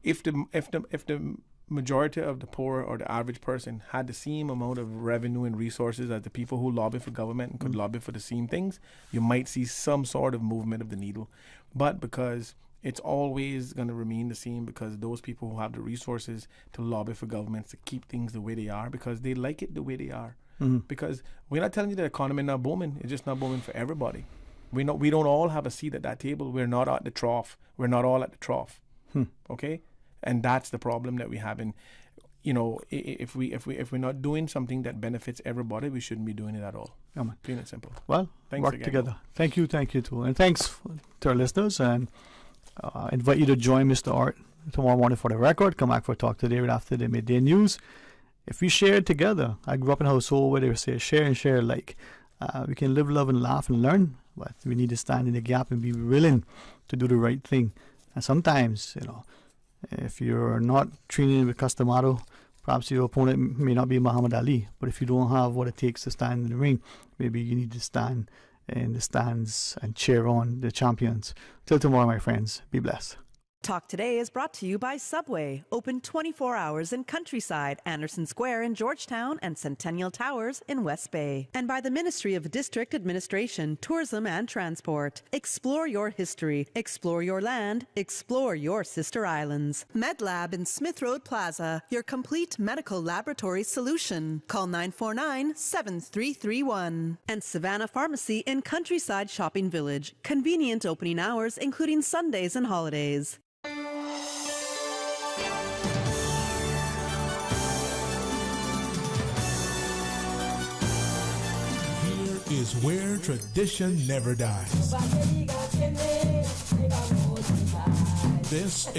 if the majority of the poor or the average person had the same amount of revenue and resources as the people who lobby for government and could lobby for the same things, you might see some sort of movement of the needle. But because it's always going to remain the same, because those people who have the resources to lobby for governments to keep things the way they are, because they like it the way they are. Because we're not telling you the economy is not booming. It's just not booming for everybody. We don't all have a seat at that table. We're not at the trough. We're not all at the trough. Okay? And that's the problem that we have. And if we're not doing something that benefits everybody, we shouldn't be doing it at all. Plain and simple.
Well,
thanks
work
again.
together. Thank you too, and thanks to our listeners. And I invite you to join Mr. Art tomorrow morning for the record. Come back for Talk Today right after the midday news. if we share it together, I grew up in a household where they would say share and share alike. We can live, love, and laugh and learn, but we need to stand in the gap and be willing to do the right thing. And sometimes, if you're not training with Customado, perhaps your opponent may not be Muhammad Ali, but if you don't have what it takes to stand in the ring, maybe you need to stand in the stands and cheer on the champions. Till tomorrow, my friends, be blessed.
Talk Today is brought to you by Subway, open 24 hours in Countryside, Anderson Square in Georgetown, and Centennial Towers in West Bay. And by the Ministry of District Administration, Tourism and Transport. Explore your history, explore your land, explore your sister islands. MedLab in Smith Road Plaza, your complete medical laboratory solution. Call 949-7331. And Savannah Pharmacy in Countryside Shopping Village, convenient opening hours including Sundays and holidays.
Is where tradition never dies. This